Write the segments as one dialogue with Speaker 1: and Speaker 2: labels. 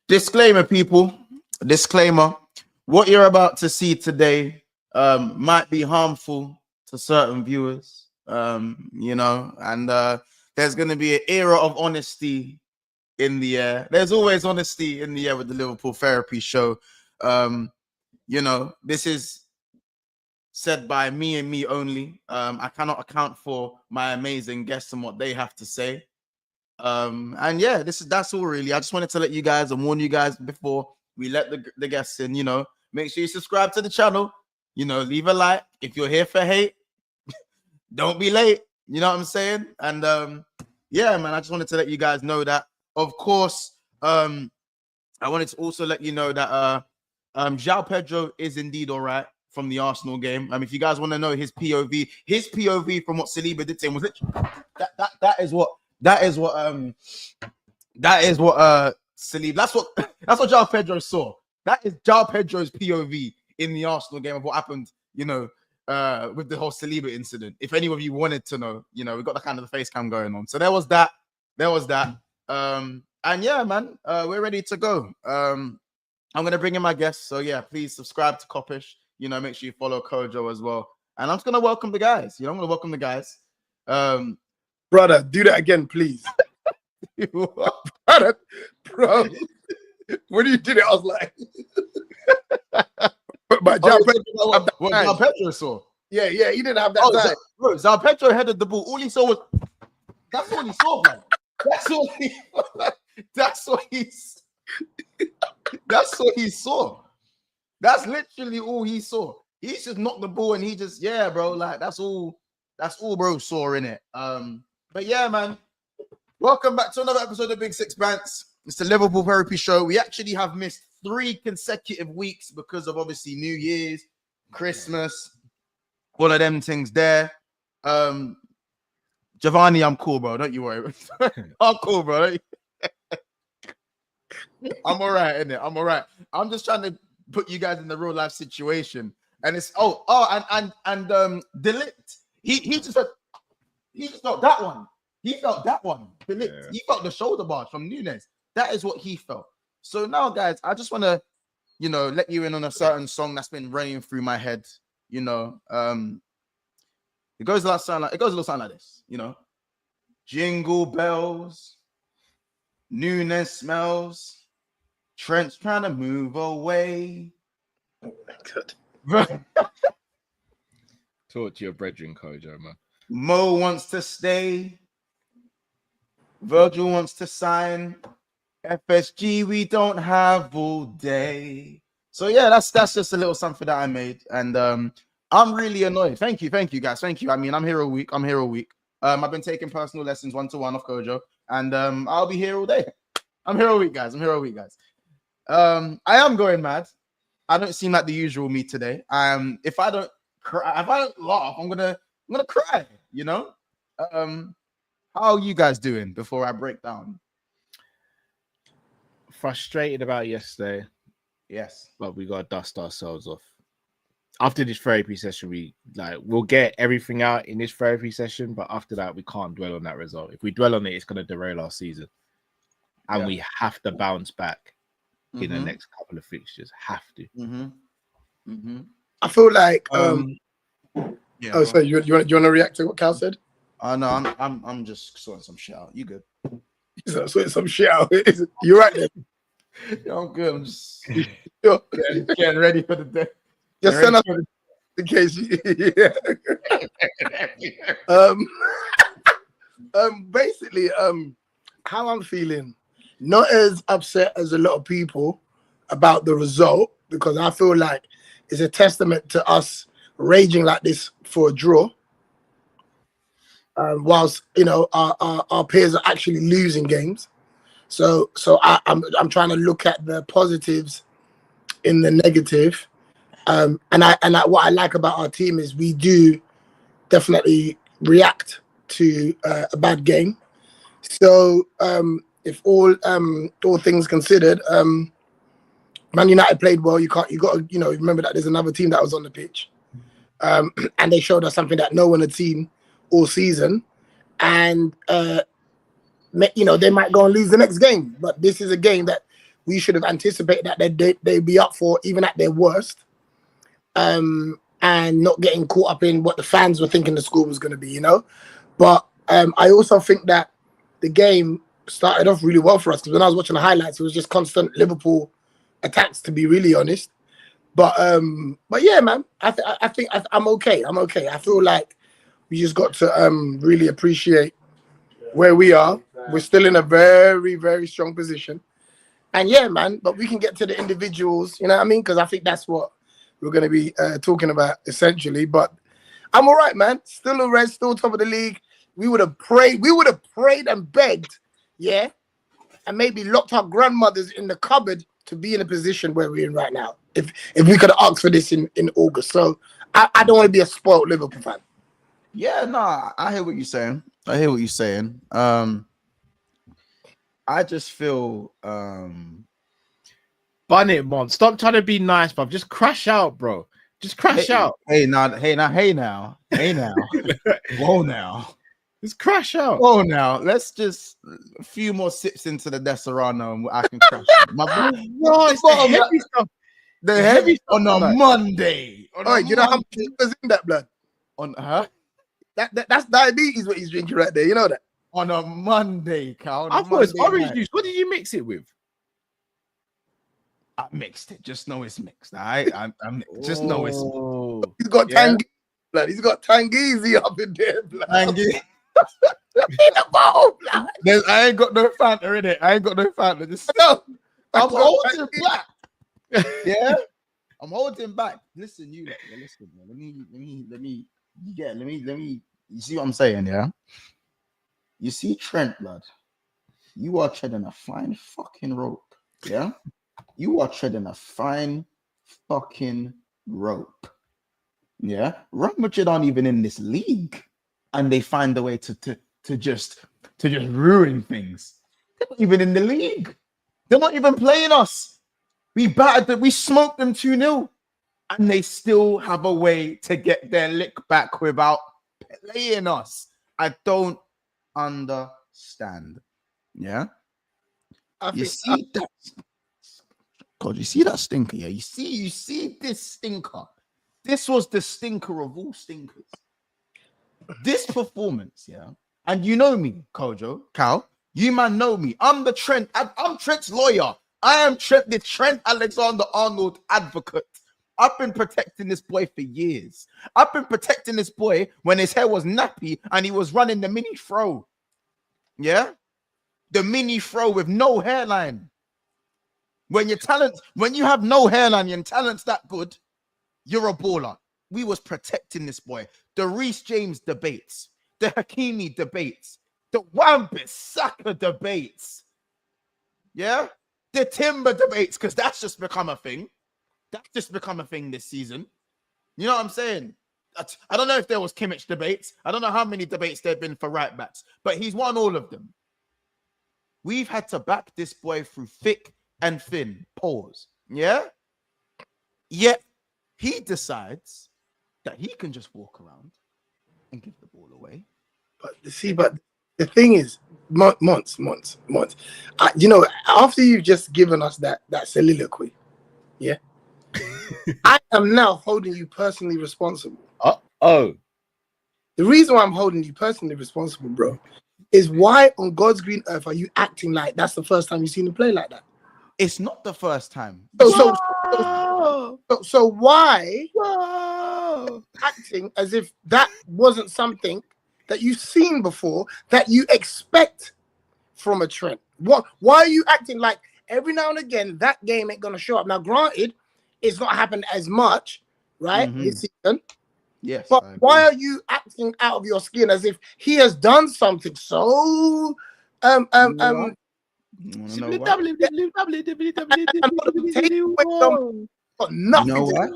Speaker 1: Disclaimer, people. Disclaimer. What you're about to see today might be harmful to certain viewers. And there's going to be an era of honesty in the air. There's always honesty in the air with the Liverpool Therapy Show. This is said by me and me only. I cannot account for my amazing guests and what they have to say. That's all really. I just wanted to let you guys and warn you guys before we let the guests in. Make sure you subscribe to the channel. Leave a like. If you're here for hate, don't be late. You know what I'm saying? And man, I just wanted to let you guys know that. Of course, I wanted to also let you know that João Pedro is indeed all right from the Arsenal game. If you guys want to know his POV from what Saliba did to him was literally that is what Saliba. That's what João Pedro saw. That is João Pedro's POV in the Arsenal game of what happened, with the whole Saliba incident. If any of you wanted to know, we got the kind of the face cam going on. So there was that. And yeah, man, we're ready to go. I'm gonna bring in my guests. So yeah, please subscribe to Kopish. Make sure you follow Kojo as well. And I'm just gonna welcome the guys. I'm gonna welcome the guys.
Speaker 2: Brother, do that again, please. Brother, bro. When you did it, I was like, but
Speaker 1: João Pedro saw.
Speaker 2: Yeah, he didn't have that.
Speaker 1: João Pedro headed the ball. All he saw was that's all he saw, man. That's what he saw. That's literally all he saw. He just knocked the ball and he just, bro, like that's all bro saw in it. But yeah, man. Welcome back to another episode of Big Six Bants. It's the Liverpool Therapy Show. We actually have missed 3 consecutive weeks because of obviously New Year's, Christmas, all of them things there. Giovanni, I'm cool, bro. Don't you worry. I'm cool, bro. I'm all right, innit? I'm all right. I'm just trying to put you guys in the real life situation. And it's and Delict. He just felt that one. He felt that one. Delict. Yeah. He felt the shoulder bars from Nunes. That is what he felt. So now, guys, I just want to, let you in on a certain song that's been running through my head. It goes a little something like this. Jingle bells, Nunes smells, Trent's trying to move away.
Speaker 2: Oh my God.
Speaker 3: Talk to your brethren, Kojo, man.
Speaker 1: Mo wants to stay. Virgil wants to sign. FSG, we don't have all day. So yeah, that's just a little something that I made, and I'm really annoyed. Thank you, guys. Thank you. I'm here a week. I've been taking personal lessons 1-to-1 off Kojo, and I'll be here all day. I'm here all week, guys. I am going mad. I don't seem like the usual me today. If I don't laugh, I'm gonna cry. How are you guys doing before I break down?
Speaker 3: Frustrated about yesterday.
Speaker 1: Yes,
Speaker 3: but we gotta dust ourselves off. After this therapy session, we'll get everything out in this therapy session, but after that, we can't dwell on that result. If we dwell on it, it's gonna derail our season, and we have to bounce back in the next couple of fixtures. Have to.
Speaker 2: I feel like so you want to react to what Cal said?
Speaker 1: No, I'm just sorting some shit out. You good?
Speaker 2: Sorting some shit out. You right there?
Speaker 1: Yeah, I'm good. I'm just getting ready for the day.
Speaker 2: Just send us in case. Basically, how I'm feeling, not as upset as a lot of people about the result, because I feel like it's a testament to us raging like this for a draw, whilst our peers are actually losing games. So I'm trying to look at the positives in the negative. And what I like about our team is we do definitely react to a bad game. So if all things considered, Man United played well. You got to remember that there's another team that was on the pitch, and they showed us something that no one had seen all season. And they might go and lose the next game, but this is a game that we should have anticipated that they'd be up for, even at their worst. And not getting caught up in what the fans were thinking the score was going to be, you know. But I also think that the game started off really well for us, because when I was watching the highlights, it was just constant Liverpool attacks, to be really honest. But yeah, man, I think I'm okay. I'm okay. I feel like we just got to really appreciate where we are. We're still in a very, very strong position. And yeah, man, but we can get to the individuals, you know what I mean? Because I think that's what we're going to be talking about essentially. But I'm all right, man. Still a red, still top of the league. We would have prayed and begged, yeah, and maybe locked our grandmothers in the cupboard to be in a position where we're in right now. If we could have asked for this in August. So I don't want to be a spoiled Liverpool fan.
Speaker 1: Yeah, no, I hear what you're saying. I just feel
Speaker 3: Bun it, man. Stop trying to be nice, bruv. Just crash out, bro. Just crash out.
Speaker 1: Hey now. Whoa now.
Speaker 3: Just crash out.
Speaker 1: Whoa now. Let's just a few more sips into the Desperado and I can crash. My boy,
Speaker 3: No, it's the heavy stuff.
Speaker 1: The heavy on a Monday.
Speaker 2: You know how much was in that blood? That's diabetes what he's drinking right there. You know that?
Speaker 1: On a Monday, Cal.
Speaker 3: I thought it's orange juice. What did you mix it with?
Speaker 1: I mixed it. Just know it's mixed. I just know it's mixed.
Speaker 2: He's got Tangy blood. He's got Tangeezy up in there, blood.
Speaker 1: Tangy. I ain't got no Fanta in it. Just, I'm holding back. Yeah, I'm holding back. Listen, man. Let me. You see what I'm saying? Yeah. You see, Trent, blood. You are treading a fine fucking rope. Yeah. You are treading a fine fucking rope. Yeah. Real Madrid aren't even in this league, and they find a way to just ruin things. They're not even in the league. They're not even playing us. We battered them. We smoked them 2-0, and they still have a way to get their lick back without playing us. I don't understand. Yeah. You see that? God, you see that stinker? Yeah. You see this stinker. This was the stinker of all stinkers. This performance, yeah. And you know me, Kojo, Cal. You man know me. I'm the Trent. I'm Trent's lawyer. I am the Trent Alexander-Arnold advocate. I've been protecting this boy for years. I've been protecting this boy when his hair was nappy and he was running the mini throw. Yeah? The mini throw with no hairline. When you have no hairline and talent's that good, you're a baller. We was protecting this boy. The Reece James debates, the Hakimi debates, the Wan-Bissaka debates. Yeah? The Timber debates, because that's just become a thing. That's just become a thing this season. You know what I'm saying? I don't know if there was Kimmich debates. I don't know how many debates there have been for right backs, but he's won all of them. We've had to back this boy through thick and thin. Pause. Yeah? Yet he decides that he can just walk around and give the ball away.
Speaker 2: But the thing is, months. You know, after you've just given us that soliloquy, yeah, I am now holding you personally responsible.
Speaker 3: The
Speaker 2: reason why I'm holding you personally responsible, bro, is why on God's green earth are you acting like that's the first time you've seen him play like that?
Speaker 1: It's not the first time.
Speaker 2: So why acting as if that wasn't something that you've seen before that you expect from a Trent? Why are you acting like every now and again that game ain't gonna show up? Now, granted, it's not happened as much, right, this season.
Speaker 1: Yes.
Speaker 2: But why are you acting out of your skin as if he has done something so nothing.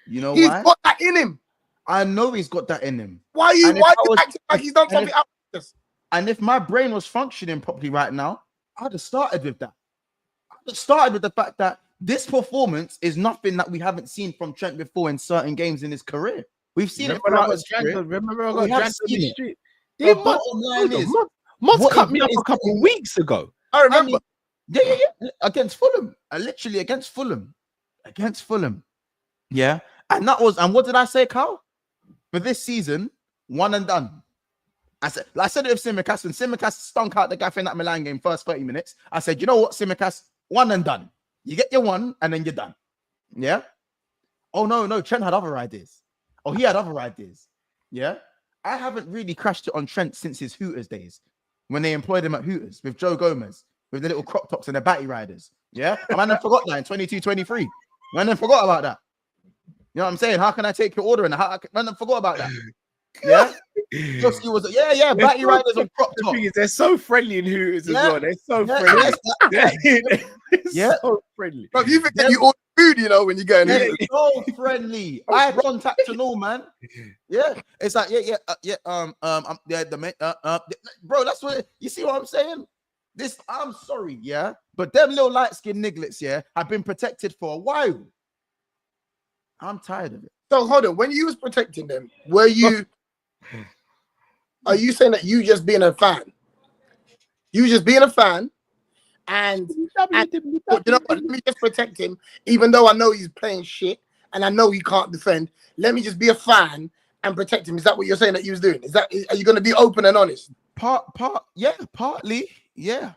Speaker 1: You know
Speaker 2: he's
Speaker 1: why?
Speaker 2: got that in him.
Speaker 1: I know he's got that in him.
Speaker 2: Why are you acting like he's done something out of this?
Speaker 1: And if my brain was functioning properly right now, I'd have started with that. I'd have started with the fact that this performance is nothing that we haven't seen from Trent before in certain games in his career. We've seen it throughout his career.
Speaker 3: Remember I got dragged on the street.
Speaker 1: The bottom line is,
Speaker 3: Mods cut me up a couple of weeks ago.
Speaker 2: I remember.
Speaker 1: Yeah. Against Fulham. Literally against Fulham. Yeah. And what did I say, Carl? For this season, one and done. I said it with Tsimikas when Tsimikas stunk out the guy in that Milan game first 30 minutes. I said, you know what, Tsimikas, one and done. You get your one and then you're done. Yeah. Oh no, Trent had other ideas. Oh, he had other ideas. Yeah. I haven't really crashed it on Trent since his Hooters days when they employed him at Hooters with Joe Gomez with the little crop tops and the batty riders. Yeah. And man, I forgot that in 22-23. Man, I forgot about that. You know what I'm saying? How can I take your order? And I forgot about that. Yeah. Just he was batty riders on crop top.
Speaker 3: They're so friendly in Hooters as well. They're so friendly.
Speaker 1: Yeah.
Speaker 3: So friendly.
Speaker 2: But you forget you order food, you know, when you go in Hooters.
Speaker 1: So friendly. Eye contact and all, man. Yeah. It's like, bro, that's what you see what I'm saying? I'm sorry, yeah. But them little light-skinned nigglets, yeah, have been protected for a while. I'm tired of it.
Speaker 2: So hold on, when you was protecting them, are you saying that you just being a fan? You just being a fan, and you know what? Let me just protect him, even though I know he's playing shit and I know he can't defend. Let me just be a fan and protect him. Is that what you're saying that you was doing? Are you going to be open and honest?
Speaker 1: Partly, yeah.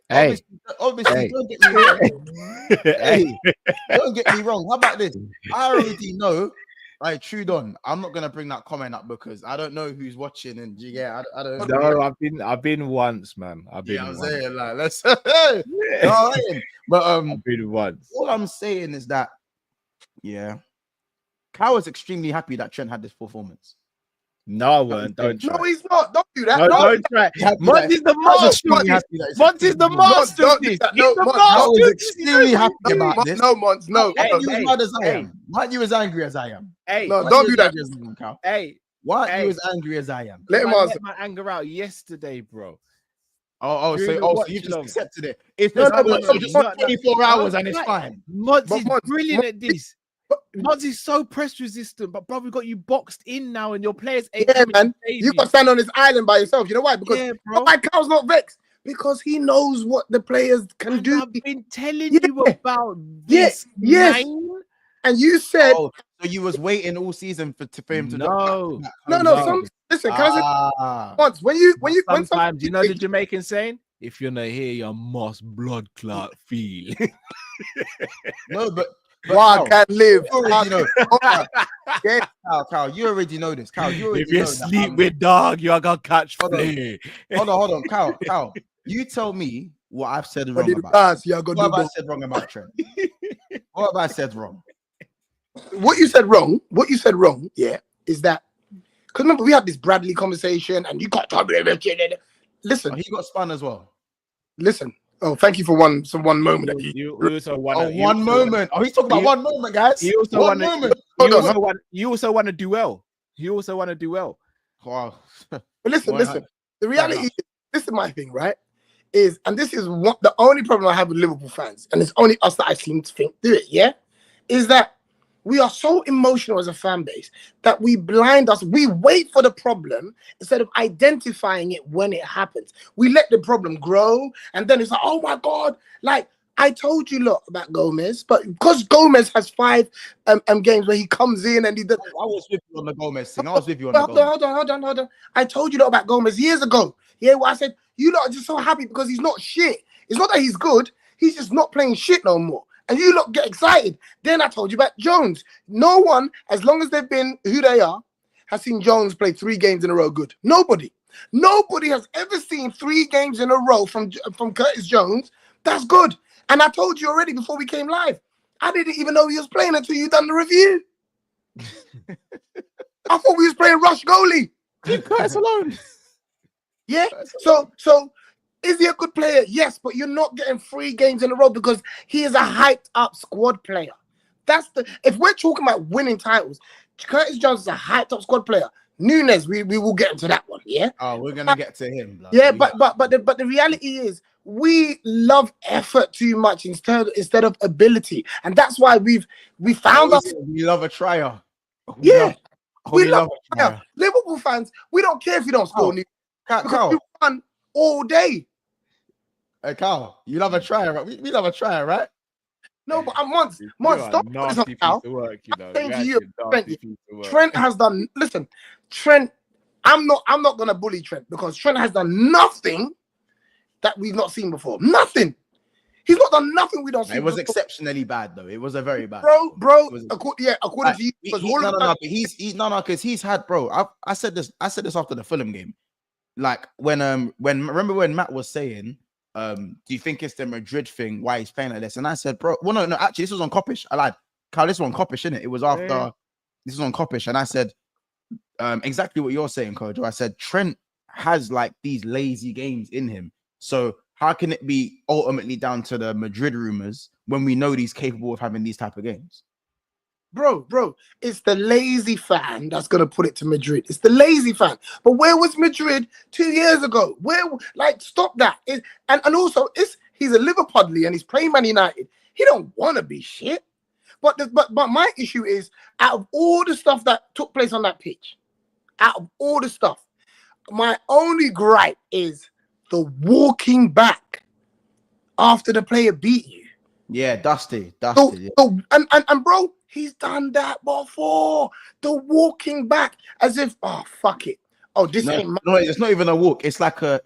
Speaker 3: Hey.
Speaker 1: Obviously, don't get me wrong. Don't get me wrong. How about this? I already know. Like, Trudon, I'm not gonna bring that comment up because I don't know who's watching, and I don't.
Speaker 3: No, I've been once, man.
Speaker 1: I'm saying, like, let's. But
Speaker 3: I've been once.
Speaker 1: All I'm saying is that, yeah, Cal was extremely happy that Trent had this performance.
Speaker 3: No, I weren't. Don't try.
Speaker 2: No, he's not. Don't do that.
Speaker 3: No, don't try. Mons is the master. Mons is the master of this.
Speaker 1: I was extremely happy about this.
Speaker 2: No, Mons, no.
Speaker 1: Why are you as mad as I am? Why are you as angry as I am?
Speaker 3: Hey,
Speaker 2: no, don't do that.
Speaker 1: Why are you as angry as I am?
Speaker 2: Let him answer.
Speaker 3: My anger out yesterday, bro.
Speaker 1: So you just accepted it. It's just 24 hours and it's fine.
Speaker 3: Mons is brilliant at this. Mons is so press resistant, but bro, we got you boxed in now, and your players ain't.
Speaker 2: Yeah, man. You got to stand on this island by yourself. You know why? Because my Cal's not vexed. Because he knows what the players can do.
Speaker 3: I've been telling you about this.
Speaker 2: Yes. And you said,
Speaker 1: so you was waiting all season for him to
Speaker 2: no. Listen, once when
Speaker 3: sometimes you know the Jamaican saying, if you're not here, you must blood clot feel.
Speaker 2: No, but I can't live.
Speaker 1: Carl, you already know this. Carl,
Speaker 3: if you sleep with dog, you're gonna catch flea.
Speaker 1: Hold on, Carl. You tell me what I've said wrong about. What have I said wrong about Trent? What have I said wrong?
Speaker 2: What you said wrong, yeah, is that because remember we had this Bradley conversation and you got to listen.
Speaker 1: He got spun as well.
Speaker 2: Listen. Oh, thank you for one moment.
Speaker 3: You also want
Speaker 1: one moment. He's talking about one moment, guys.
Speaker 3: He also
Speaker 1: one moment.
Speaker 3: You also want to do well.
Speaker 1: Wow.
Speaker 2: But listen. The reality is, this is my thing, right? And this is the only problem I have with Liverpool fans, and it's only us that I seem to think do it, yeah? Is that we are so emotional as a fan base that we wait for the problem instead of identifying it when it happens. We let the problem grow, and then it's like, oh my God, like I told you about Gomez, but because Gomez has 5 games where he comes in and he does.
Speaker 1: I was with you on the Gomez thing. Hold
Speaker 2: on. I told you about Gomez years ago. Yeah, well, I said, you lot are just so happy because he's not shit. It's not that he's good. He's just not playing shit no more. And you lot get excited. Then I told you about Jones. No one, as long as they've been who they are, has seen Jones play 3 games in a row good. Nobody has ever seen 3 games in a row from Curtis Jones. That's good. And I told you already before we came live. I didn't even know he was playing until you done the review. I thought we was playing rush goalie.
Speaker 1: Leave Curtis alone.
Speaker 2: Yeah. So is he a good player? Yes, but you're not getting 3 games in a row because he is a hyped up squad player. If we're talking about winning titles, Curtis Jones is a hyped up squad player. Nunes, we will get into that one, yeah.
Speaker 1: Oh, we're gonna get to him. Blood.
Speaker 2: Yeah, but the reality is we love effort too much instead of ability, and that's why we found us.
Speaker 1: We love a trier.
Speaker 2: We love a trier. Liverpool fans, we don't care if you don't score.
Speaker 1: Carl,
Speaker 2: we run all day.
Speaker 1: Hey, Carl, you love a tryer, right? We love a tryer, right?
Speaker 2: No, but once,
Speaker 3: You are a
Speaker 2: stop putting this on
Speaker 3: nasty piece
Speaker 2: Cal.
Speaker 3: of work, you know.
Speaker 2: I'm saying
Speaker 3: You're
Speaker 2: to you,
Speaker 3: actually a nasty
Speaker 2: Trent,
Speaker 3: piece of work.
Speaker 2: Trent has done. Listen, Trent. I'm not gonna bully Trent because Trent has done nothing that we've not seen before. Nothing. He's not done nothing we don't see.
Speaker 1: It was
Speaker 2: before.
Speaker 1: exceptionally bad, though. It was a very bad,
Speaker 2: bro.
Speaker 1: It was-
Speaker 2: According to you, because all of
Speaker 1: no, because he's had, bro. I said this after the Fulham game. Like when remember when Matt was saying, do you think it's the Madrid thing why he's playing like this? And I said, bro, well, no, actually, this was on Coppish. I lied. Carl, this was on Coppish, innit? It was after this was on Coppish, and I said, exactly what you're saying, Kojo. I said Trent has like these lazy games in him. So how can it be ultimately down to the Madrid rumors when we know he's capable of having these type of games?
Speaker 2: Bro, it's the lazy fan that's gonna put it to Madrid. It's the lazy fan. But where was Madrid 2 years ago? Stop that. And also, he's a Liverpudlian and he's playing Man United. He don't want to be shit. But my issue is, out of all the stuff that took place on that pitch, out of all the stuff, my only gripe is the walking back after the player beat you.
Speaker 1: Yeah, Dusty.
Speaker 2: And bro, he's done that before. The walking back as if, oh fuck it. Oh, this ain't.
Speaker 1: No, it's not even a walk. It's like a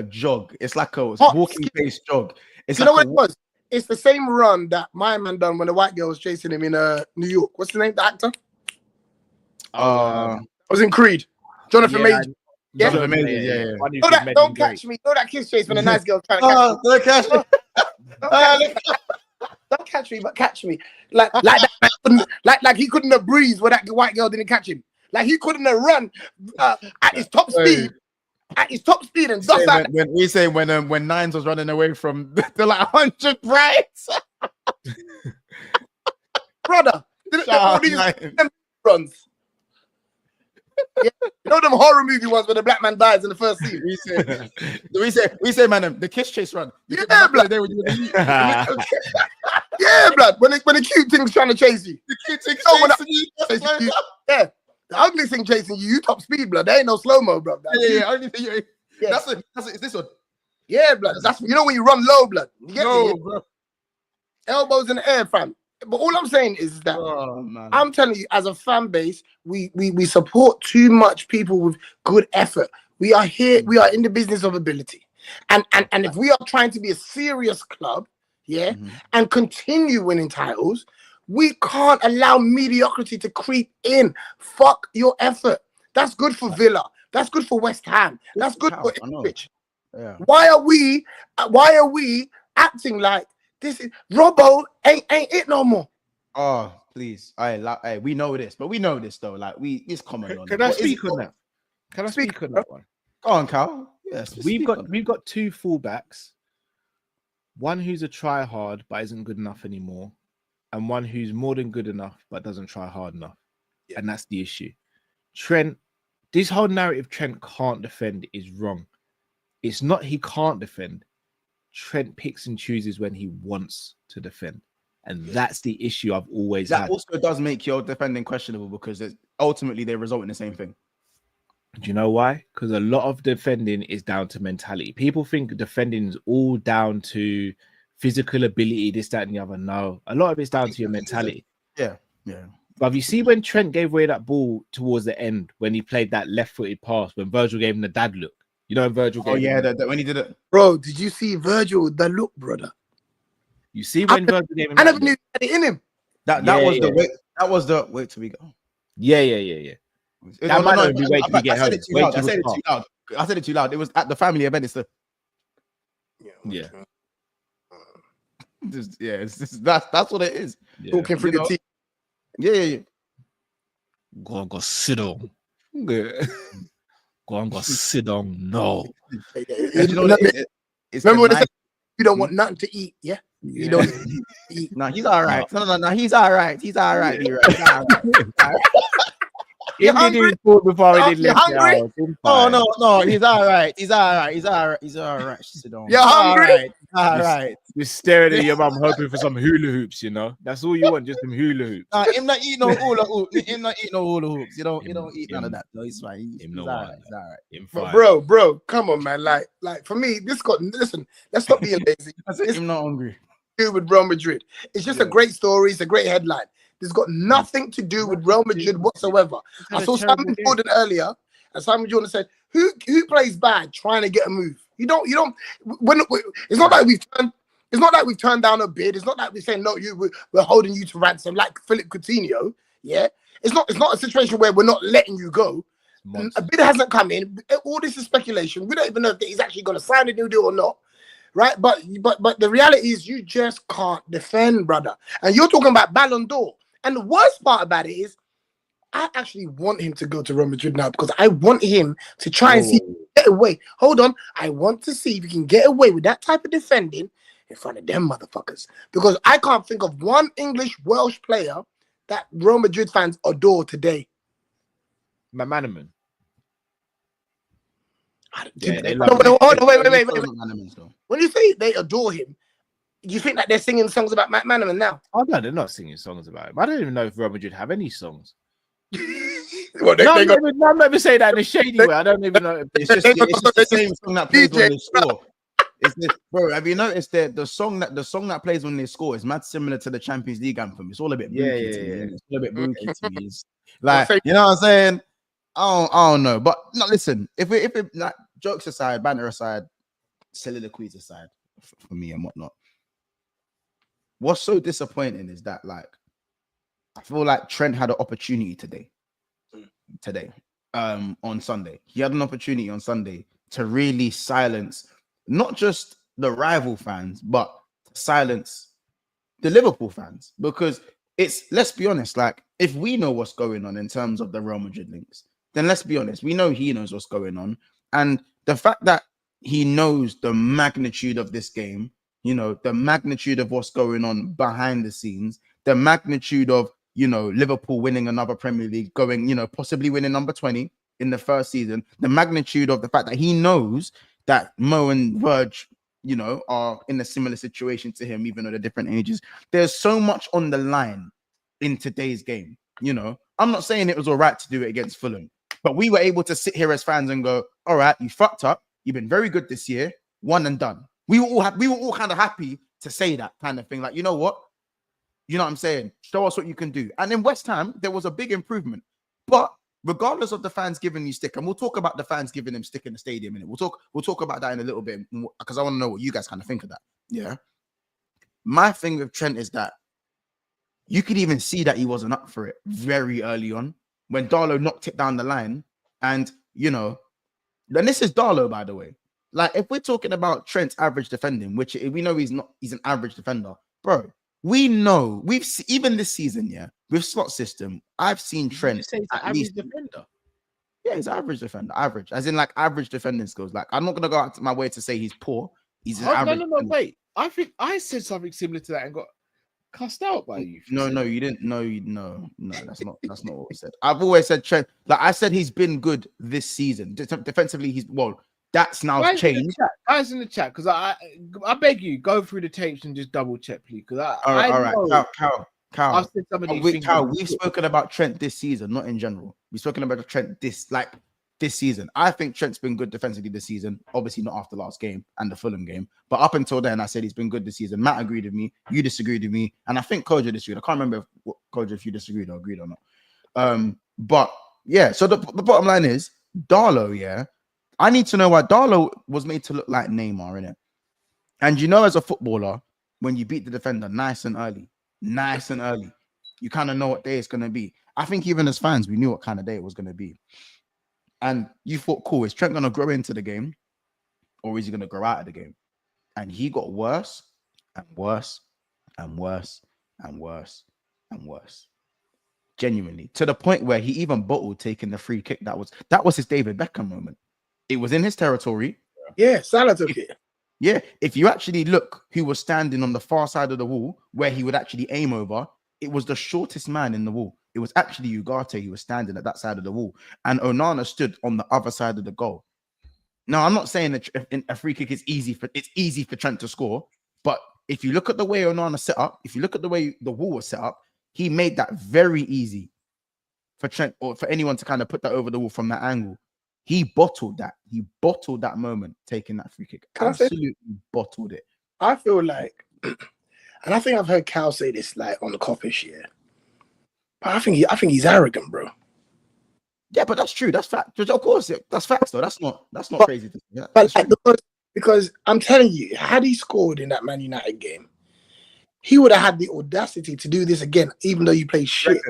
Speaker 1: jog. It's like a walking pace jog. It's
Speaker 2: you
Speaker 1: like
Speaker 2: know what it was? It's the same run that my man done when the white girl was chasing him in New York. What's the name? The actor?
Speaker 1: I
Speaker 2: was in Creed. Jonathan Major.
Speaker 1: Yeah. Jonathan Major. Yeah.
Speaker 2: No, don't catch me. No, that kiss chase when a nice girl trying to catch me.
Speaker 1: Don't catch me.
Speaker 2: Don't catch me, but catch me. Like he couldn't have breathed where that white girl didn't catch him. Like he couldn't have run at his top speed. At his top speed and dust out.
Speaker 1: When Nines was running away from the like 100 brights.
Speaker 2: Brother, all these runs. Yeah. You know them horror movie ones where the black man dies in the first scene.
Speaker 1: we say, man, the kiss chase run.
Speaker 2: Yeah, blood. Yeah, blood. When the cute thing's trying to chase you,
Speaker 1: the cute thing
Speaker 2: chasing you. Yeah, the ugly thing chasing you. You top speed, blood. There ain't no slow mo, blood.
Speaker 1: Only thing that's this one.
Speaker 2: Yeah, blood. That's when you run low, blood. You get me?
Speaker 1: Bro.
Speaker 2: Elbows in the air, fam. But all I'm saying is that I'm telling you, as a fan base, we support too much people with good effort. We are here, we are in the business of ability. And if we are trying to be a serious club, and continue winning titles, we can't allow mediocrity to creep in. Fuck your effort. That's good for Villa. That's good for West Ham. That's good for Ipswich.
Speaker 1: Yeah.
Speaker 2: Why are we acting like this is Robbo ain't it no more?
Speaker 1: Oh, please. We know this, but we know this though. Like it's common.
Speaker 3: Can I speak on that? Can I speak on that one?
Speaker 1: Go on, Carl. Yes,
Speaker 3: we've got two fullbacks. One who's a try hard but isn't good enough anymore, and one who's more than good enough but doesn't try hard enough. Yeah. And that's the issue. Trent, this whole narrative Trent can't defend is wrong. It's not he can't defend. Trent picks and chooses when he wants to defend. And that's the issue I've always had.
Speaker 1: That also does make your defending questionable because ultimately they result in the same thing.
Speaker 3: Do you know why? Because a lot of defending is down to mentality. People think defending is all down to physical ability, this, that, and the other. No, a lot of it's down to your mentality.
Speaker 1: Yeah.
Speaker 3: But you see when Trent gave away that ball towards the end, when he played that left-footed pass, when Virgil gave him the dad look. You know when Virgil gave him
Speaker 1: when he did it.
Speaker 2: Bro, did you see Virgil the look, brother?
Speaker 3: You see when Virgil gave him
Speaker 2: I never knew that in him.
Speaker 1: That was the wait till we go.
Speaker 3: Yeah. That might not be wait till we get home.
Speaker 1: I said it too loud. It was at the family event. It's the that's what it is.
Speaker 2: Yeah. Talking through the teeth.
Speaker 1: Yeah.
Speaker 3: Go sit on. Go sit down. No.
Speaker 2: Remember when they said you don't want nothing to eat? Yeah. You don't eat.
Speaker 1: No, he's all right. No, he's all right. He's all right.
Speaker 3: You hungry? Before he did
Speaker 2: hungry?
Speaker 1: Oh no, he's all right. He's all right. Sit down.
Speaker 2: You're hungry?
Speaker 1: All right.
Speaker 3: Just staring at your mum, hoping for some hula hoops. You know, that's all you want, just some hula hoops.
Speaker 1: Him not eat no hula hoop. Him not eat no hula hoops. You don't eat none of that. No, he's fine. He's all right. He's all right.
Speaker 3: Fine.
Speaker 2: Bro, come on, man. Like for me, listen, let's not be lazy.
Speaker 1: I said I'm not hungry.
Speaker 2: Do with Real Madrid. It's just a great story. It's a great headline. It's got nothing to do with Real Madrid whatsoever. I saw Simon Jordan earlier, and Simon Jordan said, "Who plays bad trying to get a move? You don't. It's not like we've turned down a bid. It's not like we're saying no. We're holding you to ransom like Philip Coutinho. Yeah, it's not a situation where we're not letting you go. A bid hasn't come in. All this is speculation. We don't even know if he's actually going to sign a new deal or not." Right, but the reality is you just can't defend, brother. And you're talking about Ballon d'Or. And the worst part about it is, I actually want him to go to Real Madrid now because I want him to try and see if he can get away. Hold on, I want to see if he can get away with that type of defending in front of them motherfuckers. Because I can't think of one English Welsh player that Real Madrid fans adore today.
Speaker 3: McManaman.
Speaker 2: Wait. When you say they adore him, you think that they're singing songs about McManaman now?
Speaker 3: Oh no, they're not singing songs about him. I don't even know if Real Madrid have any songs.
Speaker 2: Well,
Speaker 3: I'm never saying that in a shady way. I don't even know.
Speaker 1: It's just the same song that plays when they score. Bro, have you noticed that the song that plays when they score is mad similar to the Champions League anthem? It's all a bit booky to me. It's all a bit booky to me. It's like, you know what I'm saying? I don't know. But no, listen, if we like jokes aside, banter aside, soliloquies aside for me and whatnot. What's so disappointing is that, like, I feel like Trent had an opportunity today, on Sunday. He had an opportunity on Sunday to really silence not just the rival fans, but silence the Liverpool fans. Because let's be honest, like, if we know what's going on in terms of the Real Madrid links, then let's be honest, we know he knows what's going on. And the fact that he knows the magnitude of this game, you know, the magnitude of what's going on behind the scenes, the magnitude of, you know, Liverpool winning another Premier League, going, you know, possibly winning number 20 in the first season, the magnitude of the fact that he knows that Mo and Verge, you know, are in a similar situation to him, even though they're different ages. There's so much on the line in today's game, you know. I'm not saying it was all right to do it against Fulham, but we were able to sit here as fans and go, all right, you fucked up. You've been very good this year, one and done. We were all kind of happy to say that kind of thing. Like, you know what? You know what I'm saying? Show us what you can do. And in West Ham, there was a big improvement. But regardless of the fans giving you stick, and we'll talk about the fans giving him stick in the stadium in it. We'll talk about that in a little bit because I want to know what you guys kind of think of that. Yeah. My thing with Trent is that you could even see that he wasn't up for it very early on when Darlow knocked it down the line. And, you know, then this is Darlow, by the way. Like, if we're talking about Trent's average defending, which we know he's an average defender, bro. We know even this season, yeah, with slot system, I've seen Trent at least defender. Yeah, he's an average defender, average, as in like average defending skills. Like, I'm not gonna go out to my way to say he's poor. He's an average. No,
Speaker 3: wait. I think I said something similar to that and got cussed out by you.
Speaker 1: No, you didn't. No, that's not what I said. I've always said Trent. Like, I said he's been good this season. Defensively, that's now changed.
Speaker 3: Guys in the chat, because I beg you, go through the tapes and just double check, please. Because all right,
Speaker 1: Cal, we've spoken about Trent this season, not in general. We've spoken about Trent this season. I think Trent's been good defensively this season. Obviously, not after last game and the Fulham game, but up until then, I said he's been good this season. Matt agreed with me. You disagreed with me, and I think Koja disagreed. I can't remember if you disagreed or agreed or not. But yeah. So the bottom line is Darlow. Yeah. I need to know why Darlow was made to look like Neymar, innit? And you know, as a footballer, when you beat the defender nice and early, you kind of know what day it's going to be. I think even as fans, we knew what kind of day it was going to be. And you thought, cool, is Trent going to grow into the game or is he going to grow out of the game? And he got worse and worse and worse and worse and worse. Genuinely, to the point where he even bottled taking the free kick. That was his David Beckham moment. It was in his territory.
Speaker 2: Yeah, Salah took it.
Speaker 1: Yeah, if you actually look who was standing on the far side of the wall where he would actually aim over, it was the shortest man in the wall. It was actually Ugarte who was standing at that side of the wall. And Onana stood on the other side of the goal. No, I'm not saying that a free kick is easy for Trent to score, but if you look at the way Onana set up, if you look at the way the wall was set up, he made that very easy for Trent or for anyone to kind of put that over the wall from that angle. He bottled that. He bottled that moment taking that free kick. Absolutely bottled it.
Speaker 2: I feel like, and I think I've heard Cal say this like on the Coppish, yeah. But I think he's arrogant, bro.
Speaker 1: Yeah, but that's true. That's fact. Of course, that's facts though. That's not crazy. Yeah,
Speaker 2: but because I'm telling you, had he scored in that Man United game, he would have had the audacity to do this again, even though you play shit.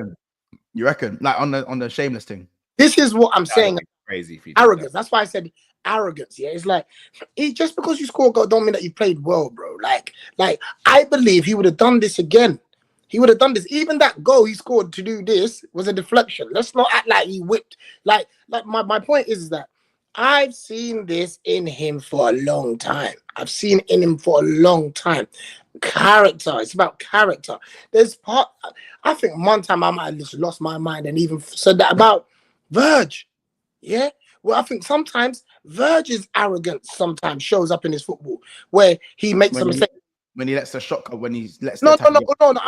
Speaker 1: You reckon? Like on the shameless thing.
Speaker 2: This is what I'm saying.
Speaker 3: Crazy if you
Speaker 2: arrogance. That's why I said arrogance. Yeah, it's like just because you score a goal don't mean that you played well, bro. Like I believe he would have done this again. He would have done this. Even that goal he scored to do this was a deflection. Let's not act like he whipped. Like my point is that I've seen this in him for a long time. I've seen in him for a long time. Character. It's about character. I think one time I might have just lost my mind and even said that about Verge. Yeah. Well, I think sometimes Verge's arrogance sometimes shows up in his football where he makes a mistake.
Speaker 1: When he lets the shot go, when he lets
Speaker 2: no. I'm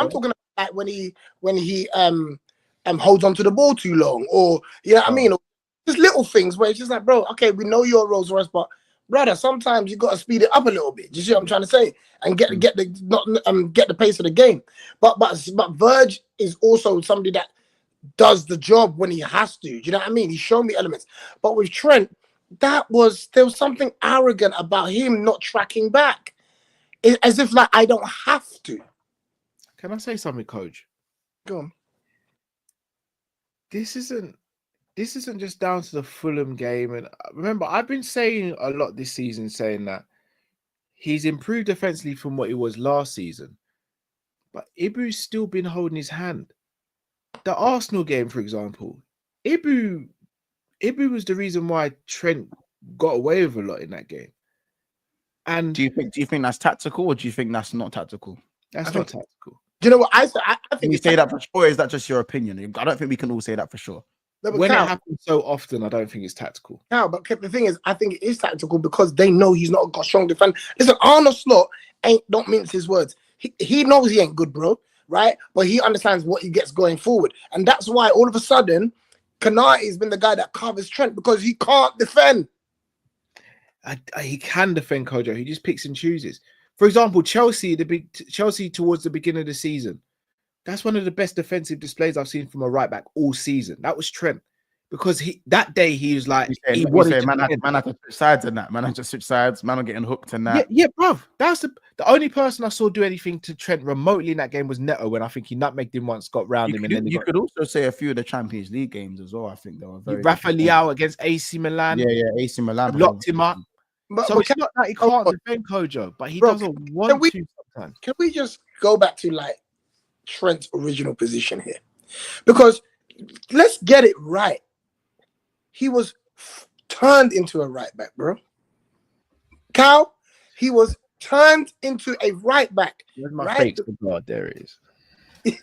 Speaker 2: talking about like when he holds on to the ball too long, or I mean, just little things where it's just like, bro, okay, we know you're a Rolls Royce, but brother, sometimes you got to speed it up a little bit. You see what I'm trying to say? And get the pace of the game. But Verge is also somebody that does the job when he has to. Do you know what I mean? He's shown me elements. But with Trent, there was something arrogant about him not tracking back. As if like I don't have to.
Speaker 3: Can I say something, Coach?
Speaker 2: Go on.
Speaker 3: This isn't just down to the Fulham game. And remember, I've been saying a lot this season, saying that he's improved defensively from what he was last season. But Ibu's still been holding his hand. The Arsenal game, for example, Ibu was the reason why Trent got away with a lot in that game. And
Speaker 1: do you think that's tactical, or do you think that's not tactical?
Speaker 3: That's not tactical.
Speaker 2: Do you know what I think?
Speaker 1: You say that for sure, or is that just your opinion? I don't think we can all say that for sure.
Speaker 2: No,
Speaker 3: when it happens so often, I don't think it's tactical.
Speaker 2: No, but the thing is, I think it is tactical because they know he's not got strong defense. Listen, Arne Slot don't mince his words. He knows he ain't good, bro, right? But he understands what he gets going forward. And that's why all of a sudden, Kanate has been the guy that covers Trent because he can't defend.
Speaker 3: He can defend, Kojo. He just picks and chooses. For example, Chelsea towards the beginning of the season, that's one of the best defensive displays I've seen from a right back all season. That was Trent, because that day he was like,
Speaker 1: man had to switch sides and that. Man had to switch sides. Man are getting hooked and that.
Speaker 3: Yeah, bruv. That's the only person I saw do anything to Trent remotely in that game was Neto, when I think he nutmegged him once, got round him, and then
Speaker 1: you could also say a few of the Champions League games as well. I think they were very.
Speaker 3: Rafa Leao against AC Milan.
Speaker 1: Yeah, AC Milan
Speaker 3: locked him up. But it's not that he can't defend, Kojo, but he doesn't want to sometimes.
Speaker 2: Can we just go back to like Trent's original position here? Because let's get it right. He was turned into a right back, bro. Cal, he was turned into a right back.
Speaker 3: Where's my fake God? There it is.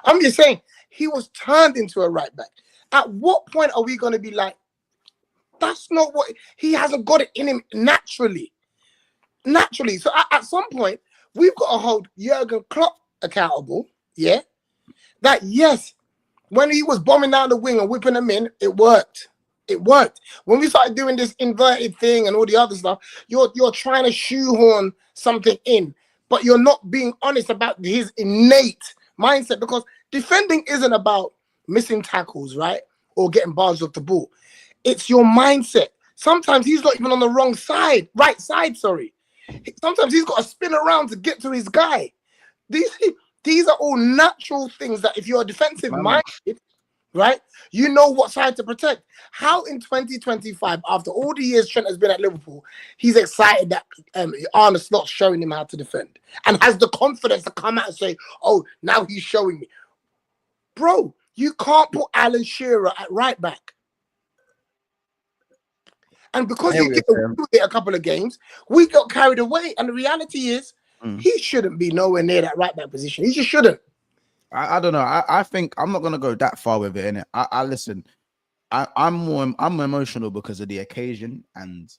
Speaker 2: I'm just saying, he was turned into a right back. At what point are we going to be like, that's not what he hasn't got it in him naturally. So at some point, we've got to hold Jurgen Klopp accountable. Yeah, that yes, when he was bombing down the wing and whipping them in, it worked. When we started doing this inverted thing and all the other stuff, you're trying to shoehorn something in, but you're not being honest about his innate mindset, because defending isn't about missing tackles, right, or getting bars off the ball. It's your mindset. Sometimes he's not even on the wrong side, right side, sorry. Sometimes he's got to spin around to get to his guy. These are all natural things that if you're a defensive minded, right, you know what side to protect. How in 2025, after all the years Trent has been at Liverpool, he's excited that Arne Slot's showing him how to defend and has the confidence to come out and say, oh, now he's showing me. Bro, you can't put Alan Shearer at right back. And because you get a couple of games, we got carried away. And the reality is, he shouldn't be nowhere near that right back position. He just shouldn't.
Speaker 1: I don't know. I think I'm not gonna go that far with it. Innit? I listen. I'm emotional because of the occasion and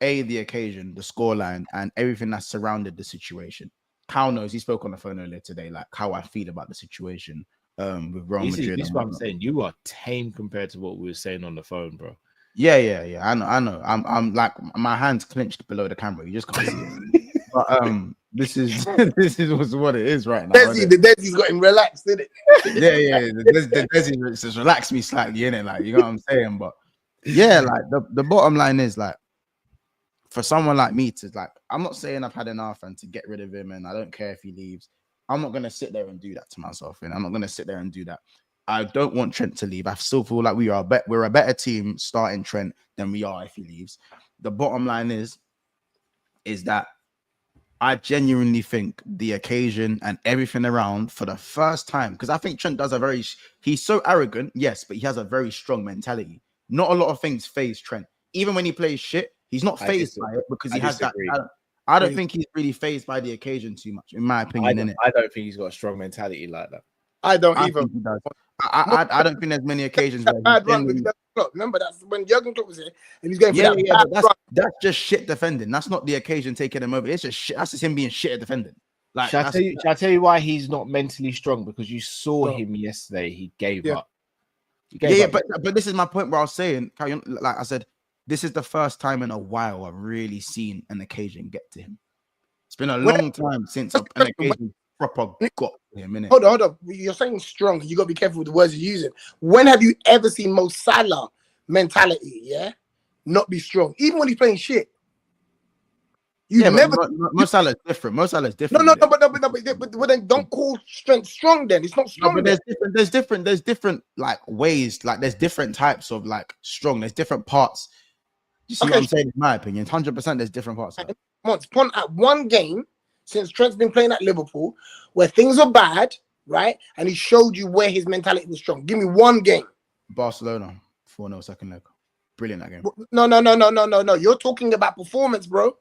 Speaker 1: the occasion, the scoreline, and everything that surrounded the situation. Cal knows, he spoke on the phone earlier today, like how I feel about the situation with Real Madrid.
Speaker 3: This is what I'm saying. You are tame compared to what we were saying on the phone, bro.
Speaker 1: Yeah. I know. I'm like, my hands clenched below the camera. You just can't see it. But this is what it is right now.
Speaker 2: Desi's got him relaxed, didn't it?
Speaker 1: Yeah. The Desi just relaxed me slightly, innit? Like, you know what I'm saying? But yeah, like the bottom line is like, for someone like me to like, I'm not saying I've had enough and to get rid of him and I don't care if he leaves. I'm not gonna sit there and do that to myself, and I'm not gonna sit there and do that. I don't want Trent to leave. I still feel like we're a better team starting Trent than we are if he leaves. The bottom line is that I genuinely think the occasion and everything around for the first time, because I think Trent does he's so arrogant, yes, but he has a very strong mentality. Not a lot of things faze Trent. Even when he plays shit, he's not fazed by it because he has that. I don't think he's really fazed by the occasion too much, in my opinion.
Speaker 3: I don't think he's got a strong mentality like that.
Speaker 2: I don't either.
Speaker 1: Think he does. I don't think there's many occasions where
Speaker 2: remember, that's when Jurgen Klopp was here and he's going for that.
Speaker 1: That's just shit defending. That's not the occasion taking him over. It's just shit. That's just him being shit at defending. Like,
Speaker 3: shall I tell you why he's not mentally strong? Because you saw him yesterday. He gave up.
Speaker 1: But this is my point where I was saying, like I said, this is the first time in a while I've really seen an occasion get to him. It's been a long time since an occasion proper got to him, innit?
Speaker 2: Hold on. You're saying strong. You got to be careful with the words you're using. When have you ever seen Mo Salah mentality, not be strong? Even when he's playing shit.
Speaker 1: Mo Salah is different. Mo Salah is different.
Speaker 2: No, but then don't call strength strong then. It's not strong.
Speaker 1: No, but there's different like ways, like there's different types of like strong. There's different parts. You see what I'm saying? In my opinion, 100% there's different parts.
Speaker 2: Point at one game since Trent's been playing at Liverpool where things are bad, right? And he showed you where his mentality was strong. Give me one game.
Speaker 1: Barcelona, 4-0 second leg. Brilliant that game.
Speaker 2: No. You're talking about performance, bro.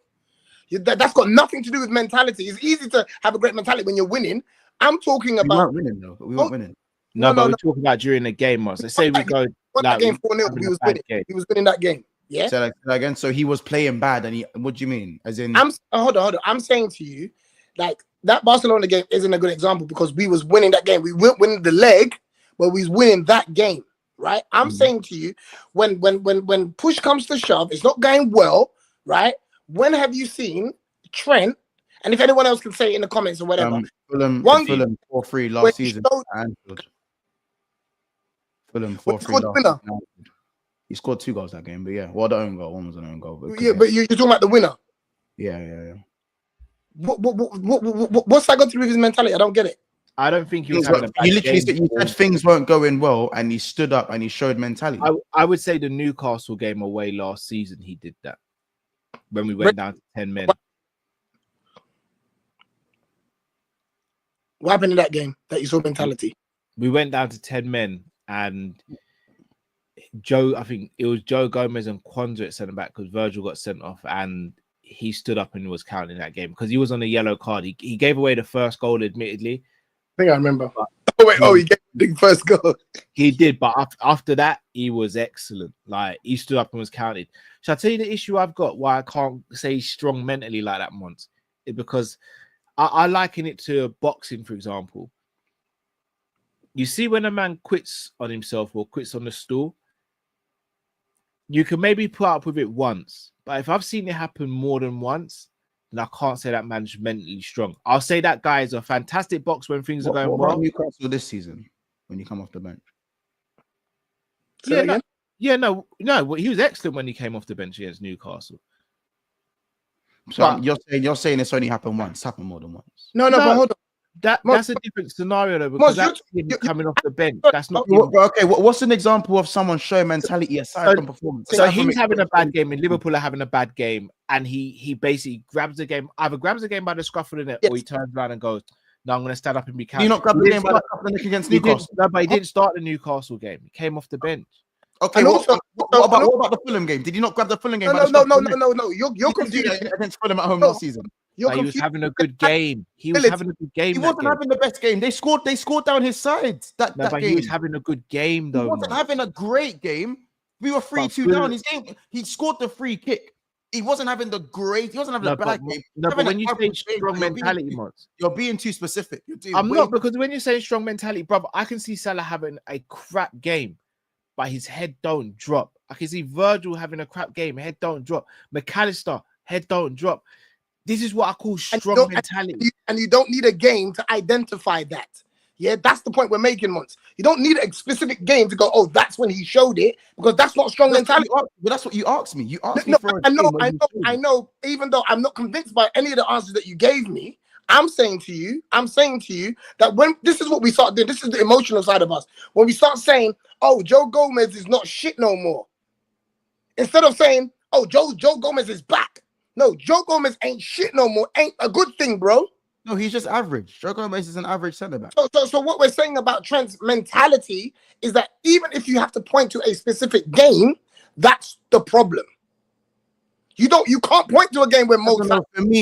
Speaker 2: That's got nothing to do with mentality. It's easy to have a great mentality when you're winning. I'm talking about.
Speaker 1: We weren't winning though. We weren't winning.
Speaker 3: No, but we're talking about during the game, Moss. Let's say we go.
Speaker 2: That game 4-0. He was winning. He was winning that game. Yeah.
Speaker 1: So again, so he was playing bad, and what do you mean? As in,
Speaker 2: hold on. I'm saying to you, like that Barcelona game isn't a good example because we was winning that game. We weren't winning the leg, but we was winning that game, right? I'm saying to you, when push comes to shove, it's not going well, right? When have you seen Trent? And if anyone else can say it in the comments or whatever,
Speaker 1: Fulham 4-3 last season. Fulham 4-3 last season. He scored 2 goals that game, but yeah, the own goal. One was an own goal.
Speaker 2: But you're talking about the winner.
Speaker 1: Yeah.
Speaker 2: What's that got to do with his mentality? I don't get it.
Speaker 3: I don't think he was having a bad
Speaker 1: literally said, you said things weren't going well, and he stood up and he showed mentality.
Speaker 3: I would say the Newcastle game away last season, he did that when we went down to 10 men.
Speaker 2: What happened in that game that you saw mentality?
Speaker 3: We went down to 10 men and I think it was Joe Gomez and Kwanzaa at centre back because Virgil got sent off and he stood up and was counting that game because he was on a yellow card. He gave away the first goal, admittedly.
Speaker 2: I think I remember. He gave the first goal.
Speaker 3: He did, but after that, he was excellent. Like, he stood up and was counted. Shall I tell you the issue I've got why I can't say he's strong mentally like that once? It's because I liken it to boxing, for example. You see when a man quits on himself or quits on the stool, you can maybe put up with it once. But if I've seen it happen more than once, then I can't say that man's mentally strong. I'll say that guy is a fantastic boxer when things are going well.
Speaker 1: What about Newcastle this season when you come off the bench?
Speaker 3: No, he was excellent when he came off the bench against Newcastle.
Speaker 1: So you're saying it's only happened once, happened more than once.
Speaker 2: No, but hold on.
Speaker 3: That's a different scenario though, because that's him coming off the bench. That's not
Speaker 1: okay. What's an example of someone showing mentality aside from performance?
Speaker 3: So he's having a bad game, and Liverpool are having a bad game, and he basically grabs the game by the scruff of the neck, or he turns around and goes, "No, I'm going to stand up and be counted."
Speaker 1: You not grab the game by the scruff of the neck against Newcastle?
Speaker 3: No, but he didn't start the Newcastle game. He came off the bench.
Speaker 1: Okay, what about the Fulham game? Did you not grab the Fulham game?
Speaker 2: No. You're confused
Speaker 1: against Fulham at home last season.
Speaker 3: He was having a good game. He wasn't
Speaker 1: having the best game. They scored down his sides. That game.
Speaker 3: He was having a good game though.
Speaker 1: He wasn't having a great game. We were 3-2 down. He scored the free kick. He wasn't having the great. He wasn't having a bad game.
Speaker 3: No, but when you say strong
Speaker 1: you're
Speaker 3: mentality, Mods,
Speaker 1: you're being too specific.
Speaker 3: I'm not, because when you say strong mentality, brother, I can see Salah having a crap game, but his head don't drop. I can see Virgil having a crap game, head don't drop. McAllister, head don't drop. This is what I call strong mentality.
Speaker 2: And you don't need a game to identify that. Yeah, that's the point we're making, Mons. You don't need a specific game to go, oh, that's when he showed it, because that's not strong mentality.
Speaker 1: But that's what you asked me. You asked me for
Speaker 2: I know. Even though I'm not convinced by any of the answers that you gave me, I'm saying to you that when this is what we start doing, this is the emotional side of us. When we start saying, oh, Joe Gomez is not shit no more, instead of saying, oh, Joe Gomez is back. No, Joe Gomez ain't shit no more. Ain't a good thing, bro.
Speaker 1: No, he's just average. Joe Gomez is an average centre back.
Speaker 2: So what we're saying about Trent's mentality is that even if you have to point to a specific game, that's the problem. You can't point to a game where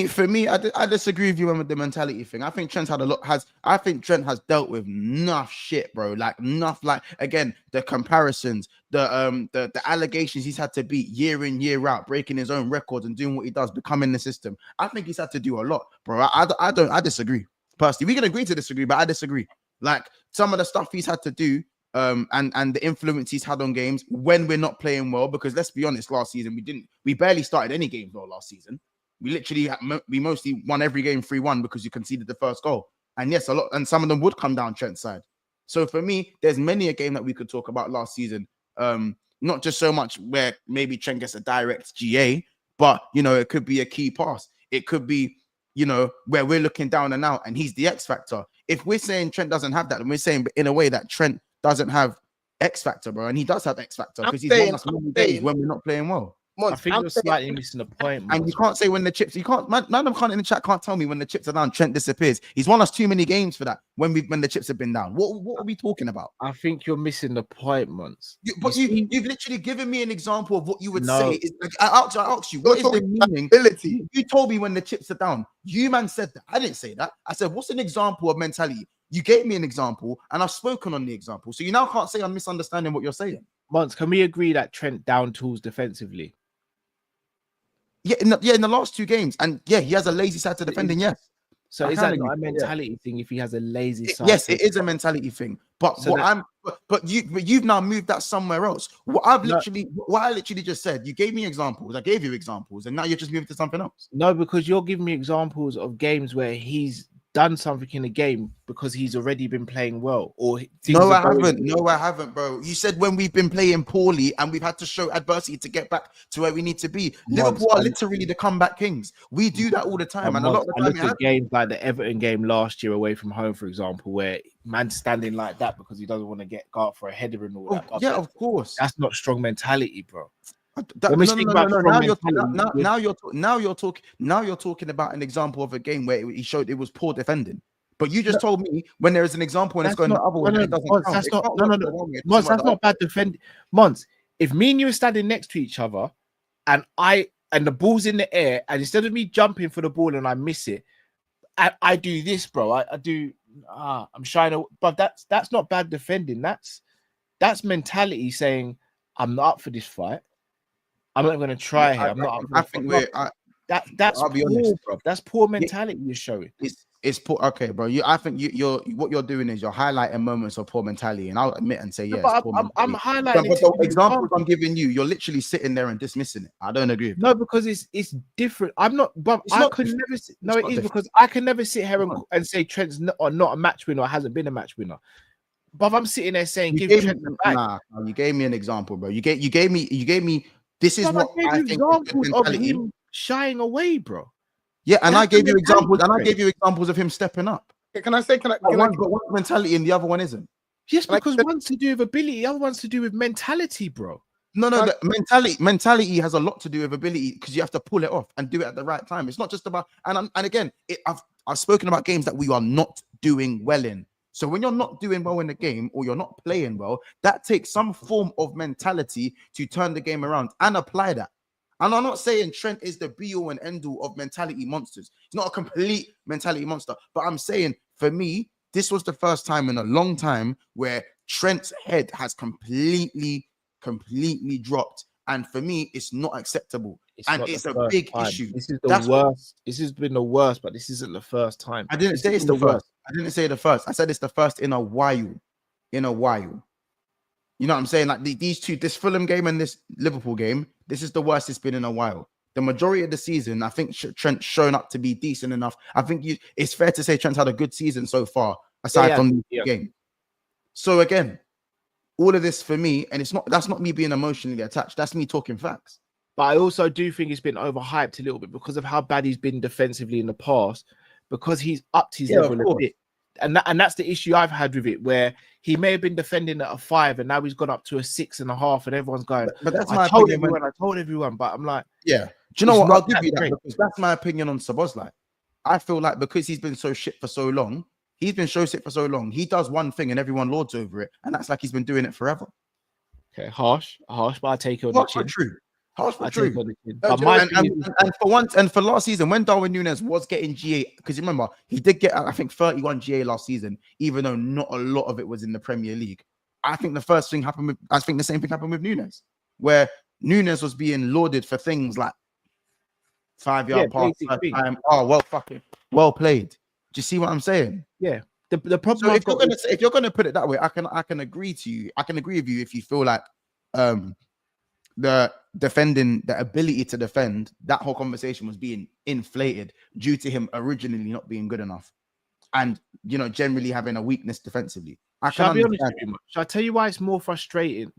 Speaker 1: For me, I disagree with you on the mentality thing. I think Trent has dealt with enough shit, bro. Like enough, like again, the comparisons, the allegations he's had to beat year in, year out, breaking his own records and doing what he does, becoming the system. I think he's had to do a lot, bro. I disagree. Personally, we can agree to disagree, but I disagree. Like some of the stuff he's had to do. And the influence he's had on games when we're not playing well, because let's be honest, last season we barely started any games well last season. We mostly won every game 3-1 because you conceded the first goal. And yes, some of them would come down Trent's side. So for me, there's many a game that we could talk about last season. Not just so much where maybe Trent gets a direct GA, but it could be a key pass. It could be, where we're looking down and out and he's the X factor. If we're saying Trent doesn't have that, and we're saying in a way that Trent doesn't have X factor, bro, and he does have X factor because he's won us many days when we're not playing well.
Speaker 3: I think you're slightly missing the point,
Speaker 1: and you can't say when the chips. You can't. None of them in the chat can't tell me when the chips are down. Trent disappears. He's won us too many games for that. When the chips have been down, what are we talking about?
Speaker 3: I think you're missing the point, Mons.
Speaker 1: You've literally given me an example of what you would say. I asked you what is the meaning. You told me when the chips are down. You man said that. I didn't say that. I said what's an example of mentality. You gave me an example, and I've spoken on the example. So you now can't say I'm misunderstanding what you're saying.
Speaker 3: Mons, can we agree that Trent down tools defensively?
Speaker 1: Yeah, in the last 2 games, and yeah, he has a lazy side to defending. Yes.
Speaker 3: So is that not a mentality thing? If he has a lazy side,
Speaker 1: yes, it is a mentality thing. But you've now moved that somewhere else. What I literally just said, you gave me examples. I gave you examples, and now you're just moving to something else.
Speaker 3: No, because you're giving me examples of games where he's done something in a game because he's already been playing well, or
Speaker 1: no, I haven't, bro. You said when we've been playing poorly and we've had to show adversity to get back to where we need to be. Liverpool are literally the comeback kings. We do that all the time, and a lot of the time,
Speaker 3: I look at games like the Everton game last year away from home, for example, where man's standing like that because he doesn't want to get got for a header and all that.
Speaker 1: Yeah, of course.
Speaker 3: That's not strong mentality, bro.
Speaker 1: Now you're talking about an example of a game where he showed it was poor defending. But you just told me when there is an example and it's going the other way, it doesn't count.
Speaker 3: Mons, that's not bad defending. Mons, if me and you are standing next to each other and the ball's in the air, and instead of me jumping for the ball and I miss it, I do this, bro. I'm shying, but that's not bad defending. That's mentality saying I'm not up for this fight. I'm not going to try here. That's poor, bro. That's poor mentality you're showing.
Speaker 1: It's poor. Okay, bro. I think what you're doing is you're highlighting moments of poor mentality, and I'll admit and say, yeah,
Speaker 3: I'm highlighting.
Speaker 1: But the examples I'm giving you, you're literally sitting there and dismissing it. I don't agree.
Speaker 3: No, because it's different. I'm not. But I could never. No, it is because I can never sit here and say Trent's not a match winner or hasn't been a match winner. But I'm sitting there saying, give Trent the back.
Speaker 1: Nah, you gave me an example, bro. You gave me. This is what I think
Speaker 3: examples of him shying away, bro.
Speaker 1: Yeah, and I gave you examples, and I gave you examples of him stepping up.
Speaker 2: Can I say?
Speaker 1: One's got one mentality and the other one isn't.
Speaker 3: Yes, because one's to do with ability, the other one's to do with mentality, bro.
Speaker 1: No, the mentality has a lot to do with ability because you have to pull it off and do it at the right time. It's not just about and again, I've spoken about games that we are not doing well in. So when you're not doing well in the game or you're not playing well, that takes some form of mentality to turn the game around and apply that. And I'm not saying Trent is the be-all and end-all of mentality monsters. He's not a complete mentality monster. But I'm saying, for me, this was the first time in a long time where Trent's head has completely completely dropped. And for me, it's not acceptable.
Speaker 3: It's
Speaker 1: And
Speaker 3: not
Speaker 1: it's
Speaker 3: the
Speaker 1: a
Speaker 3: first
Speaker 1: big
Speaker 3: time.
Speaker 1: issue.
Speaker 3: This is the
Speaker 1: That's
Speaker 3: worst. This has been the worst, but this isn't the first time.
Speaker 1: I didn't
Speaker 3: This
Speaker 1: say
Speaker 3: has
Speaker 1: it's
Speaker 3: been
Speaker 1: the first. I didn't say the first. I said it's the first in a while. In a while. You know what I'm saying? Like these two, this Fulham game and this Liverpool game, this is the worst it's been in a while. The majority of the season, I think Trent's shown up to be decent enough. I think it's fair to say Trent's had a good season so far, aside from the game. So again, all of this for me, and that's not me being emotionally attached. That's me talking facts.
Speaker 3: But I also do think it's been overhyped a little bit because of how bad he's been defensively in the past, because he's upped his level a bit. And that's the issue I've had with it, where he may have been defending at a 5 and now he's gone up to a 6.5 and everyone's going,
Speaker 1: but that's
Speaker 3: I
Speaker 1: my
Speaker 3: told
Speaker 1: opinion.
Speaker 3: I told everyone, but I'm like,
Speaker 1: yeah. Do you know what? I'll give you that
Speaker 3: great.
Speaker 1: because that's my opinion on Szoboszlai. I feel like because he's been so shit for so long, he does one thing and everyone lords over it. And that's like he's been doing it forever.
Speaker 3: Okay, harsh, but I take it on
Speaker 1: Harsh
Speaker 3: the chin.
Speaker 1: but true. Harsh but
Speaker 3: I
Speaker 1: true.
Speaker 3: take it on the chin.
Speaker 1: No,
Speaker 3: But
Speaker 1: and for last season, when Darwin Núñez was getting GA, because remember, he did get, I think, 31 GA last season, even though not a lot of it was in the Premier League. I think the same thing happened with Núñez, where Núñez was being lauded for things like 5-yard pass, time. Oh, well played. Do you see what I'm saying?
Speaker 3: Yeah. The problem.
Speaker 1: So if you're gonna put it that way, I can agree to you. I can agree with you if you feel like the ability to defend, that whole conversation was being inflated due to him originally not being good enough, and generally having a weakness defensively.
Speaker 3: Shall I be honest with you? Shall I tell you why it's more frustrating?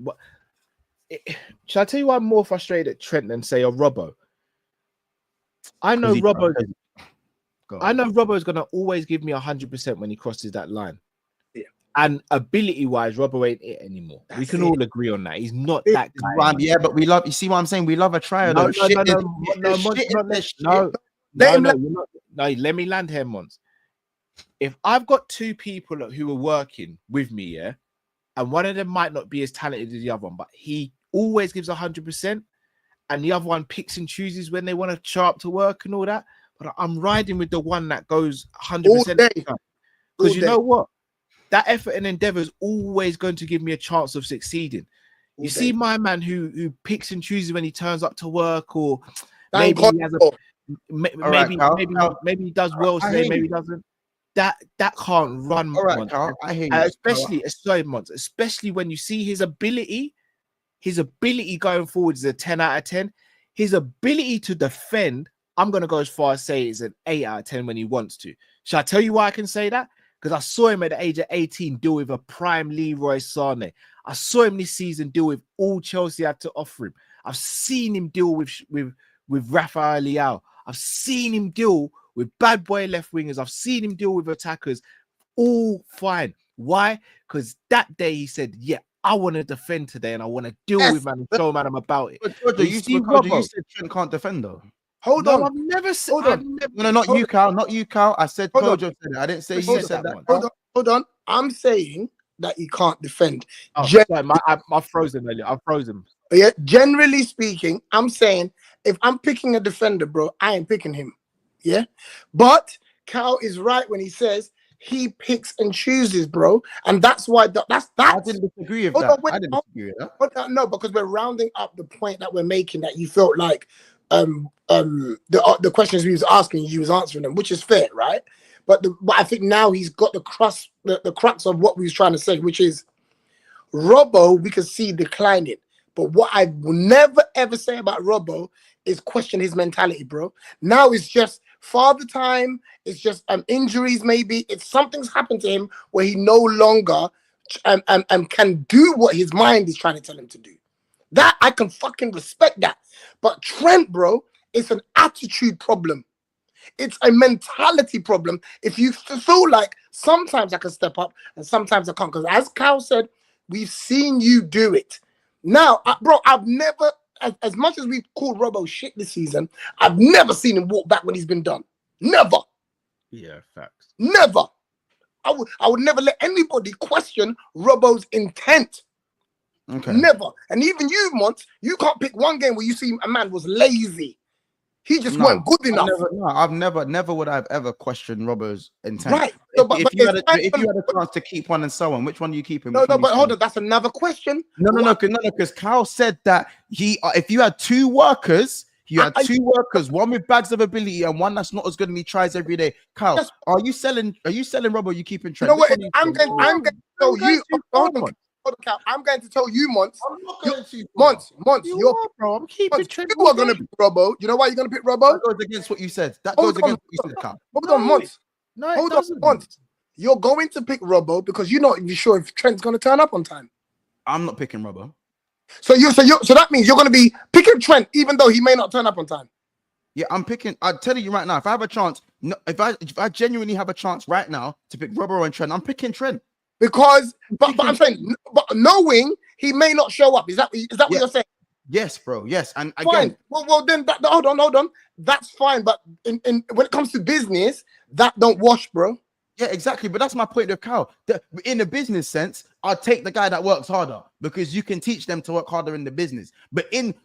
Speaker 3: Shall I tell you why I'm more frustrated at Trent than say a Robbo? I know Robbo. I know Robbo is going to always give me 100% when he crosses that line. Yeah. And ability-wise, Robbo ain't it anymore. We can all agree on that. He's not that guy.
Speaker 1: Yeah, but we love. You see what I'm saying? We love a trio.
Speaker 3: No. Let me land here, Mons. If I've got two people who are working with me, yeah, and one of them might not be as talented as the other one, but he always gives 100%, and the other one picks and chooses when they want to show up to work and all that. But I'm riding with the one that goes 100%. Because you know what? That effort and endeavor is always going to give me a chance of succeeding. You see my man who picks and chooses when he turns up to work, or maybe he has maybe he does well today, maybe he doesn't. That can't run.
Speaker 1: All right, Carl, I hear you.
Speaker 3: Especially when you see his ability going forward is a 10 out of 10. His ability to defend, I'm going to go as far as say it's an 8 out of 10 when he wants to. Shall I tell you why I can say that? Because I saw him at the age of 18 deal with a prime Leroy Sané. I saw him this season deal with all Chelsea had to offer him. I've seen him deal with Rafael Leao. I've seen him deal with bad boy left wingers. I've seen him deal with attackers. All fine. Why? Because that day he said, yeah, I want to defend today and I want to deal with man and show man I'm about it.
Speaker 1: But you said Trent can't defend though.
Speaker 2: Hold on.
Speaker 3: I've never said.
Speaker 1: No, not you, Cal. Not you, Cal. I said Kojo said it. I didn't say you said that.
Speaker 2: Hold on. I'm saying that he can't defend.
Speaker 3: Oh, sorry, I've frozen earlier. I've frozen.
Speaker 2: Yeah. Generally speaking, I'm saying if I'm picking a defender, bro, I ain't picking him. Yeah. But Cal is right when he says he picks and chooses, bro, and that's why that's.
Speaker 1: I didn't disagree with that. I didn't disagree with that.
Speaker 2: No, because we're rounding up the point that we're making that you felt like the questions we was asking, you was answering them, which is fair, right? But I think now he's got the crux of what we was trying to say, which is Robbo, we can see declining. But what I will never ever say about Robbo is question his mentality, bro. Now it's just father time, it's just injuries, maybe. It's something's happened to him where he no longer can do what his mind is trying to tell him to do. That I can fucking respect that. But Trent, bro, it's an attitude problem. It's a mentality problem. If you feel like sometimes I can step up and sometimes I can't, because as Cal said, we've seen you do it. Now, bro, I've never, as much as we've called Robbo shit this season, I've never seen him walk back when he's been done. Never.
Speaker 3: Yeah, facts.
Speaker 2: Never. I would never let anybody question Robbo's intent.
Speaker 1: Okay.
Speaker 2: Never. And even you, Mont, you can't pick one game where you see a man was lazy. He just weren't good enough.
Speaker 1: I've never would I've ever questioned Robbo's intent.
Speaker 2: Right. So,
Speaker 1: If you had a chance to keep one and so on, which one are you keeping?
Speaker 2: No, but hold on, that's another question.
Speaker 1: No, because Kyle said that if you had two workers, one with bags of ability and one that's not as good and he tries every day. Kyle,
Speaker 2: Yes.
Speaker 1: are you selling Robbo? Or you keeping Trent?
Speaker 2: You know what? I'm going to tell you. Hold on, Cal. I'm going to tell you, Monts. Monts.
Speaker 3: Bro. I'm keeping Trent.
Speaker 2: You are going to pick Robbo. You know why you're going to pick Robbo?
Speaker 1: That goes against what you said. Hold on,
Speaker 2: Monts. Hold on, Monts. You're going to pick Robbo because you're not even sure if Trent's going to turn up on time.
Speaker 1: I'm not picking Robbo.
Speaker 2: So that means you're going to be picking Trent even though he may not turn up on time.
Speaker 1: Yeah, I'm picking. I'll tell you right now. If I have a chance, if I genuinely have a chance right now to pick Robbo and Trent, I'm picking Trent.
Speaker 2: Because, but I'm saying, but knowing he may not show up, is that what you're saying?
Speaker 1: Yes, bro. Yes, and
Speaker 2: fine.
Speaker 1: Again,
Speaker 2: well, then hold on. That's fine, but in when it comes to business, that don't wash, bro.
Speaker 1: Yeah, exactly. But that's my point of Kyle. In a business sense, I'll take the guy that works harder because you can teach them to work harder in the business. But in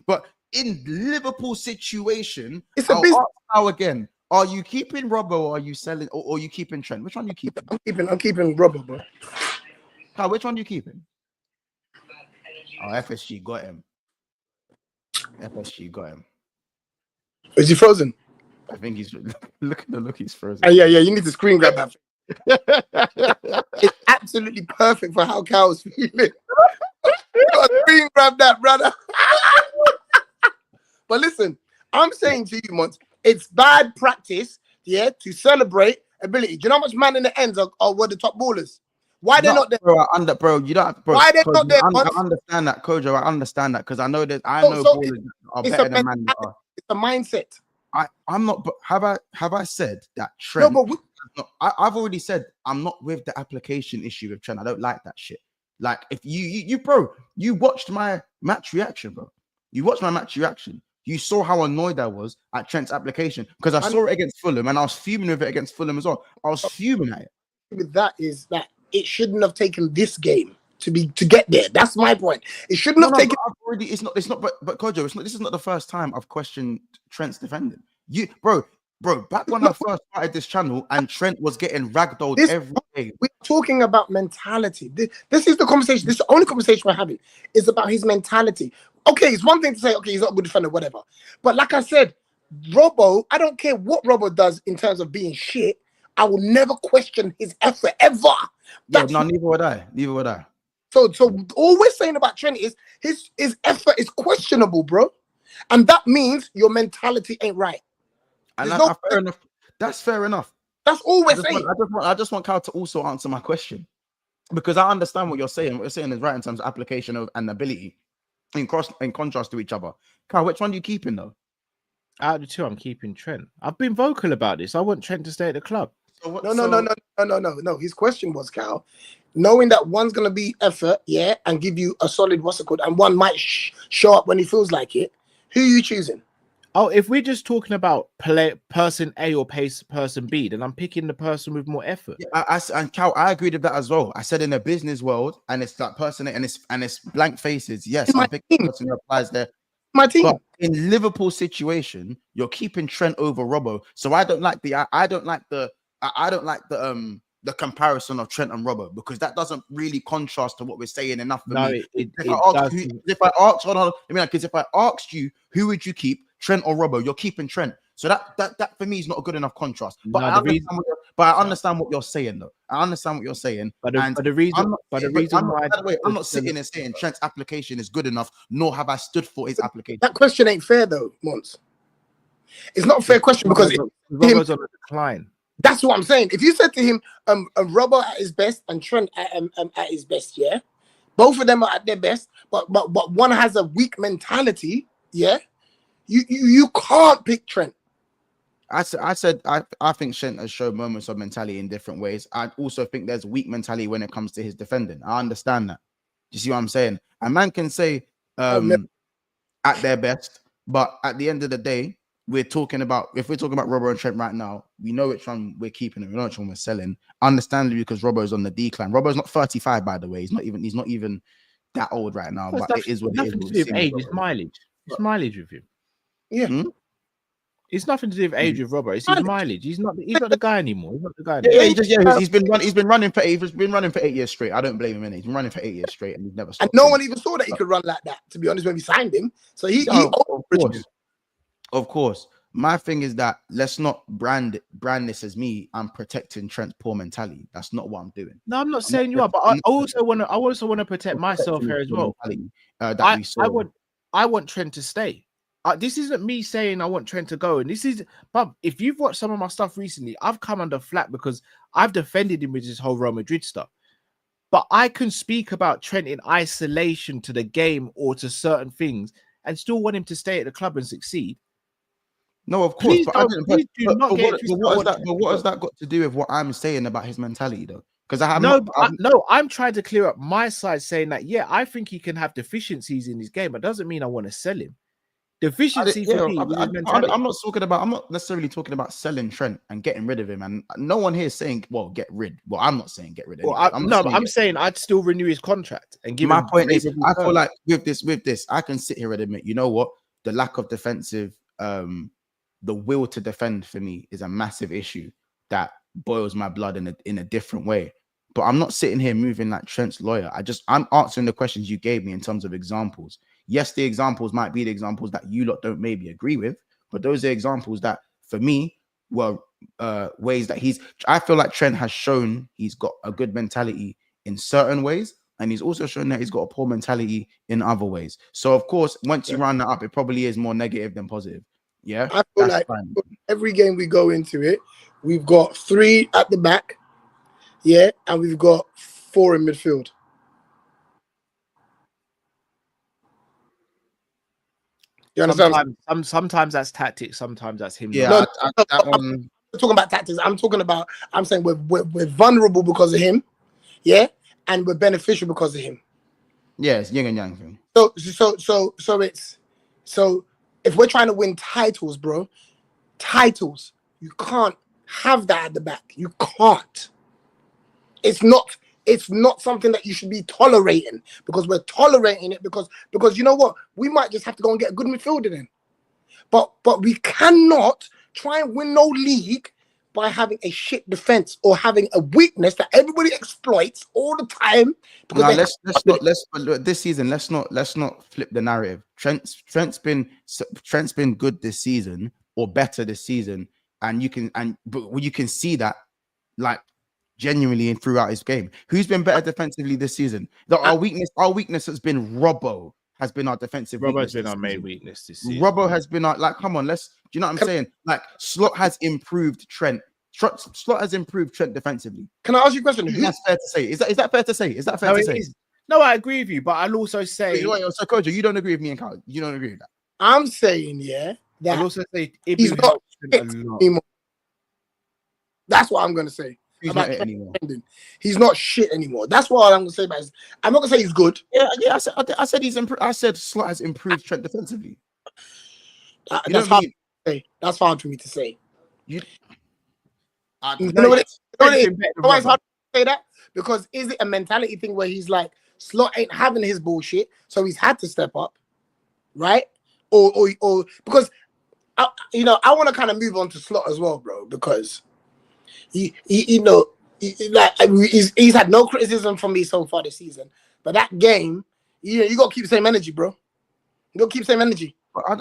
Speaker 1: Liverpool situation,
Speaker 2: it's a business.
Speaker 1: How again? Are you keeping Robbo or are you selling or are you keeping Trent? Which one are you keeping?
Speaker 2: I'm keeping Robbo, bro.
Speaker 1: Kyle, which one are you keeping? Oh, FSG got him. FSG got him.
Speaker 2: Is he frozen?
Speaker 1: I think he's look at the look. He's frozen.
Speaker 2: Yeah. You need to screen grab that. It's absolutely perfect for how Cal's feeling. You gotta screen grab that, brother. But listen, I'm saying to you, Mons, it's bad practice, to celebrate ability. Do you know how much man in the ends were the top ballers? Why they're not there?
Speaker 1: Bro, you don't. Bro,
Speaker 2: why they're not there?
Speaker 1: I understand that, Kojo. I understand that because I know that ballers are better than man.
Speaker 2: It's a mindset.
Speaker 1: I'm not. But have I said that Trent?
Speaker 2: No, but
Speaker 1: I've already said I'm not with the application issue with Trent. I don't like that shit. Like if you watched my match reaction, bro. You watched my match reaction. You saw how annoyed I was at Trent's application because I saw it against Fulham and I was fuming with it against Fulham as well. I was fuming at it.
Speaker 2: With that is that it shouldn't have taken this game to get there. That's my point. It shouldn't have taken.
Speaker 1: It's not. But Kojo, this is not the first time I've questioned Trent's defending. Bro. Back when I first started this channel and Trent was getting ragdolled every day.
Speaker 2: We're talking about mentality. This is the conversation. This is the only conversation we're having. Is about his mentality. Okay, it's one thing to say, okay, he's not a good defender, whatever. But like I said, Robbo, I don't care what Robbo does in terms of being shit. I will never question his effort ever.
Speaker 1: Neither would I.
Speaker 2: So all we're saying about Trent is his effort is questionable, bro. And that means your mentality ain't right.
Speaker 1: And fair enough. That's fair enough.
Speaker 2: That's all we're saying.
Speaker 1: I just want Kyle to also answer my question because I understand what you're saying. What you're saying is right in terms of application and ability in contrast to each other. Kyle, which one are you keeping though?
Speaker 3: Out of the two, I'm keeping Trent. I've been vocal about this. I want Trent to stay at the club.
Speaker 2: No. His question was, Cal, knowing that one's going to be effort, and give you a solid and one might show up when he feels like it. Who are you choosing?
Speaker 3: Oh, if we're just talking about person A or person B, then I'm picking the person with more effort.
Speaker 1: Yeah, and Cal, I agreed with that as well. I said in a business world, and it's that person and it's blank faces. Yes, I'm picking the person who applies there.
Speaker 2: My team.
Speaker 1: But in Liverpool situation, you're keeping Trent over Robbo. So I don't like the comparison of Trent and Robbo because that doesn't really contrast to what we're saying enough for me. If I asked you who would you keep, Trent or Robbo, you're keeping Trent. So that for me is not a good enough contrast. But I understand what you're saying though. I understand what you're saying.
Speaker 3: But the reason why
Speaker 1: I'm not sitting and saying Trent's application is good enough, nor have I stood for his application.
Speaker 2: That question ain't fair though, Mons. It's not a fair question because
Speaker 3: Robbo's on a decline.
Speaker 2: That's what I'm saying. If you said to him, Robbo at his best and Trent at his best, both of them are at their best, but one has a weak mentality, you can't pick Trent.
Speaker 1: I said I think Trent has shown moments of mentality in different ways. I also think there's weak mentality when it comes to his defending. I understand that. You see what I'm saying? A man can say at their best, but at the end of the day, if we're talking about Robbo and Trent right now, we know which one we're keeping and we know which one we're selling. Understandably, because Robbo's on the decline. Robbo's not 35, by the way. He's not even that old right now. But it is what it is.
Speaker 3: Age, it's mileage. It's mileage with him.
Speaker 2: Yeah.
Speaker 3: It's nothing to do with age with Robbo. It's his mileage. He's not the guy anymore. He's not the guy
Speaker 1: Yeah,
Speaker 3: anymore.
Speaker 1: he's been running for 8 years straight. I don't blame him. He's been running for 8 years straight, and he's never stopped.
Speaker 2: And no one even saw that he could run like that. To be honest, when we signed him, so
Speaker 1: of course. My thing is that let's not brand this as me. I'm protecting Trent's poor mentality. That's not what I'm doing.
Speaker 3: No, I'm not saying you are, but I also want to protect myself here as well. I want Trent to stay. This isn't me saying I want Trent to go. And but if you've watched some of my stuff recently, I've come under flack because I've defended him with this whole Real Madrid stuff. But I can speak about Trent in isolation to the game or to certain things and still want him to stay at the club and succeed.
Speaker 1: No, of course. But what has that got to do with what I'm saying about his mentality, though? Because
Speaker 3: I'm trying to clear up my side, saying that I think he can have deficiencies in his game. It doesn't mean I want to sell him. Deficiency for me.
Speaker 1: I'm not necessarily talking about selling Trent and getting rid of him. And no one here is saying, well, get rid. Well, I'm not saying get rid of him.
Speaker 3: I'm saying I'd still renew his contract and give
Speaker 1: my
Speaker 3: him.
Speaker 1: Point is, I feel like with this, I can sit here and admit, you know what? The lack of defensive, the will to defend for me is a massive issue that boils my blood in a different way. But I'm not sitting here moving like Trent's lawyer. I'm answering the questions you gave me in terms of examples. Yes, the examples might be the examples that you lot don't maybe agree with, but those are examples that, for me, were ways that I feel like Trent has shown he's got a good mentality in certain ways, and he's also shown that he's got a poor mentality in other ways. So, of course, once you round that up, it probably is more negative than positive. Yeah,
Speaker 2: I feel like every game we go into it, we've got 3 at the back, and we've got 4 in midfield. You understand?
Speaker 3: Sometimes that's tactics, sometimes that's him.
Speaker 2: Yeah, I'm talking about tactics. I'm saying we're vulnerable because of him, and we're beneficial because of him.
Speaker 1: Yeah, it's yin and yang thing.
Speaker 2: So if we're trying to win titles, bro, you can't have that at the back. You can't. It's not something that you should be tolerating, because we're tolerating it because you know what? We might just have to go and get a good midfielder then. But we cannot try and win no league by having a shit defense or having a weakness that everybody exploits all the time. Because
Speaker 1: this season, let's not flip the narrative. Trent's been good this season, or better this season, and you can see that, like, genuinely throughout his game. Who's been better defensively this season? Our weakness has been Robbo. Has been our defensive weakness.
Speaker 3: Robbo's been our main weakness this season.
Speaker 1: Robbo has been come on, do you know what I'm saying? Like, Slot has improved Trent. Slot has improved Trent defensively.
Speaker 2: Can I ask you a question?
Speaker 1: That's fair to say. Is that fair to say? Is that fair to say?
Speaker 3: No, I agree with you, but I'll also say...
Speaker 1: So, Kojo, you don't agree with me and Carl? You don't agree with that?
Speaker 2: I'm saying, that
Speaker 3: I'll also say
Speaker 2: he's not fit anymore. That's what I'm going to say. He's not shit anymore. That's what I'm going to say about his... I'm not going to say he's good.
Speaker 1: Yeah. I said he's improved. I said Slot has improved Trent defensively.
Speaker 2: That's hard to say. That's hard for me to say.
Speaker 1: You
Speaker 2: know what it's hard to say that, because is it a mentality thing where he's like, Slot ain't having his bullshit, so he's had to step up, right? Or because I want to kind of move on to Slot as well, bro, because he's had no criticism from me so far this season, but that game, you got to keep the same energy, bro. You got to keep the same energy.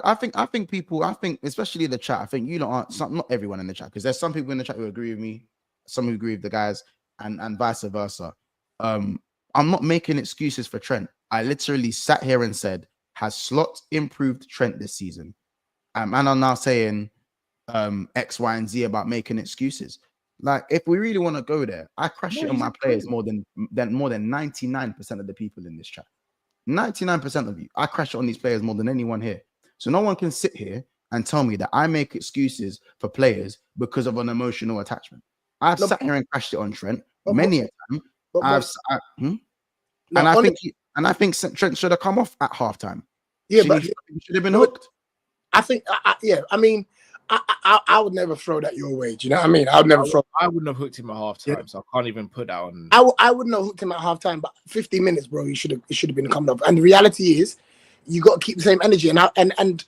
Speaker 1: I think people, especially the chat, I think not everyone in the chat, because there's some people in the chat who agree with me, some who agree with the guys, and vice versa. I'm not making excuses for Trent. I literally sat here and said, has Slot improved Trent this season? And I'm now saying X, Y, and Z about making excuses. Like, if we really want to go there, I crash it on my players more than 99% of the people in this chat. 99% of you, I crash it on these players more than anyone here. So no one can sit here and tell me that I make excuses for players because of an emotional attachment. I've sat here and crashed it on Trent many a time. I think Trent should have come off at halftime.
Speaker 2: Yeah, but
Speaker 1: he should have been hooked.
Speaker 2: I think, I mean, I would never throw that your way. Do you know what I mean? I
Speaker 3: wouldn't have hooked him at halftime, so I can't even put that on.
Speaker 2: I wouldn't have hooked him at halftime, but 50 minutes, bro, it should have been coming off. And the reality is, you got to keep the same energy. And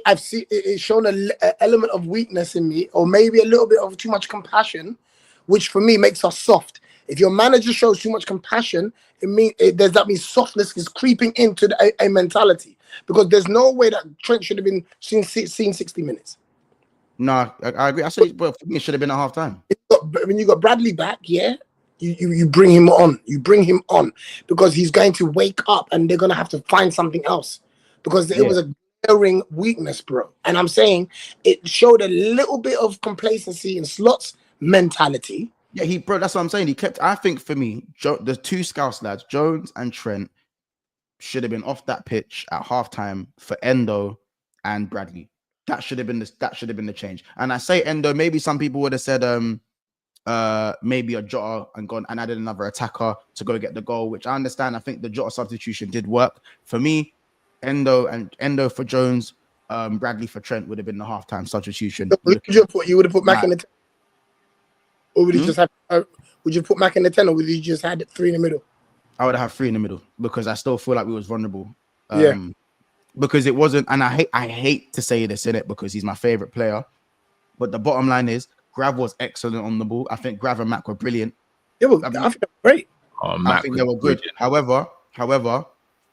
Speaker 2: I've seen it's shown a element of weakness in me, or maybe a little bit of too much compassion, which for me makes us soft. If your manager shows too much compassion, that means softness is creeping into a mentality, because there's no way that Trent should have been seen 60 minutes.
Speaker 1: No, I agree. I said for me, it should have been at half time.
Speaker 2: When you got Bradley back, yeah, you bring him on. You bring him on because he's going to wake up and they're going to have to find something else, because it was a glaring weakness, bro. And I'm saying it showed a little bit of complacency in Slot's mentality.
Speaker 1: Yeah, bro, that's what I'm saying. He kept, I think for me, the two Scouse lads, Jones and Trent, should have been off that pitch at halftime for Endo and Bradley. That should have been the change. And I say Endo, maybe some people would have said maybe a Jota and gone and added another attacker to go get the goal, which I understand. I think the Jota substitution did work. For me, Endo for Jones, Bradley for Trent would have been the halftime substitution.
Speaker 2: You would have put Mac in the 10, or would you just have? Would you put Mac in the 10, or would you just had 3 in the middle?
Speaker 1: I would have 3 in the middle because I still feel like we was vulnerable.
Speaker 2: Yeah.
Speaker 1: Because it wasn't, and I hate to say this in it because he's my favorite player, but the bottom line is Grav was excellent on the ball. I think Grav and Mac were brilliant.
Speaker 2: Yeah, well, I think they're great.
Speaker 1: I think they were good. However,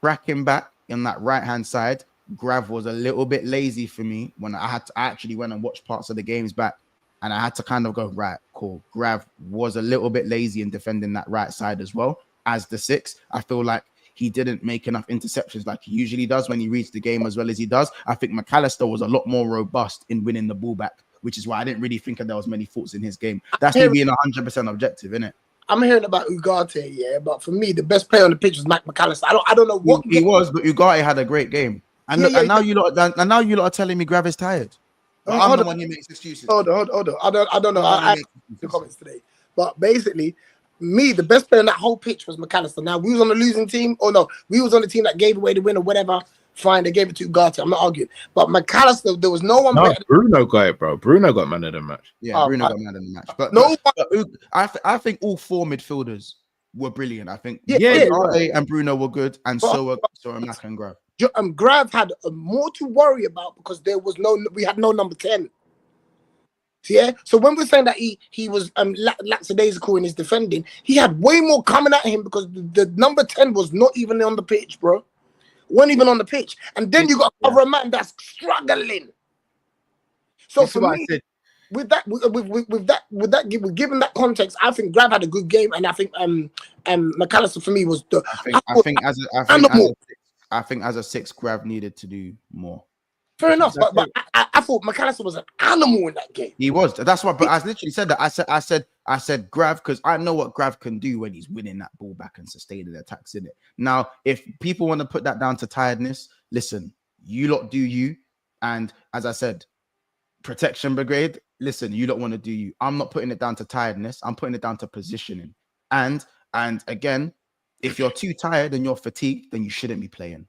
Speaker 1: cracking back in that right hand side, Grav was a little bit lazy for me when I actually went and watched parts of the games back, and I had to kind of go, right, cool. Grav was a little bit lazy in defending that right side as well as the 6. I feel like he didn't make enough interceptions like he usually does when he reads the game as well as he does. I think McAllister was a lot more robust in winning the ball back, which is why I didn't really think there was many faults in his game. That's me being 100% objective, isn't it?
Speaker 2: I'm hearing about Ugarte, yeah, but for me, the best player on the pitch was Mac McAllister. I don't know what
Speaker 1: he was, but Ugarte had a great game. And now you lot are telling me Grav is tired. I'm the one who makes excuses.
Speaker 2: Hold on. I don't know. I the comments today, but basically, me, the best player on that whole pitch was McAllister. Now, we was on the losing team. Oh, no. We was on the team that gave away the win or whatever. Fine, they gave it to Ugarte. I'm not arguing. But McAllister, there was no one better.
Speaker 3: Bruno got it, bro. Bruno got man of the match.
Speaker 1: Yeah, Bruno got man of the match. But I think all 4 midfielders were brilliant. I think Ugarte and Bruno were good, and so were Mac and Grav.
Speaker 2: Grav had more to worry about because we had no number 10. Yeah, so when we're saying that he was lackadaisical in his defending, he had way more coming at him because the number 10 was not even on the pitch, bro. Wasn't even on the pitch, and then you got a man that's struggling. So for me, given that context, I think Grav had a good game, and I think McAllister for me was the.
Speaker 1: I think as a 6, Grav needed to do more.
Speaker 2: Fair enough, but I thought McAllister was an animal in that game.
Speaker 1: He was. That's why. But I literally said that. I said Grav because I know what Grav can do when he's winning that ball back and sustaining the attacks in it. Now, if people want to put that down to tiredness, listen, you lot do you. And as I said, protection brigade, listen, you don't want to do you. I'm not putting it down to tiredness. I'm putting it down to positioning. And again, if you're too tired and you're fatigued, then you shouldn't be playing.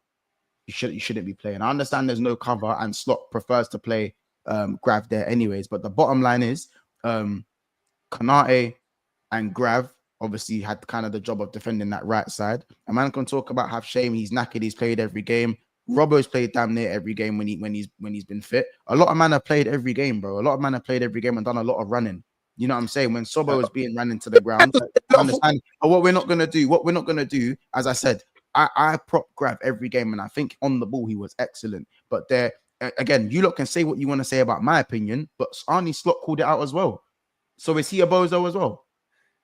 Speaker 1: You shouldn't be playing. I understand there's no cover and Slot prefers to play Grav there anyways. But the bottom line is Konate and Grav obviously had kind of the job of defending that right side. A man can talk about how shame he's knackered. He's played every game. Robbo's played damn near every game when he's been fit. A lot of men have played every game, bro. A lot of men have played every game and done a lot of running. You know what I'm saying? When Sobo was being run into the ground, I understand. But what we're not gonna do, as I said, I prop Grav every game, and I think on the ball he was excellent. But there, again, you lot can say what you want to say about my opinion, but Arnie Slot called it out as well. So is he a bozo as well?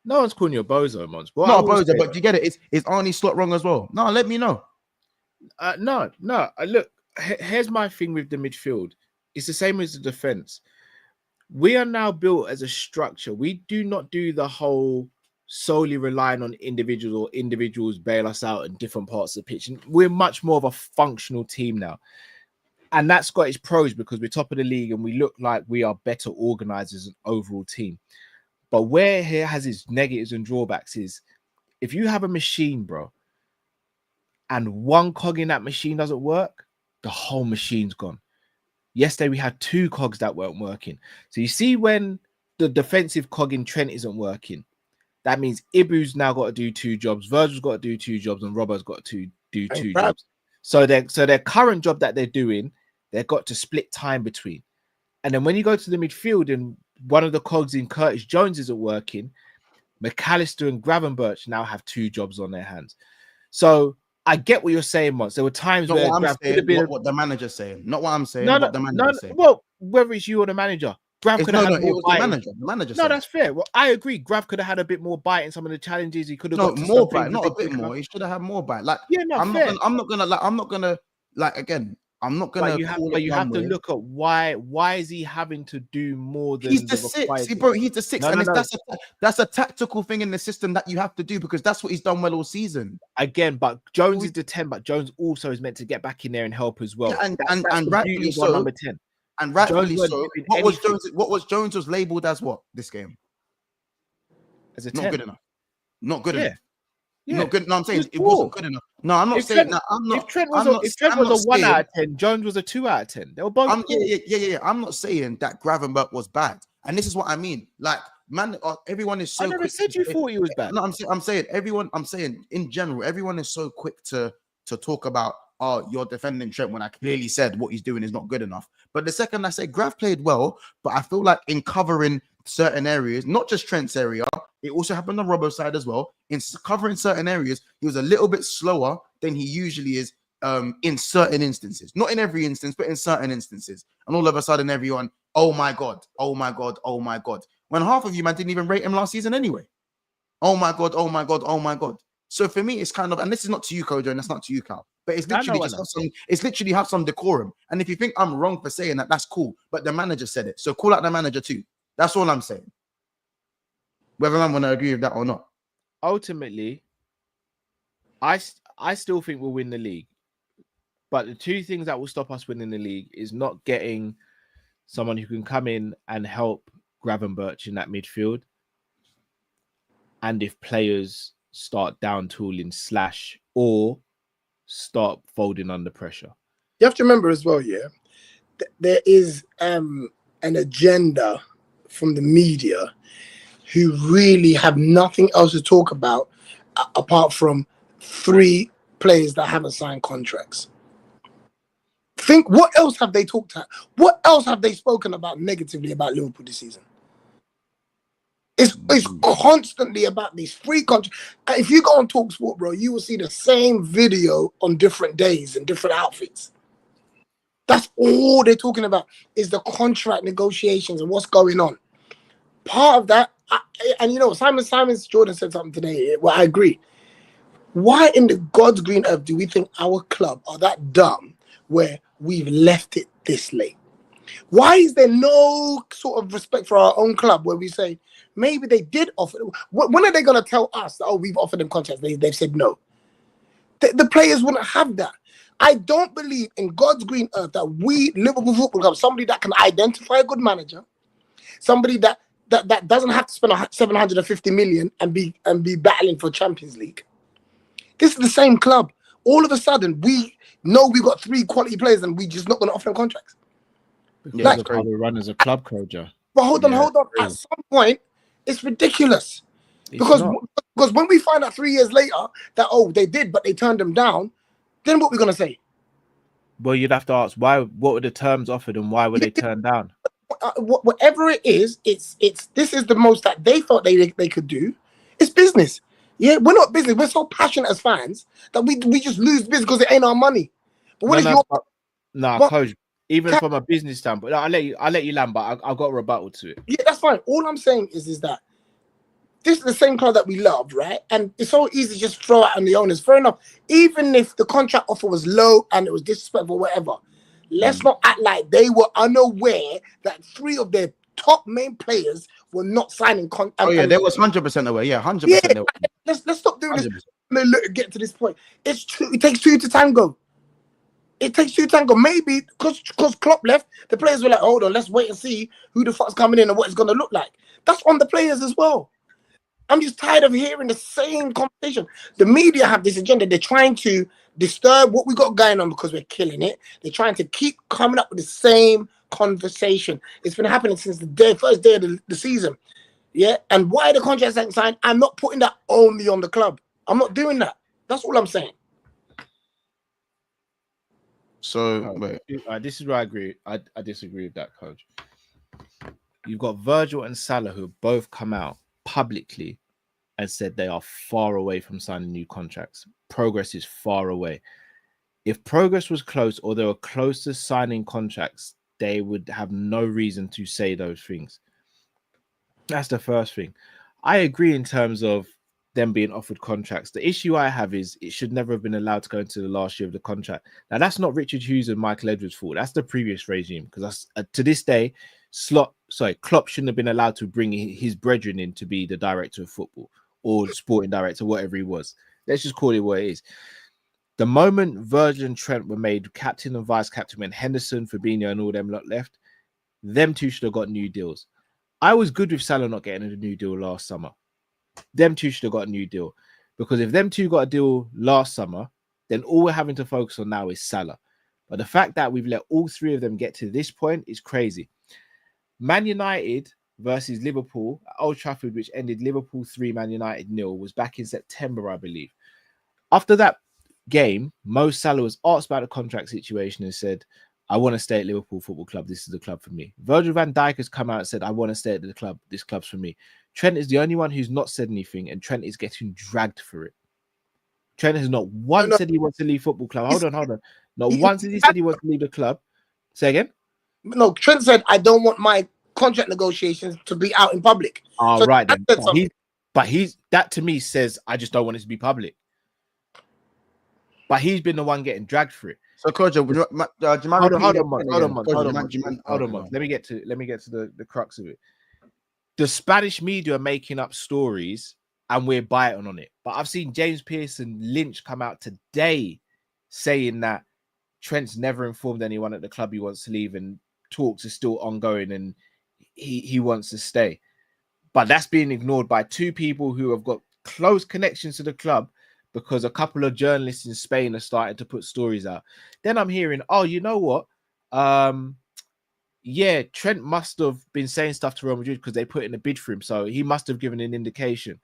Speaker 3: No one's calling you a bozo, Mons.
Speaker 1: Not a bozo, but do you get it? Is Arnie Slot wrong as well? No, let me know.
Speaker 3: No. Look, here's my thing with the midfield. It's the same as the defense. We are now built as a structure. We do not do the whole solely relying on individuals or individuals bail us out in different parts of the pitch. And we're much more of a functional team now. And that's got its pros because we're top of the league and we look like we are better organized as an overall team. But where it has its negatives and drawbacks is if you have a machine, bro, and one cog in that machine doesn't work, the whole machine's gone. Yesterday, we had 2 cogs that weren't working. So you see when the defensive cog in Trent isn't working, that means Ibu's now got to do 2 jobs, Virgil's got to do 2 jobs, and Robbo's got to do 2 jobs. So their current job that they're doing, they've got to split time between. And then when you go to the midfield and one of the cogs in Curtis Jones isn't working, McAllister and Gravenberch now have 2 jobs on their hands. So I get what you're saying, Mons. There were times
Speaker 1: Not
Speaker 3: where
Speaker 1: what I'm
Speaker 3: Grav could
Speaker 1: saying,
Speaker 3: have been
Speaker 1: what the manager's saying. Not what I'm saying,
Speaker 3: no,
Speaker 1: what the manager's saying.
Speaker 3: well, whether it's you or the manager, Grav could have had
Speaker 1: it
Speaker 3: more
Speaker 1: was
Speaker 3: bite.
Speaker 1: the manager. The manager
Speaker 3: No,
Speaker 1: said
Speaker 3: that's fair. Well, I agree. Grav could have had a bit more bite in some of the challenges. He could have got to
Speaker 1: more
Speaker 3: something
Speaker 1: bite, not a bit
Speaker 3: quicker.
Speaker 1: more. He should have had more bite. Like,
Speaker 3: yeah, no,
Speaker 1: I'm
Speaker 3: fair.
Speaker 1: not gonna again. I'm not gonna.
Speaker 3: But you have to look at why is he having to do more than
Speaker 1: he's the 6. He's the 6, and that's a tactical thing in the system that you have to do because that's what he's done well all season.
Speaker 3: Again, but Jones is the 10, but Jones also is meant to get back in there and help as well.
Speaker 1: Yeah, and rightfully so.
Speaker 3: Number 10.
Speaker 1: And rightfully so. What was Jones was labeled as what this game?
Speaker 3: As a
Speaker 1: 10. Not good enough. Not good enough.
Speaker 3: Yeah.
Speaker 1: Not good. No, I'm saying it wasn't good enough. No, I'm not saying that.
Speaker 3: If Trent was a 1 out of 10, Jones was a 2 out of 10. They were both.
Speaker 1: Yeah. I'm not saying that Gravenberch was bad, and this is what I mean. Like, man, everyone is so.
Speaker 3: I never said you thought he was bad.
Speaker 1: No, I'm saying everyone. I'm saying in general, everyone is so quick to talk about. Oh, you're defending Trent when I clearly said what he's doing is not good enough. But the second I say Grav played well, but I feel like in covering certain areas, not just Trent's area, it also happened on Robbo's side as well. In covering certain areas, he was a little bit slower than he usually is in certain instances. Not in every instance, but in certain instances. And all of a sudden, everyone, oh my God. When half of you, man, didn't even rate him last season anyway. Oh my God. So for me, it's kind of, and this is not to you, Kojo, and that's not to you, Cal, but it's literally have some decorum. And if you think I'm wrong for saying that, that's cool. But the manager said it, so call out the manager too. That's all I'm saying. Whether I want to agree with that or not.
Speaker 3: Ultimately, I still think we'll win the league. But the 2 things that will stop us winning the league is not getting someone who can come in and help Gravenberch in that midfield, and if players start down tooling / or start folding under pressure.
Speaker 2: You have to remember as well, there is an agenda from the media who really have nothing else to talk about apart from 3 players that haven't signed contracts. Think, what else have they talked about? What else have they spoken about negatively about Liverpool this season? It's constantly about these 3 contracts. If you go on TalkSport, bro, you will see the same video on different days and different outfits. That's all they're talking about is the contract negotiations and what's going on. Part of that, and you know, Simon Jordan said something today. Well, I agree. Why in the God's green earth do we think our club are that dumb where we've left it this late? Why is there no sort of respect for our own club where we say maybe they did offer? When are they going to tell us that, oh, we've offered them contracts? They've said no. The players wouldn't have that. I don't believe in God's green earth that we, Liverpool Football Club, somebody that can identify a good manager, somebody that doesn't have to spend 750 million and be battling for Champions League. This is the same club. All of a sudden, we know we got 3 quality players and we just not going to offer them contracts.
Speaker 3: Yeah, like, how we run as a club, Kojo.
Speaker 2: But hold on. At some point, it's ridiculous. Because when we find out 3 years later that, oh, they did, but they turned them down, then what are we going to say?
Speaker 3: Well, you'd have to ask, what were the terms offered and why were they turned down?
Speaker 2: Whatever it is, this is the most that they thought they could do. It's business. Yeah, we're not business. We're so passionate as fans that we just lose business because it ain't our money. But what
Speaker 3: Coach, even from a business standpoint, I'll let you land, but I've got a rebuttal to it.
Speaker 2: Yeah, that's fine. All I'm saying is that this is the same club that we love, right? And it's so easy to just throw out on the owners. Fair enough. Even if the contract offer was low and it was disrespectful, whatever, let's not act like they were unaware that 3 of their top main players were not signing contracts.
Speaker 1: They was 100% away. Yeah, 100% away.
Speaker 2: Let's stop doing 100%. This. Get to this point. It's true. It takes 2 to tango. Maybe because Klopp left, the players were like, hold on, let's wait and see who the fuck's coming in and what it's going to look like. That's on the players as well. I'm just tired of hearing the same conversation. The media have this agenda. They're trying to disturb what we got going on because we're killing it. They're trying to keep coming up with the same conversation. It's been happening since the first day of the season. Yeah. And why the contracts ain't signed, I'm not putting that only on the club. I'm not doing that. That's all I'm saying.
Speaker 1: So wait.
Speaker 3: This is where I agree. I disagree with that, coach. You've got Virgil and Salah who have both come out publicly and said they are far away from signing new contracts. Progress is far away. If progress was close or they were close to signing contracts, they would have no reason to say those things. That's the first thing. I agree in terms of them being offered contracts. The issue I have is it should never have been allowed to go into the last year of the contract. Now, that's not Richard Hughes and Michael Edwards' fault. That's the previous regime. Because to this day, Klopp shouldn't have been allowed to bring his brethren in to be the director of football or sporting director, whatever he was. Let's just call it what it is. The moment Virgil and Trent were made captain and vice captain, when Henderson, Fabinho, and all them lot left, them two should have got new deals. I was good with Salah not getting a new deal last summer. Them two should have got a new deal. Because if them two got a deal last summer, then all we're having to focus on now is Salah. But the fact that we've let all three of them get to this point is crazy. Man United versus Liverpool at Old Trafford, which ended Liverpool 3, Man United 0, was back in September, I believe. After that game, Mo Salah was asked about the contract situation and said, I want to stay at Liverpool Football Club. This is the club for me. Virgil van Dijk has come out and said, I want to stay at the club. This club's for me. Trent is the only one who's not said anything, and Trent is getting dragged for it. Trent has not once said he wants to leave Football Club. Hold on. Not once has he said he wants to leave the club. Say again?
Speaker 2: No, Trent said, I don't want my contract negotiations to be out in public.
Speaker 3: Oh, so right then. But that to me says, I just don't want it to be public. But he's been the one getting dragged for it.
Speaker 1: So, Coach, hold on.
Speaker 3: Let me get to the crux of it. The Spanish media are making up stories and we're biting on it. But I've seen James Pearson Lynch come out today saying that Trent's never informed anyone at the club he wants to leave and talks are still ongoing and he wants to stay. But that's being ignored by two people who have got close connections to the club because a couple of journalists in Spain are starting to put stories out. Then I'm hearing, oh, you know what? Yeah, Trent must have been saying stuff to Real Madrid because they put in a bid for him. So he must have given an indication.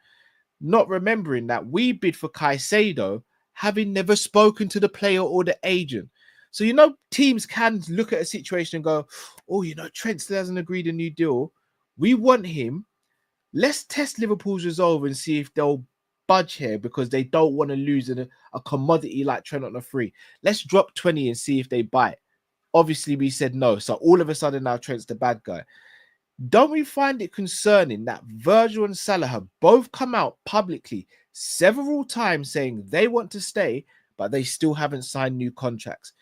Speaker 3: Not remembering that we bid for Caicedo, having never spoken to the player or the agent. So, you know, teams can look at a situation and go, oh, you know, Trent still hasn't agreed a new deal. We want him. Let's test Liverpool's resolve and see if they'll budge here because they don't want to lose a commodity like Trent on a free. Let's drop 20 and see if they bite. Obviously, we said no. So all of a sudden now Trent's the bad guy. Don't we find it concerning that Virgil and Salah have both come out publicly several times saying they want to stay, but they still haven't signed new contracts?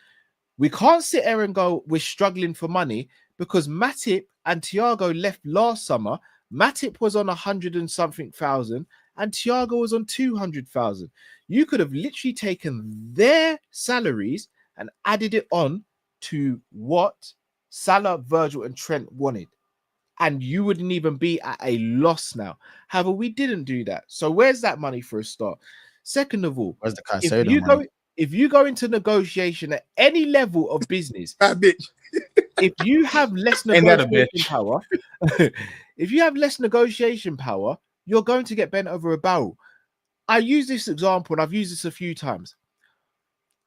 Speaker 3: We can't sit here and go, we're struggling for money because Matip and Thiago left last summer. Matip was on 100 and something thousand and Thiago was on 200,000. You could have literally taken their salaries and added it on to what Salah, Virgil and Trent wanted. And you wouldn't even be at a loss now. However, we didn't do that. So where's that money for a start? Second of all,
Speaker 1: where's the Caicedo money?
Speaker 3: If you go into negotiation at any level of business, that bitch. If you have less negotiation power, if you have less negotiation power, you're going to get bent over a barrel. I use this example, and I've used this a few times.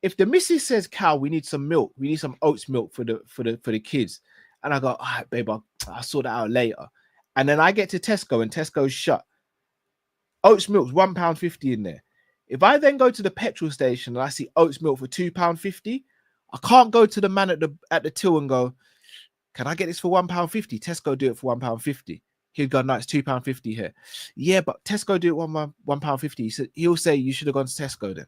Speaker 3: If the missus says, "Cal, we need some milk, we need some oats milk for the kids," and I go, "All right, babe, I'll sort that out later," and then I get to Tesco and Tesco's shut. Oats milk's £1.50 in there. If I then go to the petrol station and I see oats milk for £2.50, I can't go to the man at the till and go, "Can I get this for £1.50? Tesco do it for £1.50. He'd go, "No, it's £2.50 here." Yeah, but Tesco do it £1.50. He'll say you should have gone to Tesco then.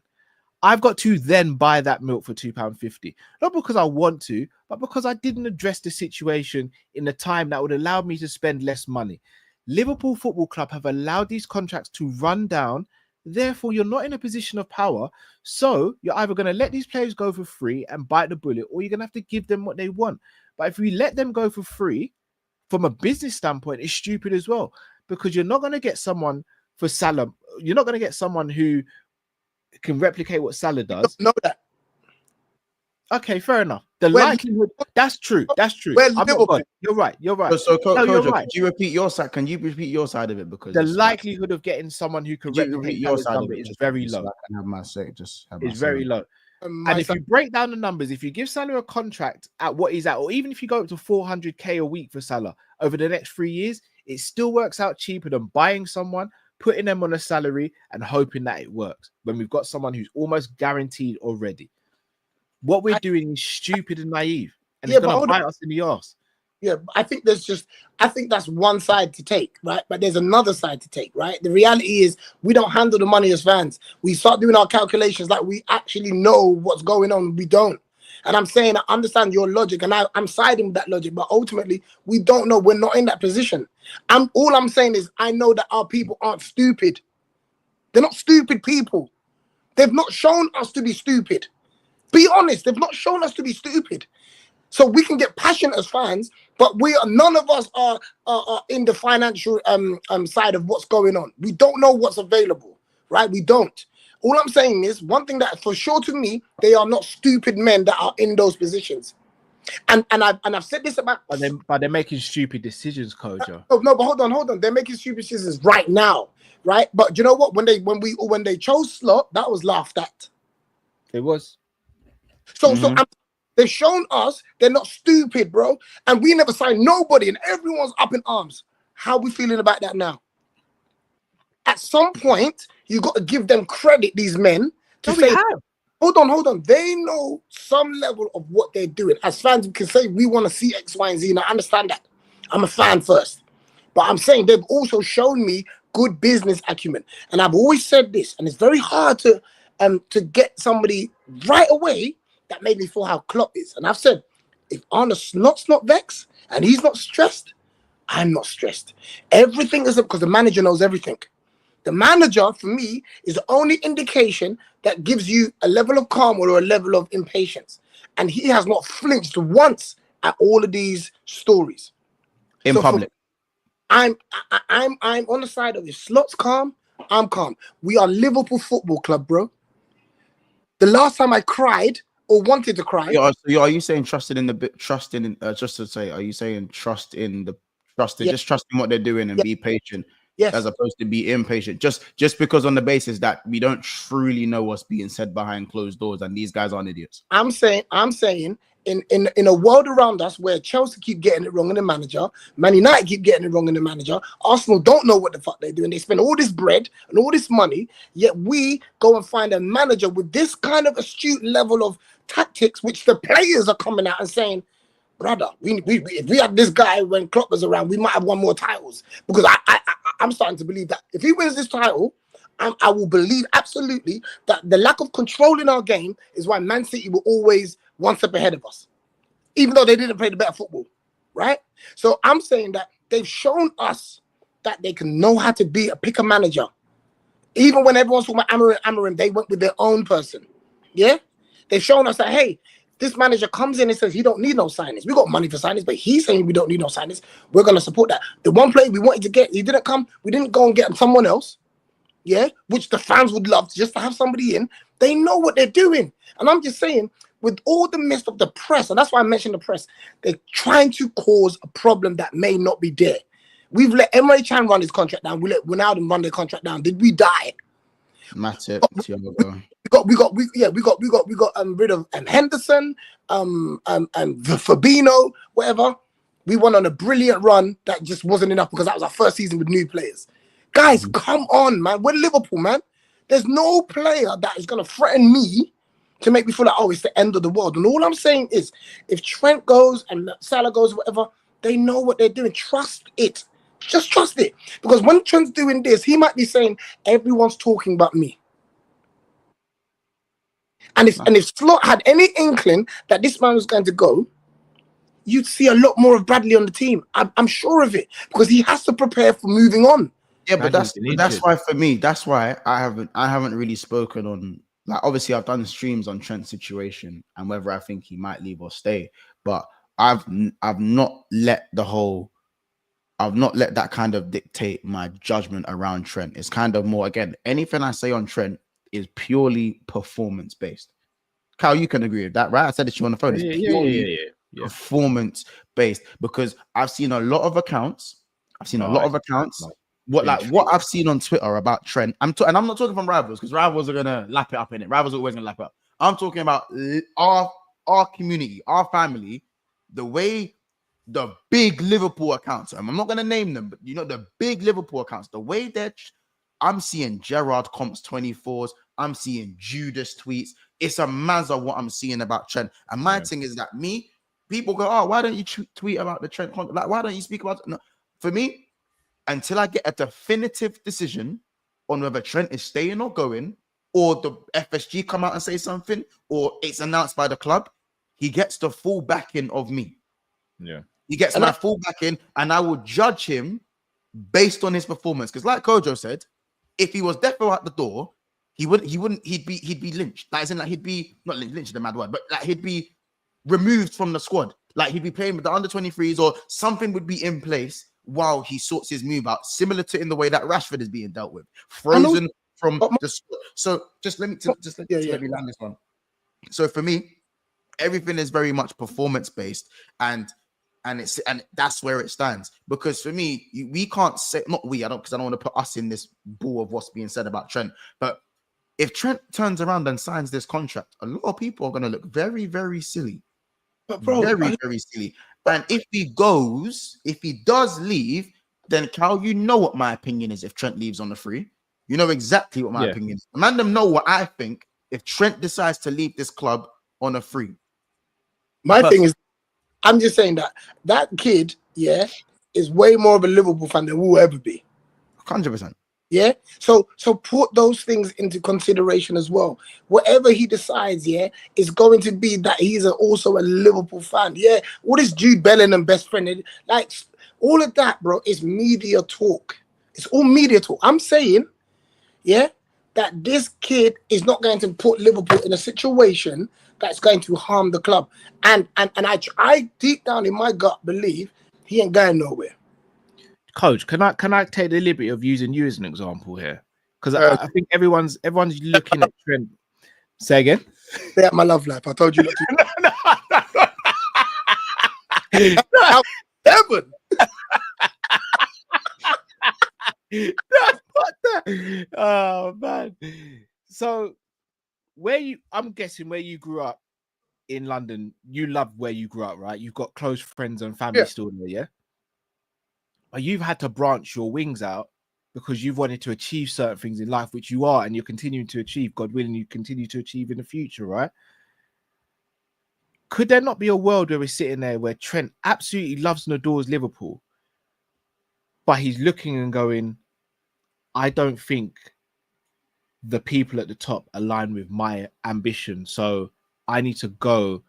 Speaker 3: I've got to then buy that milk for £2.50. Not because I want to, but because I didn't address the situation in a time that would allow me to spend less money. Liverpool Football Club have allowed these contracts to run down. Therefore, you're not in a position of power. So you're either going to let these players go for free and bite the bullet, or you're going to have to give them what they want. But if we let them go for free, from a business standpoint, it's stupid as well. Because you're not going to get someone for Salah. You're not going to get someone who can replicate what Salah does.
Speaker 2: Know that.
Speaker 3: Okay, fair enough. Likelihood, that's true. That's true. You're right. You're right.
Speaker 1: So,
Speaker 3: you're right.
Speaker 1: Can you repeat your side? Can you repeat your side of it? Because
Speaker 3: the likelihood of getting someone who can replicate your side of it is very low.
Speaker 1: I can have my say. Just have
Speaker 3: it's very low. And if you break down the numbers, if you give Salah a contract at what he's at, or even if you go up to 400k a week for Salah over the next 3 years, it still works out cheaper than buying someone, putting them on a salary and hoping that it works when we've got someone who's almost guaranteed already. What we're doing is stupid and naive, and it's going to bite us in the arse.
Speaker 2: Yeah, I think that's one side to take, right? But there's another side to take, right? The reality is we don't handle the money as fans. We start doing our calculations like we actually know what's going on. We don't. And I'm saying I understand your logic, and I'm siding with that logic, but ultimately we don't know. We're not in that position. All I'm saying is I know that our people aren't stupid. They're not stupid people. They've not shown us to be stupid. Be honest, they've not shown us to be stupid. So we can get passionate as fans, but none of us are in the financial side of what's going on. We don't know what's available, right? We don't. All I'm saying is one thing that for sure to me, they are not stupid men that are in those positions. And I've said this about,
Speaker 3: but they're making stupid decisions, Kojo.
Speaker 2: No, but hold on. They're making stupid decisions right now, right? But you know what? When they chose Slot, that was laughed at.
Speaker 3: It was.
Speaker 2: So they've shown us they're not stupid, bro. And we never signed nobody, and everyone's up in arms. How are we feeling about that now? At some point, you got to give them credit, these men, to say, hold on. They know some level of what they're doing. As fans, we can say we want to see X, Y, and Z, and I understand that. I'm a fan first. But I'm saying they've also shown me good business acumen. And I've always said this, and it's very hard to get somebody right away that made me feel how Klopp is. And I've said, if Arne Slot's not vexed and he's not stressed, I'm not stressed. Everything is up because the manager knows everything. The manager, for me, is the only indication that gives you a level of calm or a level of impatience. And he has not flinched once at all of these stories.
Speaker 1: In public.
Speaker 2: I'm on the side of if Slot's calm, I'm calm. We are Liverpool Football Club, bro. The last time I cried or wanted to cry.
Speaker 1: So are you saying just in trusting what they're doing and be patient, as opposed to be impatient, just because on the basis that we don't truly know what's being said behind closed doors, and these guys aren't idiots.
Speaker 2: I'm saying in a world around us where Chelsea keep getting it wrong in the manager, Man United keep getting it wrong in the manager, Arsenal don't know what the fuck they're doing. They spend all this bread and all this money, yet we go and find a manager with this kind of astute level of tactics, which the players are coming out and saying, brother, if we had this guy when Klopp was around, we might have won more titles. Because I'm starting to believe that if he wins this title, I will believe absolutely that the lack of control in our game is why Man City were always one step ahead of us, even though they didn't play the better football, right? So I'm saying that they've shown us that they can know how to pick a manager. Even when everyone's talking about Amarim, they went with their own person. Yeah? They've shown us that, hey, this manager comes in and says he don't need no signings. We got money for signings, but he's saying we don't need no signings. We're going to support that. The one player we wanted to get, he didn't come. We didn't go and get someone else, yeah, which the fans would love just to have somebody in. They know what they're doing. And I'm just saying, with all the mess of the press, and that's why I mentioned the press, they're trying to cause a problem that may not be there. We've let Emre Can run his contract down. We let Ronaldo run their contract down. Did we die?
Speaker 1: Matip,
Speaker 2: we got rid of Henderson, Fabinho, whatever. We went on a brilliant run that just wasn't enough because that was our first season with new players. Guys, come on, man. We're Liverpool, man. There's no player that is going to threaten me to make me feel like, oh, it's the end of the world. And all I'm saying is, if Trent goes and Salah goes, whatever, they know what they're doing. Trust it. Just trust it. Because when Trent's doing this, he might be saying, everyone's talking about me. And if Slot had any inkling that this man was going to go, you'd see a lot more of Bradley on the team. I'm sure of it. Because he has to prepare for moving on.
Speaker 1: Yeah, but that's why for me, that's why I haven't really spoken on, like, obviously I've done streams on Trent's situation and whether I think he might leave or stay, but I've not let that kind of dictate my judgment around Trent. It's kind of more, again, anything I say on Trent is purely performance based. Kyle, you can agree with that, right? I said it to you on the phone. It's purely performance based, because I've seen a lot of accounts. What I've seen on Twitter about Trent, and I'm not talking from rivals, because rivals are gonna lap it up in it. Rivals are always gonna lap it up. I'm talking about our community, our family, the way the big Liverpool accounts, and I'm not going to name them, but you know, the big Liverpool accounts, the way that I'm seeing Gerard Comps 24s, I'm seeing Judas tweets. It's a mazza what I'm seeing about Trent. And my thing is that people go, oh, why don't you tweet about the Trent? Like, why don't you speak about it? No. For me, until I get a definitive decision on whether Trent is staying or going, or the FSG come out and say something, or it's announced by the club, he gets the full backing of me.
Speaker 3: Yeah.
Speaker 1: He gets my full backing, and I will judge him based on his performance. Because like Kojo said, if he was defo out the door, he'd be lynched. Like, isn't like he'd be not lynched is a mad word, but like he'd be removed from the squad. Like he'd be playing with the under 23s, or something would be in place while he sorts his move out, similar to in the way that Rashford is being dealt with, frozen from the squad. So just let me land this one. So for me, everything is very much performance based, and that's where it stands. Because for me, we can't say, not we, because I don't want to put us in this ball of what's being said about Trent, but if Trent turns around and signs this contract, a lot of people are going to look very, very silly. But bro, very, very silly. And if he does leave, then Cal, you know what my opinion is if Trent leaves on the free. You know exactly what my opinion is. Amanda know what I think if Trent decides to leave this club on a free.
Speaker 2: My thing is, I'm just saying that kid, is way more of a Liverpool fan than we'll ever be.
Speaker 1: 100%.
Speaker 2: Yeah. So put those things into consideration as well. Whatever he decides, is going to be that he's also a Liverpool fan. Yeah. What is Jude Bellingham best friend? Like all of that, bro, is media talk. It's all media talk. I'm saying, that this kid is not going to put Liverpool in a situation that's going to harm the club. And I deep down in my gut believe he ain't going nowhere.
Speaker 3: Coach, can I take the liberty of using you as an example here? Because I think everyone's looking at Trent. Say again.
Speaker 2: Stay at my love life. I told you not to. Heaven.
Speaker 3: What the? Oh man. So I'm guessing where you grew up in London, you love where you grew up, right? You've got close friends and family still there, yeah? But you've had to branch your wings out because you've wanted to achieve certain things in life, which you are, and you're continuing to achieve. God willing, you continue to achieve in the future, right? Could there not be a world where we're sitting there where Trent absolutely loves and adores Liverpool, but he's looking and going, I don't think the people at the top align with my ambition, so I need to go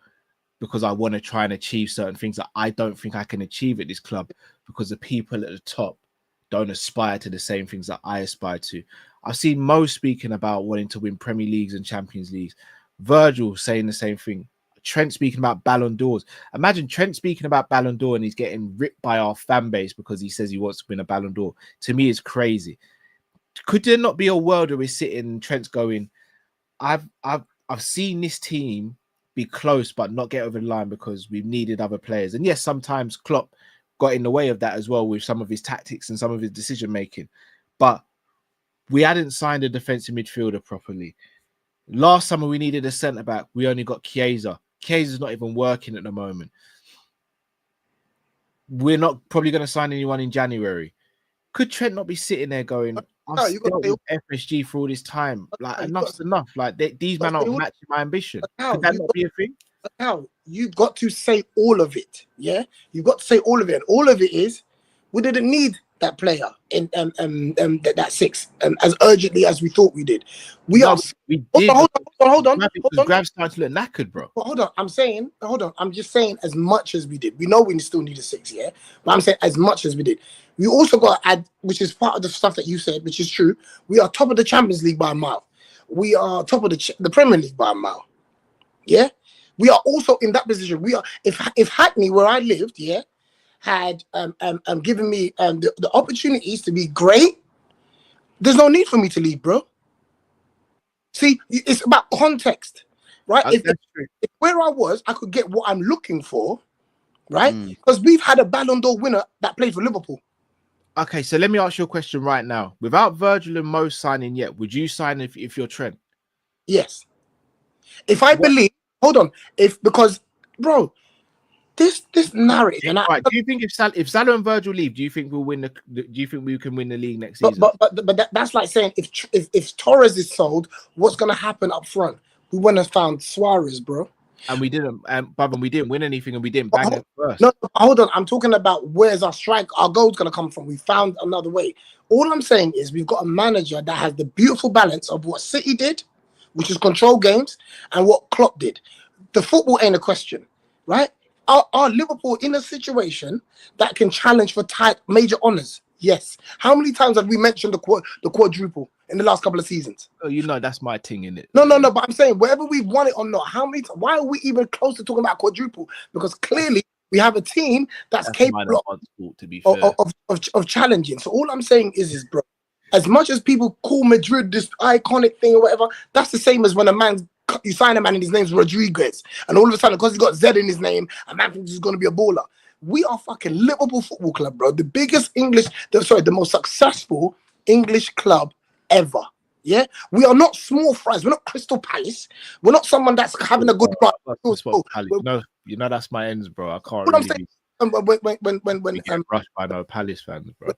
Speaker 3: because I want to try and achieve certain things that I don't think I can achieve at this club because the people at the top don't aspire to the same things that I aspire to. I've seen Mo speaking about wanting to win Premier Leagues and Champions Leagues. Virgil saying the same thing. Trent speaking about Ballon d'Ors. Imagine Trent speaking about Ballon d'Or and he's getting ripped by our fan base because he says he wants to win a Ballon d'Or. To me, it's crazy. Could there not be a world where we're sitting and Trent's going, I've seen this team be close but not get over the line because we've needed other players. And yes, sometimes Klopp got in the way of that as well with some of his tactics and some of his decision making. But we hadn't signed a defensive midfielder properly. Last summer we needed a centre back. We only got Chiesa. Chiesa's not even working at the moment. We're not probably going to sign anyone in January. Could Trent not be sitting there going, I've dealt with FSG for all this time. Like, enough's enough. Like, these men aren't matching my ambition. Could that not be a thing?
Speaker 2: Now, you've got to say all of it. Yeah? You've got to say all of it. And all of it is, we didn't need that player in that six as urgently as we thought we did. We did. Hold on.
Speaker 3: Grab's starting to look knackered, bro.
Speaker 2: But hold on. I'm just saying as much as we did. We know we still need a six, yeah? But I'm saying as much as we did. We also got to add, which is part of the stuff that you said, which is true. We are top of the Champions League by a mile. We are top of the Premier League by a mile. Yeah? We are also in that position. We are if Hackney, where I lived, had given me the opportunities to be great, there's no need for me to leave, bro. See, it's about context, right? If where I was, I could get what I'm looking for, right? Because we've had a Ballon d'Or winner that played for Liverpool.
Speaker 3: Okay, so let me ask you a question right now. Without Virgil and Mo signing yet, would you sign if you're Trent?
Speaker 2: Yes. If I believe, hold on, because bro, this narrative, and
Speaker 3: Right, do you think if Salah and Virgil leave, do you think we'll win do you think we can win the league next season?
Speaker 2: but that's like saying if Torres is sold, what's gonna happen up front? We wouldn't have found Suarez, bro.
Speaker 3: And we didn't, brother, we didn't win anything, and we didn't bang it first.
Speaker 2: No, hold on. I'm talking about where's our strike, our goal's gonna come from. We found another way. All I'm saying is we've got a manager that has the beautiful balance of what City did, which is control games, and what Klopp did. The football ain't a question, right? Are Liverpool in a situation that can challenge for major honours? Yes. How many times have we mentioned the quadruple in the last couple of seasons?
Speaker 3: Oh, you know that's my thing, innit?
Speaker 2: No. But I'm saying whether we've won it or not, why are we even close to talking about quadruple? Because clearly we have a team that's capable
Speaker 3: to be fair.
Speaker 2: Of challenging. So all I'm saying is, bro, as much as people call Madrid this iconic thing or whatever, that's the same as when you sign a man and his name's Rodriguez, and all of a sudden, because he's got Z in his name, a man thinks he's going to be a baller. We are fucking Liverpool Football Club, bro. The most successful English club ever. Yeah, we are not small fries. We're not Crystal Palace. We're not someone that's having a good run.
Speaker 3: You know that's my ends, bro. I can't
Speaker 2: What
Speaker 3: really
Speaker 2: when
Speaker 3: get rushed by no Palace fans, bro.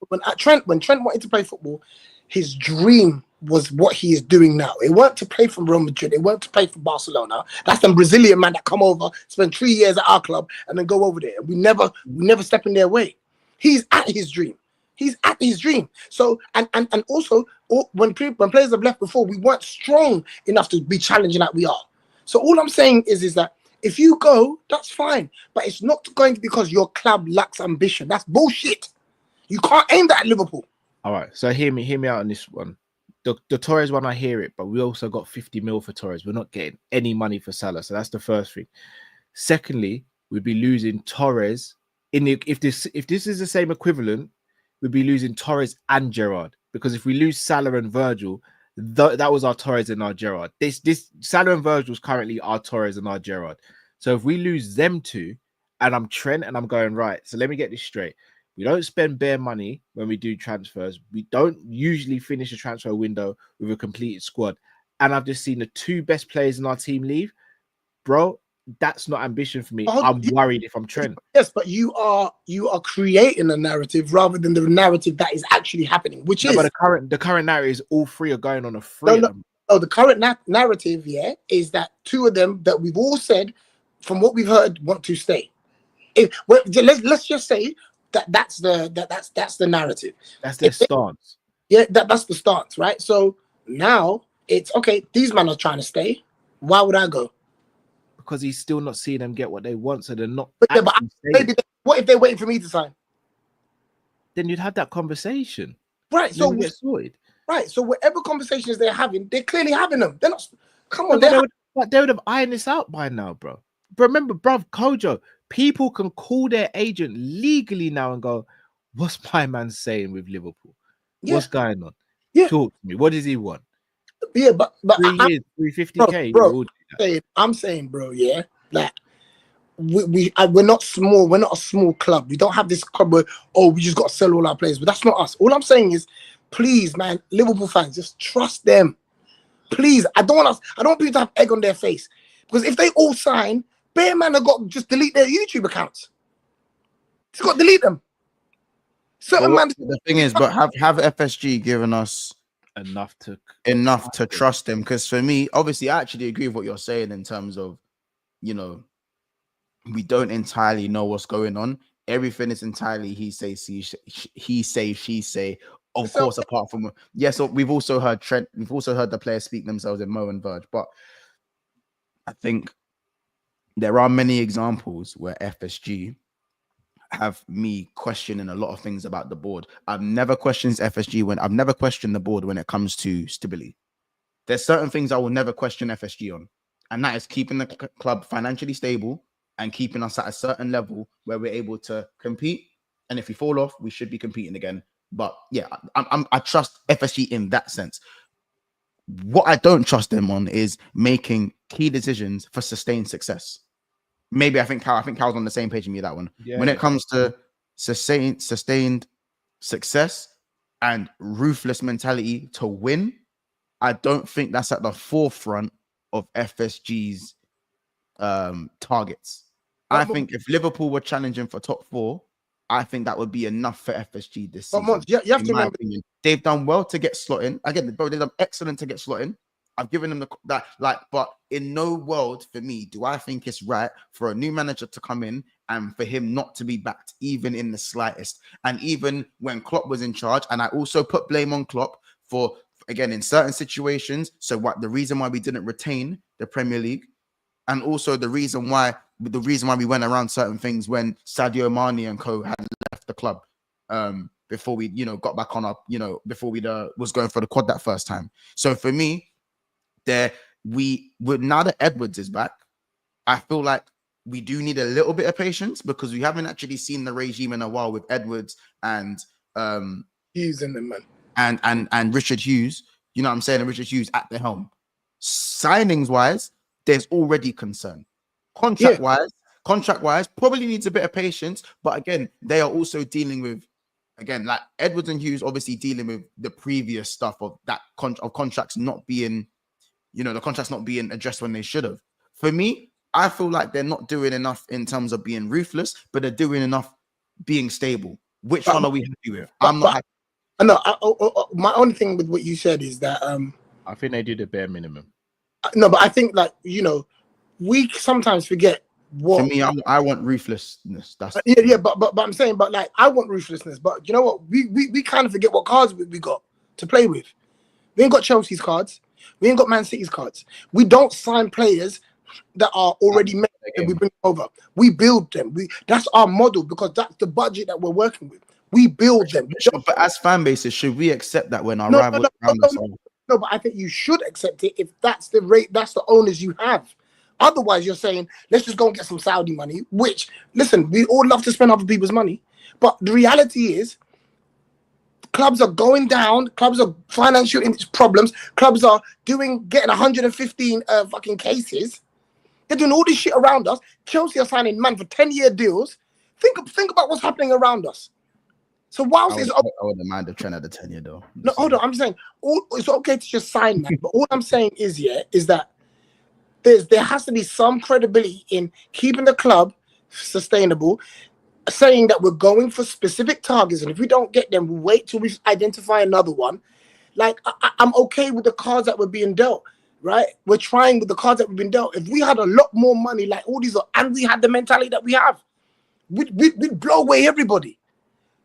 Speaker 2: When Trent wanted to play football, his dream was what he is doing now. It weren't to play for Real Madrid. It weren't to play for Barcelona. That's some Brazilian man that come over, spend 3 years at our club, and then go over there. We never step in their way. He's at his dream. He's at his dream. So and also when players have left before, we weren't strong enough to be challenging like we are. So all I'm saying is that if you go, that's fine, but it's not going to be because your club lacks ambition. That's bullshit. You can't aim that at Liverpool.
Speaker 3: All right, so hear me out on this one. The Torres one, I hear it, but we also got 50 mil for Torres. We're not getting any money for Salah, so that's the first thing. Secondly, we'd be losing Torres if this is the same equivalent, we'd be losing Torres and Gerrard, because if we lose Salah and Virgil, that was our Torres and our Gerrard. This Salah and Virgil is currently our Torres and our Gerrard. So if we lose them two, and I'm Trent and I'm going right, so let me get this straight. We don't spend bare money when we do transfers. We don't usually finish a transfer window with a completed squad. And I've just seen the two best players in our team leave. Bro, that's not ambition for me. I'm worried if I'm Trent.
Speaker 2: Yes, but you are creating a narrative rather than the narrative that is actually happening, which is...
Speaker 3: But the current narrative is all three are going on a free.
Speaker 2: No, the current narrative, is that two of them that we've all said, from what we've heard, want to stay. Let's just say that's the narrative.
Speaker 3: That's their stance.
Speaker 2: Yeah, that's the stance, right? So now it's okay. These men are trying to stay. Why would I go?
Speaker 3: Because he's still not seeing them get what they want, so they're not.
Speaker 2: But what if they're waiting for me to sign?
Speaker 3: Then you'd have that conversation,
Speaker 2: right? So
Speaker 3: get sorted.
Speaker 2: Right. So whatever conversations they're having, they're clearly having them. They're not. Come on,
Speaker 3: they would have ironed this out by now, bro. But remember, bruv, Kojo, people can call their agent legally now and go, what's my man saying with Liverpool? Yeah. What's going on? Yeah. Talk to me. What does he want?
Speaker 2: Yeah, but
Speaker 3: 3 years, 350k.
Speaker 2: Bro, I'm saying, bro, yeah, that we're not small. We're not a small club. We don't have this club where, we just got to sell all our players. But that's not us. All I'm saying is, please, man, Liverpool fans, just trust them. Please, I don't want people to have egg on their face, because if they all sign, Bear Man have got to just delete their YouTube accounts. He's got to delete them.
Speaker 1: The thing is, but have FSG given us
Speaker 3: enough
Speaker 1: to trust them? Because for me, obviously, I actually agree with what you're saying in terms of, we don't entirely know what's going on. Everything is entirely he say, she say. Of course, apart from so we've also heard Trent. We've also heard the players speak themselves in Mo and Verge, but I think there are many examples where FSG have me questioning a lot of things about the board. I've never questioned FSG I've never questioned the board when it comes to stability. There's certain things I will never question FSG on, and that is keeping the club financially stable and keeping us at a certain level where we're able to compete. And if we fall off, we should be competing again. But yeah, I trust FSG in that sense. What I don't trust them on is making key decisions for sustained success. Maybe I think Cal's on the same page with me that one. Yeah, when it comes to sustained success and ruthless mentality to win, I don't think that's at the forefront of FSG's targets. I think if Liverpool were challenging for top 4, I think that would be enough for FSG this season.
Speaker 2: But you have to remember,
Speaker 1: opinion. They've done well to get slot in. Again, bro, they've done excellent to get slot in. I've given them but in no world for me do I think it's right for a new manager to come in and for him not to be backed even in the slightest. And even when Klopp was in charge, and I also put blame on Klopp for, again, in certain situations. So the reason why we didn't retain the Premier League, and also the reason why we went around certain things when Sadio Mane and co had left the club before we, got back on before we was going for the quad that first time. So for me, now that Edwards is back, I feel like we do need a little bit of patience because we haven't actually seen the regime in a while with Edwards and
Speaker 2: Hughes in them, man.
Speaker 1: And Richard Hughes. You know what I'm saying? And Richard Hughes at the helm. Signings wise, there's already concern. Contract wise, probably needs a bit of patience. But again, they are also dealing with, like Edwards and Hughes, obviously dealing with the previous stuff of that of contracts not being, the contracts not being addressed when they should have. For me, I feel like they're not doing enough in terms of being ruthless, but they're doing enough being stable. Which one are we happy with? I'm not happy.
Speaker 2: No, my only thing with what you said is that
Speaker 3: I think they do the bare minimum.
Speaker 2: No, but I think we sometimes forget what.
Speaker 1: For me, I want ruthlessness. That's
Speaker 2: but I'm saying, but I want ruthlessness. But you know what? We kind of forget what cards we got to play with. We ain't got Chelsea's cards. We ain't got Man City's cards. We don't sign players that are already made and we bring over. We build them. That's our model because that's the budget that we're working with. We build them.
Speaker 1: But as fan bases, should we accept that when our rivals around us?
Speaker 2: No, but I think you should accept it if that's the rate, that's the owners you have. Otherwise, you're saying, let's just go and get some Saudi money, which, listen, we all love to spend other people's money. But the reality is, clubs are going down. Clubs are financial problems. Clubs are getting 115 fucking cases. They're doing all this shit around us. Chelsea are signing for 10-year deals. Think about what's happening around us. So whilst I
Speaker 1: wouldn't mind if Trent had a 10-year though.
Speaker 2: No, hold on. I'm saying it's okay to just sign that, but all I'm saying is that there has to be some credibility in keeping the club sustainable, saying that we're going for specific targets, and if we don't get them, we'll wait till we identify another one. I'm okay with the cards that were being dealt, right? We're trying with the cards that we've been dealt. If we had a lot more money, like all these, and we had the mentality that we have, we'd blow away everybody.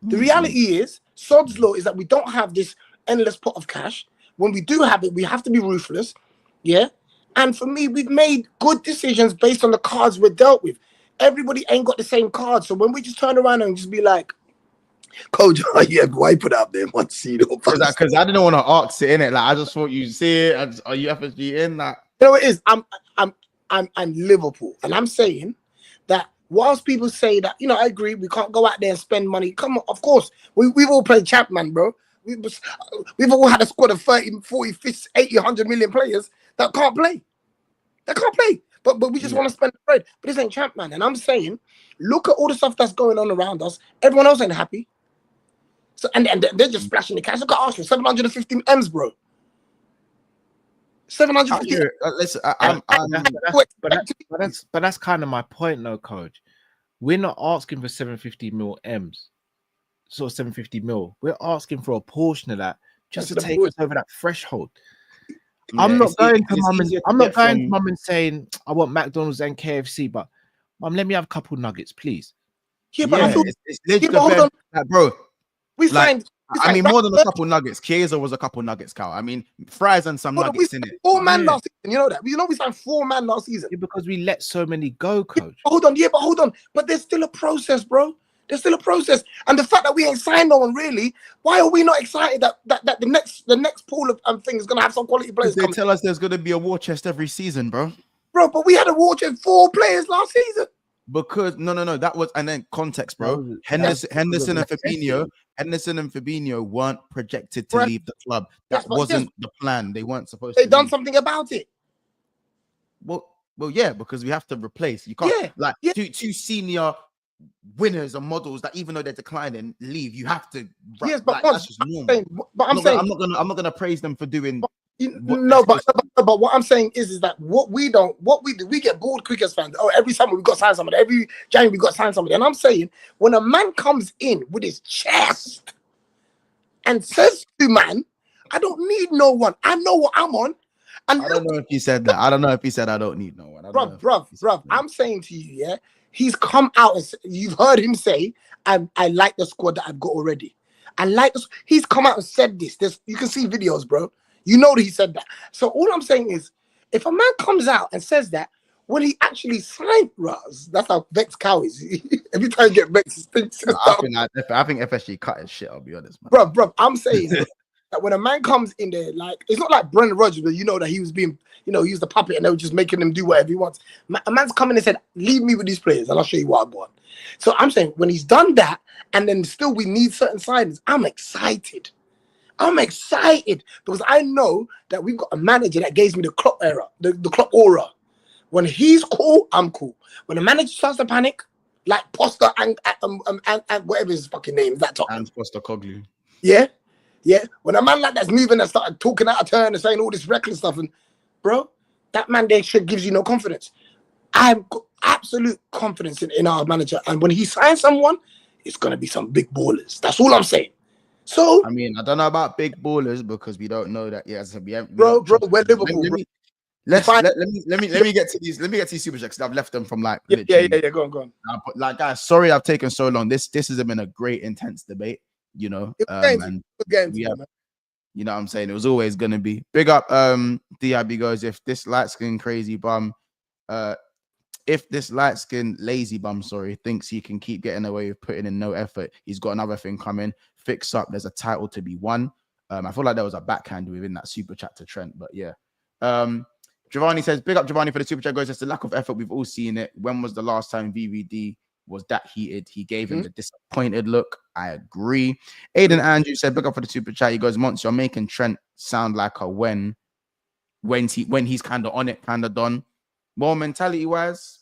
Speaker 2: The reality is, Sod's law is that we don't have this endless pot of cash. When we do have it, we have to be ruthless, yeah? And for me, we've made good decisions based on the cards we're dealt with. Everybody ain't got the same cards. So when we just turn around and just be like, Coach, yeah, why put up there one seed?
Speaker 1: Because I didn't want to ask it in it. I just thought you see it. Are you FSG in that?
Speaker 2: You know what it is? I'm Liverpool, and I'm saying that whilst people say that, I agree, we can't go out there and spend money. Come on, of course, we've all played Chapman, bro. We've all had a squad of 30, 40, 50, 80, 100 million players that can't play. But we just want to spend the bread. But this ain't Chapman. And I'm saying, look at all the stuff that's going on around us. Everyone else ain't happy. So and they're just splashing the cash. Look at Arsenal, 750 M's, bro. 750.
Speaker 1: Listen,
Speaker 3: but that's kind of my point, though, Coach. We're not asking for 750 mil M's, sort of 750 mil. We're asking for a portion of that just to take us over that threshold. Yeah, I'm not going to mum and saying I want McDonald's and KFC, but mum, let me have a couple nuggets, please.
Speaker 2: Yeah, but
Speaker 1: hold on, bro.
Speaker 2: We signed.
Speaker 1: More than a couple nuggets. Chiesa was a couple nuggets, Cal. Fries and some nuggets in it.
Speaker 2: 4 man last season. You know that. We signed 4 man last season.
Speaker 3: Yeah, because we let so many go, Coach.
Speaker 2: Hold on. But there's still a process, bro. There's still a process. And the fact that we ain't signed no one really, why are we not excited that the next pool of things is gonna have some quality players?
Speaker 1: They tell us there's gonna be a war chest every season, bro.
Speaker 2: Bro, but we had a war chest 4 players last season.
Speaker 1: Because no, that was, and then context, bro. Henderson and Fabinho weren't projected to leave the club. That wasn't the plan. They weren't supposed to.
Speaker 2: They done something about it.
Speaker 1: Well, yeah, because we have to replace. You can't two senior winners and models that even though they're declining, leave. You have to.
Speaker 2: Yes, but
Speaker 1: that's just normal.
Speaker 2: I'm not
Speaker 1: gonna praise them for doing
Speaker 2: No, but what I'm saying is that what we do, we get bored quick as fans. Oh, every summer we got to sign somebody. Every January we got to sign somebody. And I'm saying, when a man comes in with his chest and says to man, I don't need no one. I know what I'm on. And
Speaker 1: I don't know if he said that. I don't know if he said I don't need no one.
Speaker 2: bruv, I'm saying to you, yeah, he's come out and you've heard him say, I like the squad that I've got already. I like this. He's come out and said this. You can see videos, bro. You know that he said that. So all I'm saying is, if a man comes out and says that, when he actually signed Raz, that's how vexed Cow is. Every time you get vexed,
Speaker 1: I think FSG cut his shit, I'll be honest, man.
Speaker 2: Bro, I'm saying that when a man comes in there, like, it's not like Brendan Rodgers, but you know that he was being, he was the puppet and they were just making him do whatever he wants. A man's come in and said, leave me with these players and I'll show you what I want. So I'm saying, when he's done that, and then still we need certain signings, I'm excited. I'm excited because I know that we've got a manager that gives me the Klopp era, the Klopp aura. When he's cool, I'm cool. When the manager starts to panic, like Poster and whatever his fucking name is, that top.
Speaker 1: And Poster Coglu.
Speaker 2: Yeah. When a man like that's moving and started talking out of turn and saying all this reckless stuff, and bro, that man there should gives you no confidence. I've got absolute confidence in our manager, and when he signs someone, it's gonna be some big ballers. That's all I'm saying. So
Speaker 1: I mean, I don't know about big ballers because we don't know that yet. So
Speaker 2: bro, we're Liverpool.
Speaker 1: Let me get to these. Let me get to these super checks. I've left them from like
Speaker 2: yeah. Go on.
Speaker 1: Like, guys, sorry I've taken so long. This has been a great intense debate. You know, and you know what I'm saying. It was always gonna be big up. DIB goes, if this light skin crazy bum, if this light skin lazy bum, thinks he can keep getting away with putting in no effort, he's got another thing coming. Fix up. There's a title to be won. I feel like there was a backhand within that super chat to Trent, but yeah. Giovanni says, big up Giovanni for the super chat. Goes, it's the lack of effort. We've all seen it. When was the last time VVD was that heated? He gave him the disappointed look. I agree. Aiden Andrew said, big up for the super chat. He goes, Monts, you're making Trent sound like a when he's kind of on it, kind of done. Well, mentality wise,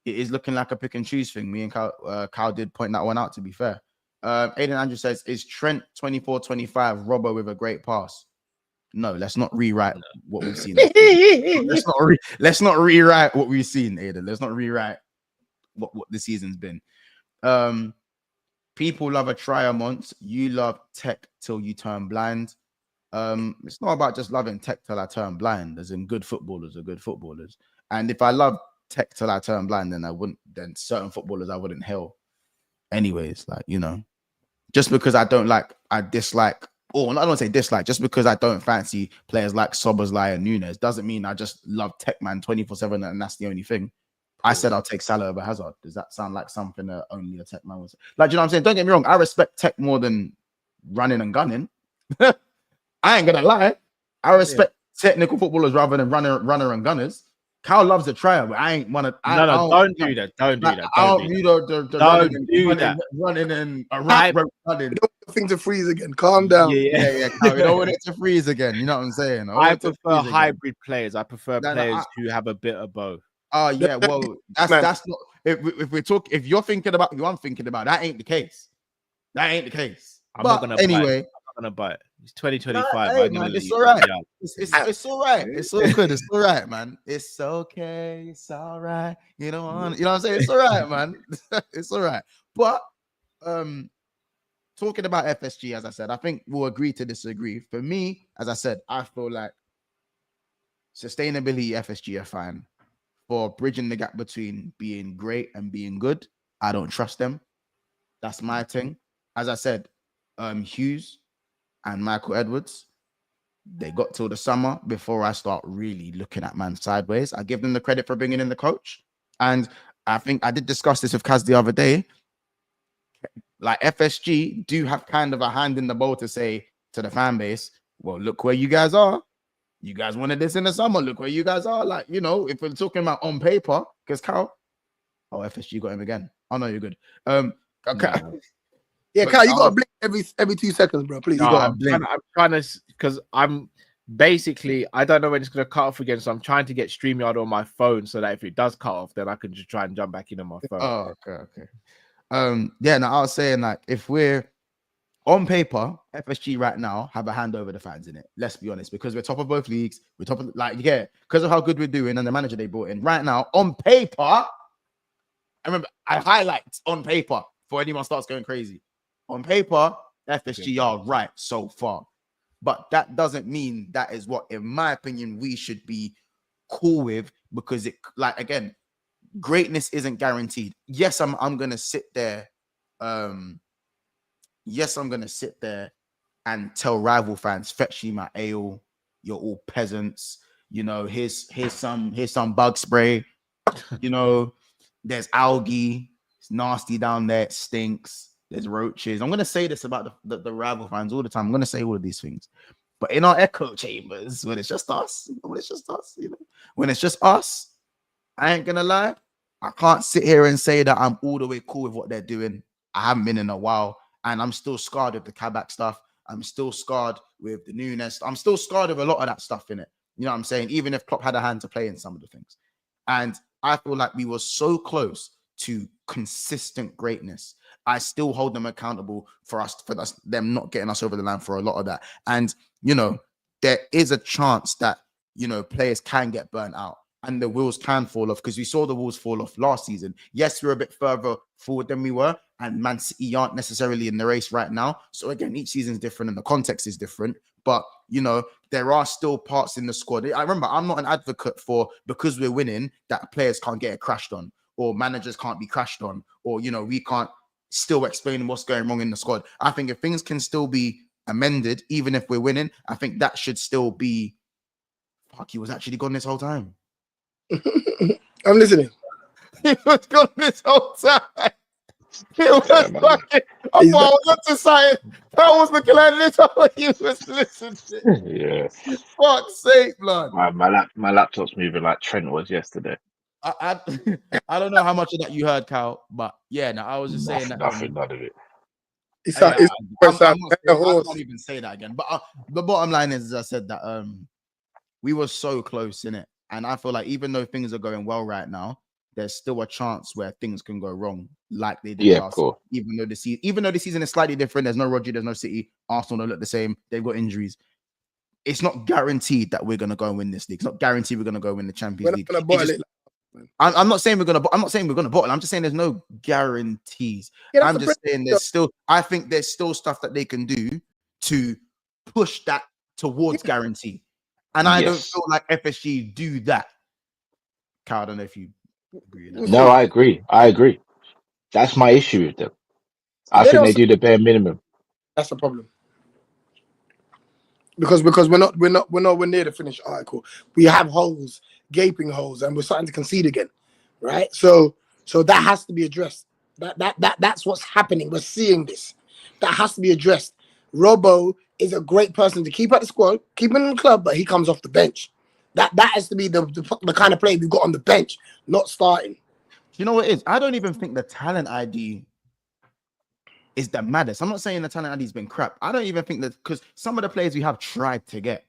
Speaker 1: it is looking like a pick and choose thing. Me and Kyle did point that one out, to be fair. Aiden Andrew says, is Trent 24-25 Robbo with a great pass? No, let's not rewrite what we've seen. let's not rewrite what we've seen, Aiden. Let's not rewrite what the season's been. People love a triamont. You love tech till you turn blind. It's not about just loving tech till I turn blind, as in good footballers are good footballers. And if I love tech till I turn blind, then certain footballers I wouldn't hail anyways. Like, just because I dislike, or I don't want to say dislike, just because I don't fancy players like Szoboszlai and Nunes doesn't mean I just love tech man 24/7 and that's the only thing. I said I'll take Salah over Hazard. Does that sound like something that only a tech man would say? Like, you know what I'm saying? Don't get me wrong. I respect tech more than running and gunning. I ain't gonna lie. I respect technical footballers rather than runner and gunners. Cal loves the trial, but I ain't want to.
Speaker 3: No, don't do that. Don't do that.
Speaker 1: I don't do that. Running and a running.
Speaker 2: Thing to freeze again. Calm down.
Speaker 1: Yeah. Cal, you don't want it to freeze again. You know what I'm saying?
Speaker 3: I prefer hybrid players. I prefer players who have a bit of both.
Speaker 1: Oh yeah, well, that's not. If you're thinking about who I'm thinking about, that ain't the case. That ain't the case.
Speaker 3: I'm not gonna buy it. It's 2025.
Speaker 1: It's all right. It's all right. It's all good. It's all right, man. It's okay. It's all right. You know what I'm saying? It's all right, man. It's all right. But talking about FSG, as I said, I think we'll agree to disagree. For me, as I said, I feel like sustainability FSG are fine. For bridging the gap between being great and being good, I don't trust them. That's my thing. As I said, Hughes and Michael Edwards, they got till the summer before I start really looking at man sideways. I give them the credit for bringing in the coach. And I think I did discuss this with Kaz the other day. Like, FSG do have kind of a hand in the bowl to say to the fan base, well, look where you guys are. You guys wanted this in the summer. Look where you guys are. Like, if we're talking about on paper, because FSG got him again. Oh no, you're good. Okay.
Speaker 2: Yeah, Cal, you got to blink every 2 seconds, bro. Please.
Speaker 3: No, I'm trying to, because I'm basically, I don't know when it's going to cut off again. So I'm trying to get StreamYard on my phone so that if it does cut off, then I can just try and jump back in on my phone.
Speaker 1: Oh, okay. I was saying, like, if we're on paper, FSG right now have a hand over the fans in it. Let's be honest, because we're top of both leagues. We're top of because of how good we're doing and the manager they brought in. Right now, on paper, I remember I highlight on paper for anyone starts going crazy. On paper, FSG are right so far. But that doesn't mean that is what, in my opinion, we should be cool with, because it, like, again, greatness isn't guaranteed. Yes, I'm gonna sit there. Yes, I'm gonna sit there and tell rival fans, fetch you my ale. You're all peasants. You know, here's some bug spray. You know, there's algae. It's nasty down there. It stinks. There's roaches. I'm gonna say this about the rival fans all the time. I'm gonna say all of these things. But in our echo chambers, when it's just us, when it's just us, I ain't gonna lie. I can't sit here and say that I'm all the way cool with what they're doing. I haven't been in a while, and I'm still scarred with the Kabak stuff. I'm still scarred with the Nunes. I'm still scarred with a lot of that stuff in it. You know what I'm saying? Even if Klopp had a hand to play in some of the things. And I feel like we were so close to consistent greatness. I still hold them accountable for them not getting us over the line for a lot of that. And, you know, there is a chance that, you know, players can get burnt out and the wheels can fall off, because we saw the wheels fall off last season. Yes, we're a bit further forward than we were, and Man City aren't necessarily in the race right now. So again, each season is different and the context is different. But, you know, there are still parts in the squad. I remember, I'm not an advocate for, because we're winning, that players can't get crashed on, or managers can't be crashed on, or, you know, we can't still explain what's going wrong in the squad. I think if things can still be amended, even if we're winning, I think that should still be. Fuck, he was actually gone this whole time.
Speaker 2: I'm listening.
Speaker 1: He was gone this whole time. It was fucking. I thought I was up to side. I was looking at this. I thought he was listening.
Speaker 4: Yeah.
Speaker 1: Fuck's sake, blood.
Speaker 4: My laptop's moving like Trent was yesterday.
Speaker 1: I don't know how much of that you heard, Cal, but yeah, no, I was just saying that.
Speaker 4: Nothing, none of it.
Speaker 1: I can't even say that again. But the bottom line is, as I said, that we were so close in it, and I feel like even though things are going well right now, there's still a chance where things can go wrong, like they did last season. Even though the season is slightly different, there's no Rodri, there's no City, Arsenal don't look the same, they've got injuries. It's not guaranteed that we're gonna go and win this league. It's not guaranteed we're gonna go win the Champions League. I'm not saying we're gonna bottle. I'm just saying there's no guarantees. Yeah, I'm just saying I think there's still stuff that they can do to push that towards guarantee. And I don't feel like FSG do that. Cal, I don't know if you agree with that.
Speaker 4: No, I agree. That's my issue with them. I think they do the bare minimum.
Speaker 2: That's the problem. Because we're not near the finished article. We have holes, gaping holes, and we're starting to concede again, right? So that has to be addressed. That's what's happening. We're seeing this. That has to be addressed. Robbo is a great person to keep at the squad, keep him in the club, but he comes off the bench. That has to be the kind of player we've got on the bench, not starting.
Speaker 1: You know what it is? I don't even think the talent ID is the maddest. I'm not saying the talent ID's been crap. I don't even think that, because some of the players we have tried to get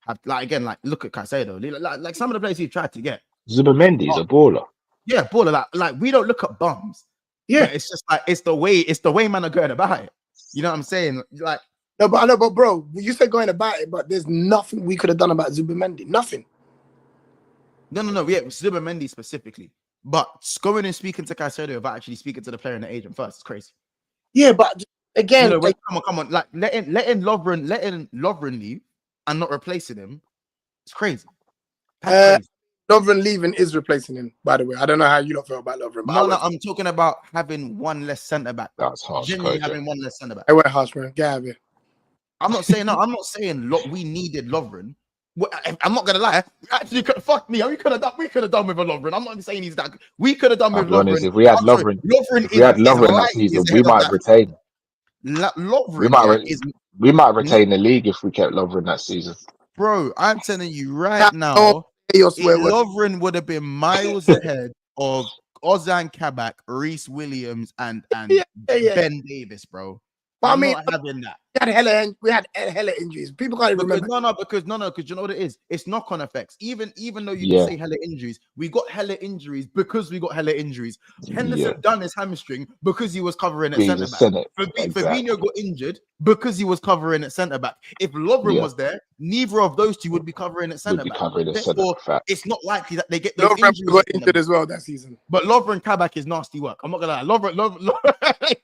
Speaker 1: have, like, look at Caicedo. Like some of the players we've tried to get.
Speaker 4: Zubimendi's a baller.
Speaker 1: Yeah, baller. Like we don't look at bums. Yeah, but it's just like it's the way man are going about it. You know what I'm saying? Like,
Speaker 2: but bro, you said going about it, but there's nothing we could have done about Zubimendi. Nothing.
Speaker 1: No. Yeah, Zubimendi specifically. But going and speaking to Caicedo without actually speaking to the player and the agent first is crazy.
Speaker 2: Yeah, but again,
Speaker 1: you know, come on, like letting Lovren leave and not replacing him, it's crazy. That's crazy.
Speaker 2: Lovren leaving is replacing him, by the way. I don't know how you don't feel about Lovren.
Speaker 1: No, I'm talking about having one less centre back.
Speaker 4: That's harsh.
Speaker 1: Genuinely having one less centre back.
Speaker 2: I went harsh, man. Get out of here.
Speaker 1: I'm not saying we needed Lovren. I'm not gonna lie. Actually, fuck me. We could have done with a Lovren. I'm not even saying he's that good. We could have done with Lovren.
Speaker 4: Honest, if we had Lovren that season, we might have retained. We might retain the league if we kept Lovren that season.
Speaker 1: Bro, I'm telling you right now, Lovren would have been miles ahead of Ozan Kabak, Reece Williams, and Ben Davis, bro. I'm not having that.
Speaker 2: we had hella injuries. People can't even
Speaker 1: Because
Speaker 2: remember.
Speaker 1: because you know what it is. It's knock-on effects. Even though you can
Speaker 4: Yeah.
Speaker 1: say hella injuries, we got hella injuries because we got hella injuries. Henderson
Speaker 4: Yeah.
Speaker 1: done his hamstring because he was covering at
Speaker 4: He's
Speaker 1: centre
Speaker 4: a
Speaker 1: back.
Speaker 4: Senate.
Speaker 1: Fabinho got injured because he was covering at centre back. If Lovren
Speaker 4: Yeah.
Speaker 1: was there, neither of those two would be covering at
Speaker 4: Would
Speaker 1: centre
Speaker 4: be
Speaker 1: back.
Speaker 4: covering the Senate.
Speaker 1: Therefore,
Speaker 4: Fact.
Speaker 1: it's not likely that they get those
Speaker 2: Lovren
Speaker 1: injuries.
Speaker 2: got
Speaker 1: at centre
Speaker 2: injured
Speaker 1: back.
Speaker 2: as well that season.
Speaker 1: But Lovren Kabak is nasty work. I'm not gonna lie. Lovren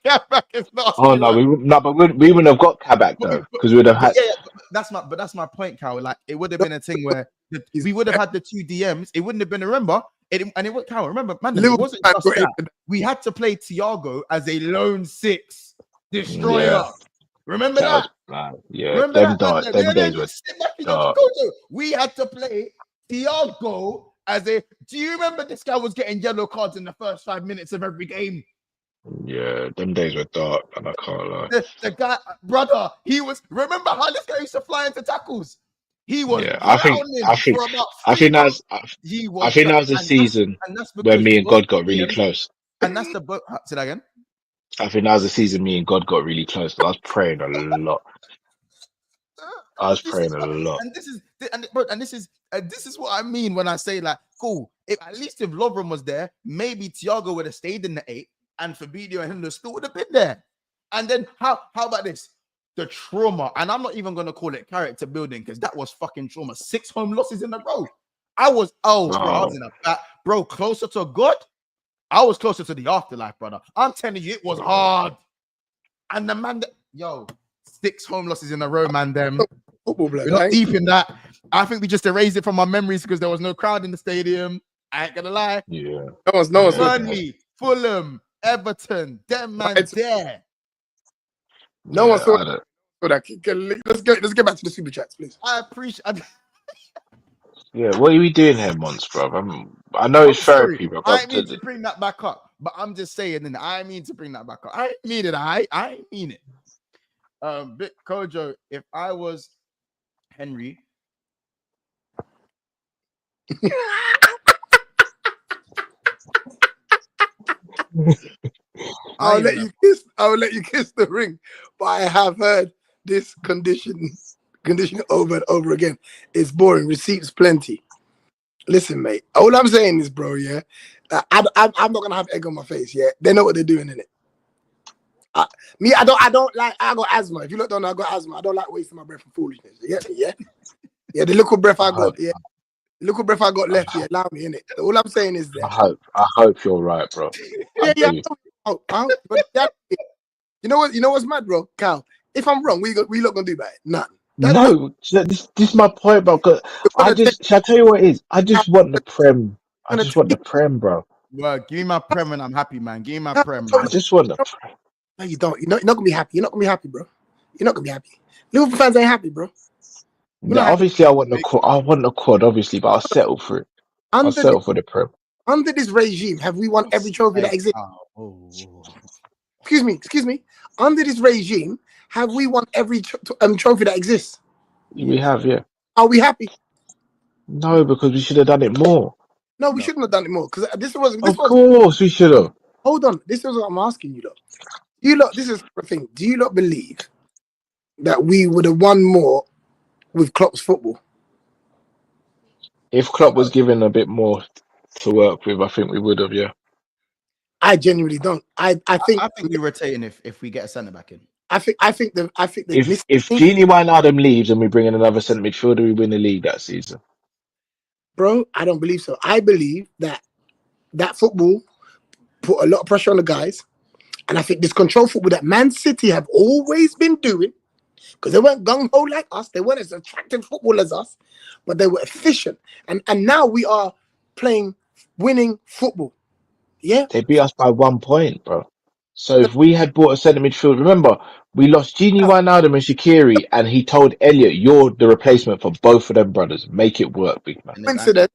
Speaker 1: Kabak is nasty
Speaker 4: Oh no,
Speaker 1: work.
Speaker 4: but we wouldn't have got Kabak
Speaker 1: But,
Speaker 4: though,
Speaker 1: but,
Speaker 4: because we would have
Speaker 1: but
Speaker 4: had.
Speaker 1: yeah, but that's my point, Cal. Like it would have been a thing where we would have had the two DMs. It wouldn't have been. Remember, Cal. Remember, man. It
Speaker 2: Liverpool
Speaker 1: wasn't
Speaker 2: fans
Speaker 1: just
Speaker 2: got
Speaker 1: that.
Speaker 2: injured.
Speaker 1: We had to play Thiago as a lone six destroyer.
Speaker 4: Yeah.
Speaker 1: Remember that?
Speaker 4: Yeah.
Speaker 1: Remember
Speaker 4: Them
Speaker 1: that?
Speaker 4: days were
Speaker 1: Sit back in your
Speaker 4: dark.
Speaker 1: Kojo. We had to play Thiago as a. Do you remember this guy was getting yellow cards in the first 5 minutes of every game?
Speaker 4: Yeah, them days were dark, and I can't lie.
Speaker 1: The guy, brother, he was. Remember how this guy used to fly into tackles? He was
Speaker 4: Yeah,
Speaker 1: drowning
Speaker 4: I think
Speaker 1: for about
Speaker 4: I
Speaker 1: 3
Speaker 4: think
Speaker 1: months.
Speaker 4: that's
Speaker 1: He
Speaker 4: I
Speaker 1: was.
Speaker 4: think that was the
Speaker 1: And
Speaker 4: season
Speaker 1: that's
Speaker 4: when
Speaker 1: because
Speaker 4: me and
Speaker 1: both
Speaker 4: God got really
Speaker 1: DMs
Speaker 4: close.
Speaker 1: and that's the boat. Say that again.
Speaker 4: I think that was the season me and God got really close. I was praying a lot. I was praying a lot.
Speaker 1: And this is what I mean when I say like, cool. If at least if Lovren was there, maybe Thiago would have stayed in the 8, and Fabinho and Henderson still would have been there. And then how about this? The trauma, and I'm not even gonna call it character building because that was fucking trauma. 6 home losses in a row. I was bro, I was in a bad, bro, closer to God. I was closer to the afterlife, brother. I'm telling you, it was hard. And the man, 6 home losses in a row, man.
Speaker 2: Football blood.
Speaker 1: We're not deep in that. I think we just erased it from our memories because there was no crowd in the stadium. I ain't gonna lie.
Speaker 4: Yeah.
Speaker 2: No one's
Speaker 1: Burnley, Fulham, Everton, them man there.
Speaker 2: No one saw
Speaker 4: that.
Speaker 2: Let's get back to the super chats, please.
Speaker 1: I appreciate.
Speaker 4: Yeah, what are we doing here, months, bro? I know it's therapy, bro.
Speaker 1: I mean to bring that back up, but I'm just saying, and I mean to bring that back up. I mean it. I mean it. Bit Kojo, if I was Henry.
Speaker 2: I'll let you kiss the ring, but I have heard this condition over and over again. It's boring. Receipts plenty. Listen, mate. All I'm saying is, bro, yeah, I'm not gonna have egg on my face. Yeah, they know what they're doing in it. I don't like. I got asthma. If you look down, I got asthma. I don't like wasting my breath for foolishness. You get me? Yeah. The little breath I got. Yeah. The little breath I got left. Yeah, allow me in it. All I'm saying is that.
Speaker 4: I hope you're right, bro.
Speaker 2: Yeah. But you know what? You know what's mad, bro? Cal, if I'm wrong, we not gonna do about it. Nothing.
Speaker 4: This is my point, bro. Shall I tell you what it is? I just want the prem. I just want the prem, bro.
Speaker 1: Well, give me my prem and I'm happy, man. Give me my prem.
Speaker 4: I just want the prem.
Speaker 2: No, you don't. You're not gonna be happy. You're not gonna be happy, bro. You're not gonna be happy. Liverpool fans ain't happy, bro.
Speaker 4: Yeah, obviously, I want the quad. I want the quad, obviously, but I'll settle for it. I'll settle for the prem.
Speaker 2: Under this regime, have we won every trophy that exists? Excuse me. Under this regime, have we won every trophy that exists?
Speaker 4: We have, yeah.
Speaker 2: Are we happy?
Speaker 4: No, because we should have done it more.
Speaker 2: No, we shouldn't have done it more. Because
Speaker 4: of course we should have.
Speaker 2: Hold on. This is what I'm asking you, though. This is the thing. Do you not believe that we would have won more with Klopp's football?
Speaker 4: If Klopp was given a bit more to work with, I think we would have, yeah.
Speaker 2: I genuinely don't. I think
Speaker 1: we're rotating if we get a centre back in.
Speaker 2: I think
Speaker 4: if Genie Wijnaldum leaves and we bring in another centre midfielder, we win the league that season.
Speaker 2: Bro, I don't believe so. I believe that football put a lot of pressure on the guys, and I think this control football that Man City have always been doing, because they weren't gung ho like us, they weren't as attractive football as us, but they were efficient, and now we are playing winning football. Yeah,
Speaker 4: they beat us by 1 point, bro. So if we had bought a centre midfield, remember we lost Genie Wijnaldum and Shaqiri, and he told Elliot, "You're the replacement for both of them brothers. Make it work, big man."
Speaker 2: Coincidence.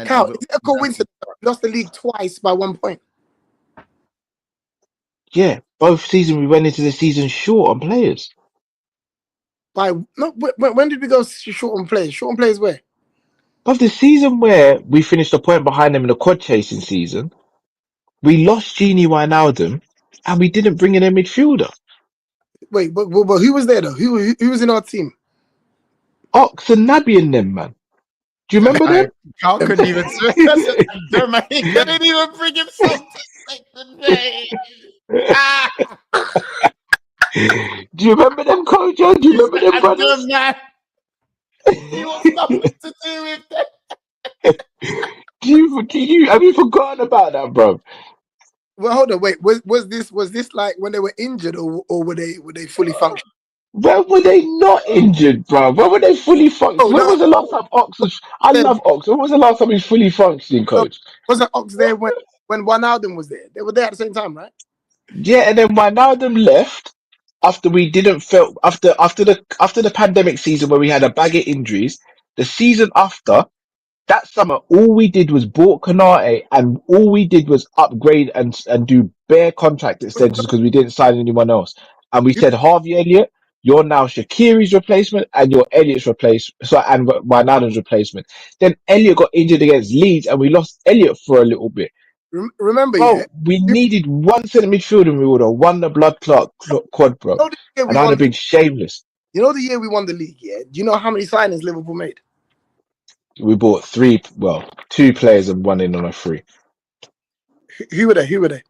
Speaker 2: Cal, is it a coincidence? We lost the league twice by 1 point.
Speaker 4: Yeah, both seasons we went into the season short on players.
Speaker 2: When did we go short on players? Short on players where?
Speaker 4: But the season where we finished a point behind them in the quad chasing season, we lost Genie Wijnaldum and we didn't bring in a midfielder.
Speaker 2: Wait, but who was there though? Who was in our team?
Speaker 4: Ox and Nabi and them, man. Do you remember them?
Speaker 1: Cal couldn't even swim. He couldn't even bring himself to say the name. Ah,
Speaker 4: Do you remember them, Kojo? Do you remember them, brothers?
Speaker 1: man. He wants nothing to do with that.
Speaker 4: Have you forgotten about that, bro?
Speaker 2: Well, hold on. Wait, was this like when they were injured, or were they fully functional?
Speaker 4: When were they not injured, bro? When were they fully functioning?
Speaker 2: Oh
Speaker 4: When
Speaker 2: no,
Speaker 4: was the last time Ox was? I love Ox. When was the last time he was fully functioning,
Speaker 2: no,
Speaker 4: coach?
Speaker 2: wasn't Ox there when Wijnaldum was there? They were there at the same time, right?
Speaker 4: Yeah, and then Wijnaldum left after we didn't feel after the pandemic season where we had a bag of injuries. The season after that summer, all we did was bought Kanate, and all we did was upgrade and do bare contract extensions because we didn't sign anyone else. And we
Speaker 2: You,
Speaker 4: said, Harvey Elliott, you're now Shaqiri's replacement, and you're Elliott's replacement. So and Wijnaldum's replacement. Then Elliott got injured against Leeds, and we lost Elliott for a little bit.
Speaker 2: remember, yeah.
Speaker 4: Bro, we needed one centre midfielder, and we would have won the blood clot quad, bro.
Speaker 2: You know the year we
Speaker 4: And I'd
Speaker 2: won.
Speaker 4: have been shameless.
Speaker 2: You know the year we won the league, yeah. Do you know how many signings Liverpool made?
Speaker 4: We bought two players and one in on a free.
Speaker 2: Who were they? Who were they?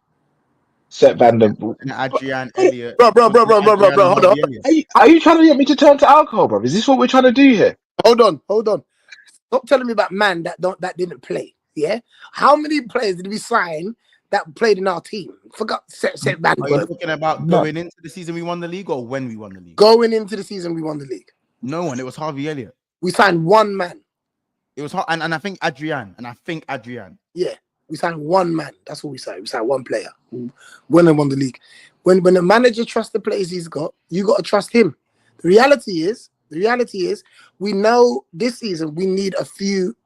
Speaker 4: Set Van der.
Speaker 1: And Adrian Elliott.
Speaker 2: Bro.
Speaker 1: Adrian and
Speaker 2: Hold on.
Speaker 1: Harvey Elliott.
Speaker 4: Are you trying to get me to turn to alcohol, bro? Is this what we're trying to do here?
Speaker 2: Hold on. Stop telling me about man that didn't play. Yeah. How many players did we sign that played in our team? Forgot set Van
Speaker 1: Are you
Speaker 2: der.
Speaker 1: talking about
Speaker 4: No.
Speaker 1: going into the season we won the league or when we won the league?
Speaker 2: Going into the season, we won the league.
Speaker 1: No one. It was Harvey Elliott.
Speaker 2: We signed one man.
Speaker 1: It was and I think Adrian.
Speaker 2: Yeah. We signed one man. That's what we signed. We signed one player who won and won the league. When the manager trusts the players he's got, you got to trust him. The reality is, we know this season we need a few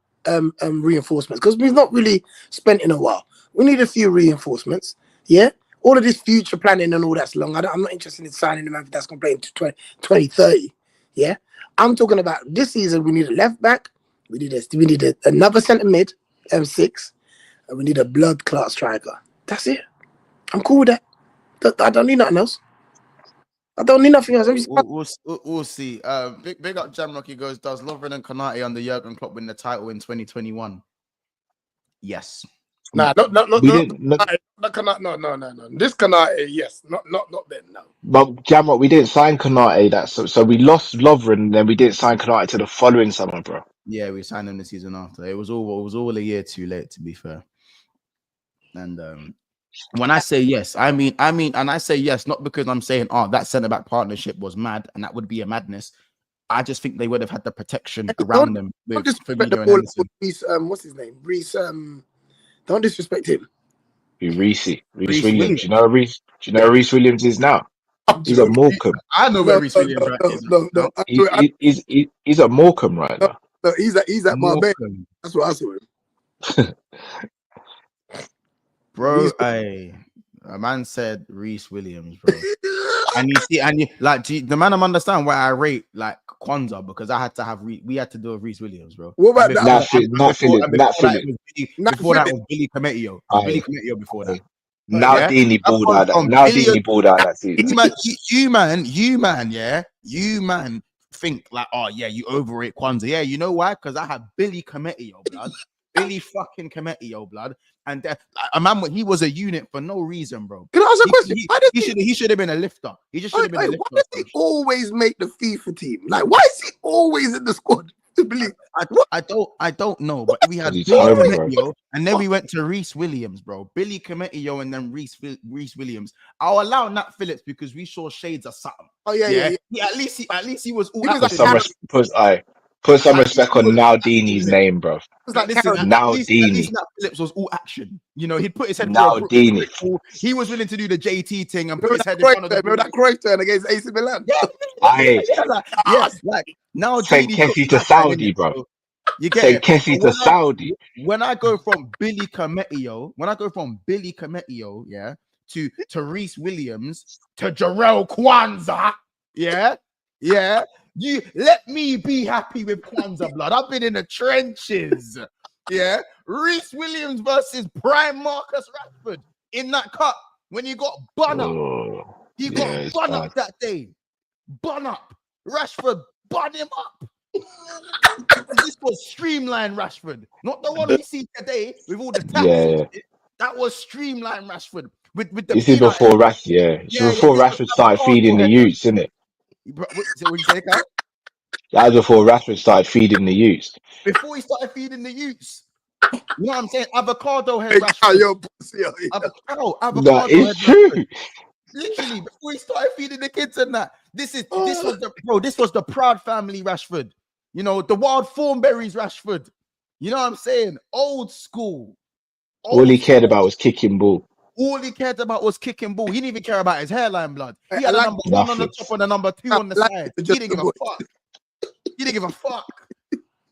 Speaker 2: reinforcements because we've not really spent in a while. We need a few reinforcements. Yeah. All of this future planning and all that's long. I'm not interested in signing a man that's going to play into 2030. Yeah. I'm talking about this season. We need a left back. We need another centre mid, M6. And we need a blood clot striker. That's it. I'm cool with that. I don't need nothing else. I don't need nothing else.
Speaker 1: We'll see. Big up Jam Rocky goes, does Lovren and Kanate under Jurgen Klopp win the title in 2021? Yes.
Speaker 2: Nah, no.
Speaker 4: Kanate,
Speaker 2: This Kanate, yes. Not then, no.
Speaker 4: But Jamrock, we didn't sign Kanate. So we lost Lovren, and then we didn't sign Kanate to the following summer, bro.
Speaker 1: Yeah, we signed him the season after. It was all a year too late, to be fair. And when I say yes, I mean, and I say yes, not because I'm saying, that centre-back partnership was mad, and that would be a madness. I just think they would have had the protection around them with Firmino and Henderson.
Speaker 2: Reece, what's his name? Reece. Don't disrespect him.
Speaker 4: Reece Williams. Do you know who Reece Williams is now? He's at Morecambe.
Speaker 1: I know where Reece Williams is.
Speaker 2: No.
Speaker 4: He's at Morecambe right now.
Speaker 2: No, he's at Marbella. That's what I saw him.
Speaker 1: Bro, a man said Reece Williams, bro. and you like the man. I'm understand why I rate like Kwanzaa because we had to do a Reece Williams, bro.
Speaker 2: What about that?
Speaker 1: Before that was Billy Cometio. Billy Cometio before that.
Speaker 4: Now Dini balled out. Dini balled out that season. You man think like, oh yeah, you overrate Kwanzaa. Yeah, you know why? Because I had Billy Cometio, blood. Billy fucking Cometio, blood. And a man, he was a unit for no reason, bro.
Speaker 2: Can I ask a question?
Speaker 1: He should have been a lifter. He just should have been a lifter.
Speaker 2: Why does he always make the FIFA team? Like, why is he always in the squad?
Speaker 1: I don't know, but we had Billy Cometio, and then we went to Reece Williams, bro. Billy Cometio and then Reece Williams. I'll allow Nat Phillips because we saw shades of something.
Speaker 2: Oh yeah.
Speaker 1: At least he was all.
Speaker 4: Put some respect on Now Dini's name, bro.
Speaker 2: Like
Speaker 4: Now Dini.
Speaker 1: At least Nat Phillips was all action. You know, he'd put his head.
Speaker 4: Now Dini.
Speaker 1: He was willing to do the JT thing and put his head in front of the.
Speaker 2: Remember that Cruyff turn against AC Milan?
Speaker 1: Like now.
Speaker 4: Send Kessie to Saudi, bro.
Speaker 1: You get
Speaker 4: Send Kessie to Saudi.
Speaker 1: When I go from Billy Cometio, yeah, to Reece Williams to Jarrell Kwanzaa, yeah. You let me be happy with Kwanzaa, blood. I've been in the trenches. Yeah. Reece Williams versus prime Marcus Rashford in that cup when you got Bunner. He
Speaker 4: Yeah,
Speaker 1: got
Speaker 4: it's
Speaker 1: bun
Speaker 4: bad.
Speaker 1: up that day. Bun up. Rashford bun him up. And this was streamlined Rashford, not the one we see today with all the tats
Speaker 4: Yeah,
Speaker 1: and
Speaker 4: yeah.
Speaker 1: shit. That was streamlined Rashford with the
Speaker 4: This is
Speaker 1: peanut.
Speaker 4: before Rash. Yeah, it's
Speaker 1: Yeah, yeah.
Speaker 4: before
Speaker 1: This was
Speaker 4: Rashford started
Speaker 1: avocado
Speaker 4: feeding the
Speaker 1: head.
Speaker 4: youths, isn't it?
Speaker 1: So what you say, Carl?
Speaker 4: That was before Rashford started feeding the youths.
Speaker 1: Before he started feeding the youths. You know what I'm saying? Avocado head
Speaker 2: Hey,
Speaker 1: Rashford.
Speaker 2: yo, pussy, yo.
Speaker 4: No,
Speaker 1: Avocado head
Speaker 4: it's true.
Speaker 1: Rashford. Literally, before he started feeding the kids and that. This was the proud family Rashford. You know, the wild Thornberries Rashford. You know what I'm saying? Old school.
Speaker 4: All he cared
Speaker 1: School.
Speaker 4: about was kicking ball.
Speaker 1: All he cared about was kicking ball. He didn't even care about his hairline blood.
Speaker 2: Hey,
Speaker 1: He
Speaker 2: I
Speaker 1: had a
Speaker 2: like
Speaker 1: number 1 on the
Speaker 4: Nothing.
Speaker 1: top and a number 2 on the
Speaker 2: like
Speaker 1: side.
Speaker 2: the
Speaker 1: He didn't give a
Speaker 2: boy.
Speaker 1: fuck. He didn't give a fuck.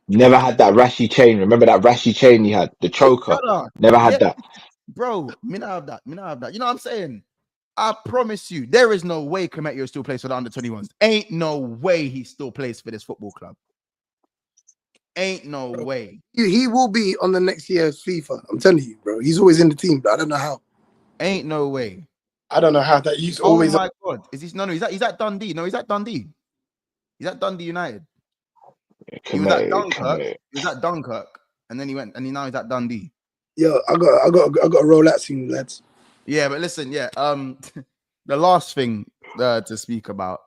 Speaker 4: Never had that rashy chain. Remember that rashy chain he had? The choker.
Speaker 1: Brother,
Speaker 4: Never
Speaker 1: yeah,
Speaker 4: had that.
Speaker 1: bro. Me not have that. Me not have that. You know what I'm saying? I promise you, there is no way Kometio still plays for the under 21s. Ain't no way he still plays for this football club. Ain't no way.
Speaker 2: He will be on the next year's FIFA. I'm telling you, bro. He's always in the team, but I don't know how.
Speaker 1: Ain't no way.
Speaker 2: I don't know how that he's
Speaker 1: Oh
Speaker 2: always.
Speaker 1: my god. Is he no, he's at Dundee. No, he's at Dundee. He's at Dundee United. He was at Dunkirk. He was at Dunkirk, and then he went, and now he's at Dundee.
Speaker 2: Yo, I got to roll out soon, lads.
Speaker 1: Yeah, but listen, yeah. The last thing to speak about.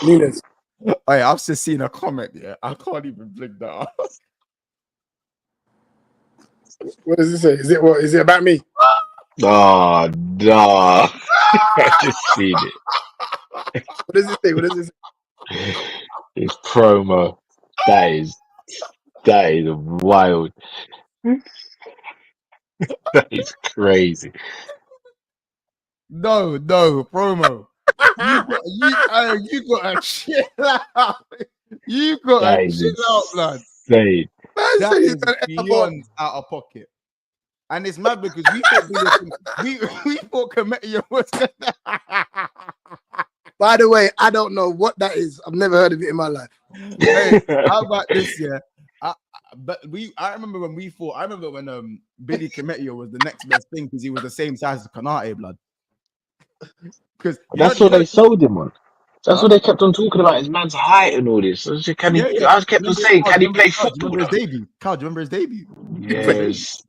Speaker 2: Nunes.
Speaker 1: Oh, yeah, I've just seen a comment. Yeah, I can't even blink that up.
Speaker 2: What does it say? Is it what? Is it about me?
Speaker 4: Oh, no. I just seen it.
Speaker 2: What does it say? What does it say?
Speaker 4: It's promo. That is wild. That is crazy.
Speaker 1: No, promo. You got to chill out. You got
Speaker 4: That
Speaker 1: to
Speaker 4: is
Speaker 1: chill out, blood.
Speaker 4: insane.
Speaker 2: Man
Speaker 1: That
Speaker 2: said he's
Speaker 1: is
Speaker 2: done
Speaker 1: beyond out of pocket. And it's mad because we thought Kometio was
Speaker 2: By the way, I don't know what that is. I've never heard of it in my life.
Speaker 1: Hey, how about this? Yeah, I remember when Billy Kometio was the next best thing because he was the same size as Kanate, blood. Because
Speaker 4: That's what they sold him on. That's what they kept on talking about, his man's height and all this. So can he?
Speaker 1: Yeah.
Speaker 4: I kept on saying, can he play
Speaker 1: Carl, do you
Speaker 4: football
Speaker 1: remember his
Speaker 4: though?
Speaker 1: debut? Carl, do you remember his debut?
Speaker 4: Yes.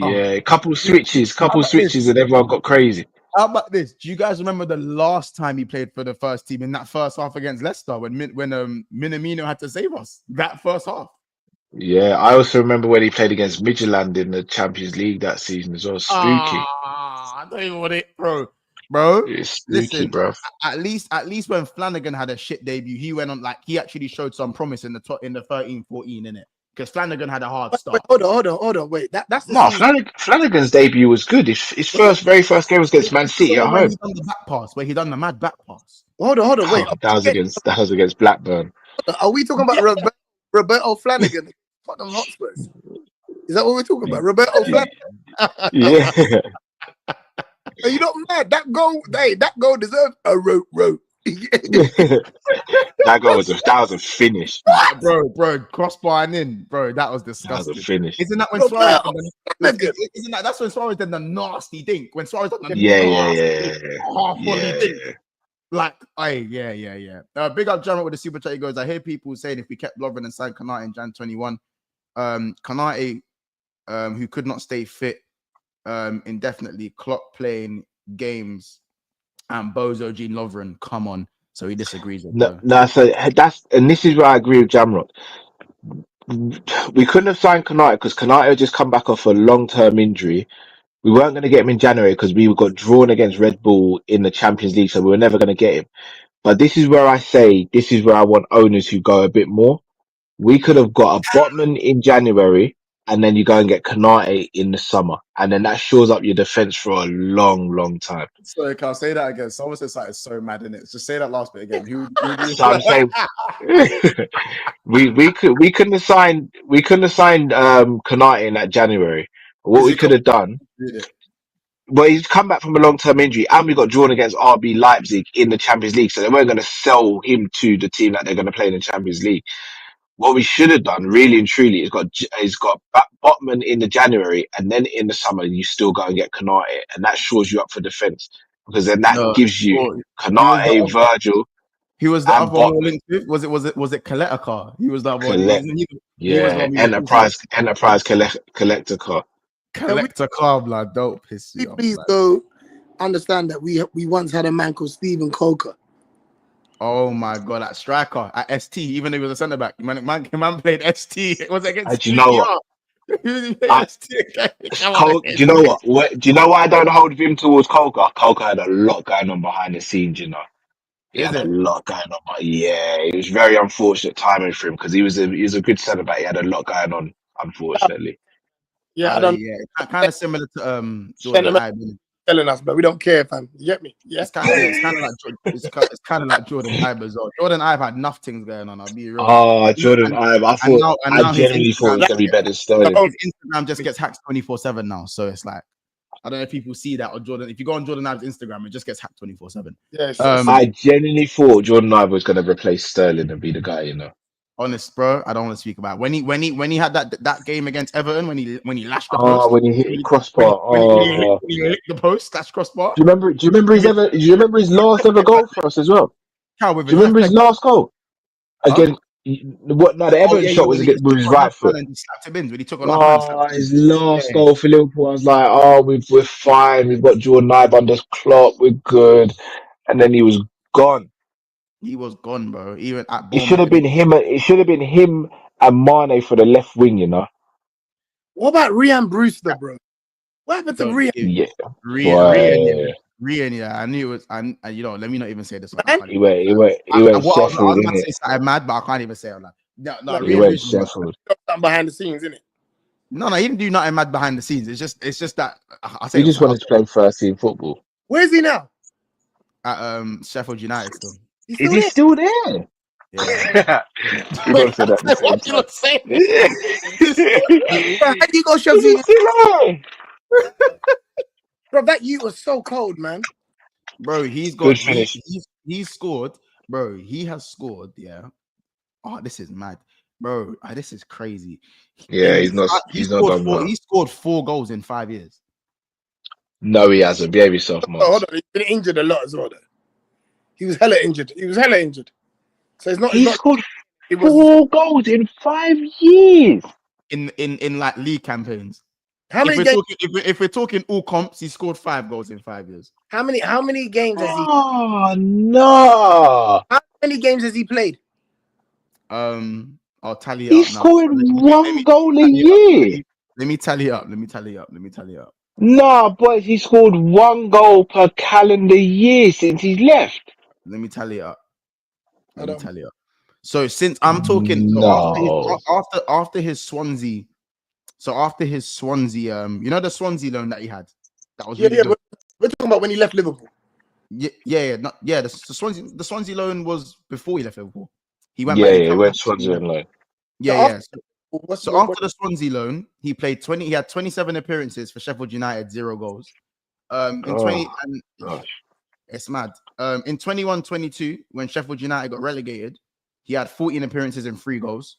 Speaker 1: Oh,
Speaker 4: Yeah. Couple
Speaker 1: how about this?
Speaker 4: switches, and everyone got crazy.
Speaker 1: How about this? Do you guys remember the last time he played for the first team in that first half against Leicester when Minamino had to save us? That first half.
Speaker 4: Yeah. I also remember when he played against Midtjylland in the Champions League that season as well. Spooky.
Speaker 1: I don't even want it, bro. Bro,
Speaker 4: It's spooky,
Speaker 1: listen.
Speaker 4: bro.
Speaker 1: At least when Flanagan had a shit debut, he went on he actually showed some promise in the 13-14 in it because Flanagan had a hard
Speaker 2: Wait,
Speaker 1: start.
Speaker 2: hold on. Wait, that's the
Speaker 4: No,
Speaker 2: season.
Speaker 4: Flanagan's debut was good. His very first game was against Man City
Speaker 1: The
Speaker 4: at
Speaker 1: one where
Speaker 4: home.
Speaker 1: he done the back pass, where he done the mad back pass.
Speaker 2: Hold on. Wait,
Speaker 4: Oh, that was against Blackburn.
Speaker 2: are we talking about Roberto Flanagan, Tottenham Hotspurs? Is that what we're talking about? Roberto Flanagan?
Speaker 4: Yeah.
Speaker 2: Are you not mad? That goal deserves a rope.
Speaker 4: That was a finish.
Speaker 1: bro, crossbar and in, bro. That was
Speaker 4: That was a
Speaker 1: disgusting.
Speaker 4: finish.
Speaker 1: Isn't that when Suarez? That's when Suarez did the nasty dink? When Suarez did the nasty half volley dink. Like, yeah. Big up Jared with the super chat. He goes, I hear people saying if we kept Lovren and signed Kanate in Jan 21, Kanate, who could not stay fit indefinitely, clock playing games, and Bozo Gene Lovren, come on. So he disagrees with
Speaker 4: No, so this is where I agree with Jamrock. We couldn't have signed Kanate because Kanate had just come back off a long-term injury. We weren't going to get him in January because we got drawn against Red Bull in the Champions League, so we were never going to get him. But this is where I want owners who go a bit more. We could have got a Botman in January, and then you go and get Kanate in the summer, and then that shores up your defense for a long, long time.
Speaker 1: Sorry, Carl, say that again. Someone said something so mad in it. Just say that last bit again.
Speaker 4: So I'm saying we couldn't have signed Kanate in that January. What we could have done. Well, he's come back from a long-term injury, and we got drawn against RB Leipzig in the Champions League, so they weren't going to sell him to the team that they're going to play in the Champions League. What we should have done, really and truly, is got Botman in the January, and then in the summer you still go and get Kanate, and that shores you up for defense. because then that
Speaker 1: No,
Speaker 4: gives you
Speaker 1: he was the
Speaker 4: Canate, Virgil,
Speaker 1: he was the
Speaker 4: and
Speaker 1: other one
Speaker 4: Bot.
Speaker 1: we were linked with. Was it Coletta car? He was the other one.
Speaker 4: Collect,
Speaker 1: He was the
Speaker 4: yeah,
Speaker 1: one we were talking about.
Speaker 4: Enterprise collector car.
Speaker 2: Can we
Speaker 1: Collector car, blood. Don't piss me off,
Speaker 2: please
Speaker 1: blood.
Speaker 2: go understand that we once had a man called Stephen Coker?
Speaker 1: Oh my god, that striker at ST, even though he was a centre back, man played ST. It was against
Speaker 4: Do you know what?
Speaker 1: He played ST.
Speaker 4: Do you know what? Do you know why I don't hold him towards Coker? Coker had a lot going on behind the scenes, you know. He
Speaker 1: Is
Speaker 4: had a
Speaker 1: it?
Speaker 4: lot going on, but yeah, it was very unfortunate timing for him because he was a good centre back. He had a lot going on, unfortunately.
Speaker 2: Yeah, I don't
Speaker 1: Yeah, kind of similar to Jordan
Speaker 2: sentiment
Speaker 1: Ibe.
Speaker 2: telling us, but we don't care, fam. You get me? Yeah.
Speaker 1: It's kind of like Jordan Ibe as well. Jordan Ibe had nothing going on. I'll be real.
Speaker 4: Oh, Jordan,
Speaker 1: And, and
Speaker 4: I
Speaker 1: now his
Speaker 4: genuinely thought he was
Speaker 1: Instagram,
Speaker 4: gonna be better than Sterling.
Speaker 1: his Instagram just gets hacked 24/7 now. So it's like, I don't know if people see that or Jordan. If you go on Jordan Ibe's Instagram, it just gets hacked 24/7.
Speaker 2: Yeah.
Speaker 4: I genuinely thought Jordan Ibe was gonna replace Sterling and be the guy, you know.
Speaker 1: Honest, bro, I don't want to speak about it. When he had that game against Everton when he lashed the
Speaker 4: Oh,
Speaker 1: post
Speaker 4: when he hit the crossbar.
Speaker 1: when
Speaker 4: Oh,
Speaker 1: he licked the post, that's crossbar.
Speaker 4: do you remember his last ever goal for us as well?
Speaker 1: Cow with
Speaker 4: Do
Speaker 1: his
Speaker 4: you
Speaker 1: left
Speaker 4: remember his
Speaker 1: leg.
Speaker 4: last goal?
Speaker 1: Huh?
Speaker 4: Again, what? No, the
Speaker 1: Oh
Speaker 4: Everton
Speaker 1: yeah,
Speaker 4: shot was
Speaker 1: when he
Speaker 4: against with his
Speaker 1: took on
Speaker 4: right
Speaker 1: half man
Speaker 4: foot.
Speaker 1: and he slapped him in. When he took on half man and
Speaker 4: Oh,
Speaker 1: slapped him
Speaker 4: his
Speaker 1: in.
Speaker 4: last
Speaker 1: Yeah.
Speaker 4: goal for Liverpool, I was like, oh, we're fine. We've got Jordan Ibe under clock. We're good. And then he was gone.
Speaker 1: He was gone, bro. Even at
Speaker 4: It should
Speaker 1: Bournemouth.
Speaker 4: have been him. It should have been him and Mane for the left wing, you know.
Speaker 2: What about Ryan Brewster, bro? What happened to
Speaker 1: Don't
Speaker 2: Ryan?
Speaker 1: give
Speaker 4: Yeah,
Speaker 1: Rian,
Speaker 4: boy.
Speaker 1: yeah. I knew it was. And you know, let me not even say this one. I
Speaker 2: Man?
Speaker 1: can't
Speaker 4: He
Speaker 1: even.
Speaker 4: went. He went
Speaker 1: I
Speaker 4: Sheffield,
Speaker 1: was about to
Speaker 4: innit?
Speaker 1: say something mad, but I can't even say it. Like, no,
Speaker 2: No,
Speaker 4: He
Speaker 1: Rian
Speaker 4: went
Speaker 1: Bruce.
Speaker 4: Sheffield.
Speaker 2: something behind the scenes, innit?
Speaker 1: No, he didn't do nothing mad behind the scenes. It's just that I say
Speaker 4: He
Speaker 1: it.
Speaker 4: just wanted to play first team football.
Speaker 2: Where is he now?
Speaker 1: At Sheffield United still.
Speaker 2: He's
Speaker 4: Is
Speaker 2: still
Speaker 4: he
Speaker 2: there.
Speaker 4: still there?
Speaker 1: Yeah.
Speaker 4: We both said that at the same
Speaker 1: What you
Speaker 4: time.
Speaker 1: not saying?
Speaker 2: Bro, how do you go
Speaker 4: Is
Speaker 2: Sheffield
Speaker 4: he
Speaker 2: United?
Speaker 4: still there?
Speaker 2: Bro, that you was so cold, man.
Speaker 1: Bro, he's
Speaker 4: Good
Speaker 1: got
Speaker 4: finish.
Speaker 1: he's scored, bro. He has scored, yeah. Oh, this is mad, bro. This is crazy.
Speaker 4: Yeah, he's not. He's not done well.
Speaker 1: He scored 4 goals in 5 years.
Speaker 4: No, he hasn't. Behave yourself,
Speaker 2: Oh, hold
Speaker 4: Mons.
Speaker 2: on. He's been injured a lot as well, though. He was hella injured. So it's not.
Speaker 4: He scored
Speaker 2: It was
Speaker 4: 4 goals in 5 years.
Speaker 1: In like league campaigns.
Speaker 2: how many games?
Speaker 1: If we're talking all comps, he scored 5 goals in 5 years.
Speaker 2: How many games has he?
Speaker 4: Oh no!
Speaker 2: How many games has he played?
Speaker 1: I'll tally it
Speaker 4: He's
Speaker 1: up now.
Speaker 4: scoring
Speaker 1: Let
Speaker 4: 1 goal a
Speaker 1: tally it up.
Speaker 4: year.
Speaker 1: Let me tally up. Let me tally up.
Speaker 4: Nah, boys, he scored 1 goal per calendar year since he's left.
Speaker 1: Let me tally it up.
Speaker 2: I don't.
Speaker 1: So since I'm talking,
Speaker 4: No.
Speaker 1: after his Swansea, you know the Swansea loan that he had, that was
Speaker 2: Yeah,
Speaker 1: really good.
Speaker 2: we're talking about when he left Liverpool.
Speaker 1: The Swansea loan was before he left Liverpool. He went
Speaker 4: Yeah,
Speaker 1: back.
Speaker 4: he went Swansea on loan.
Speaker 1: So after the Swansea loan, he played 20. He had 27 appearances for Sheffield United, 0 goals. In 20 and
Speaker 4: gosh.
Speaker 1: it's mad. In 21-22, when Sheffield United got relegated, he had 14 appearances and 3 goals.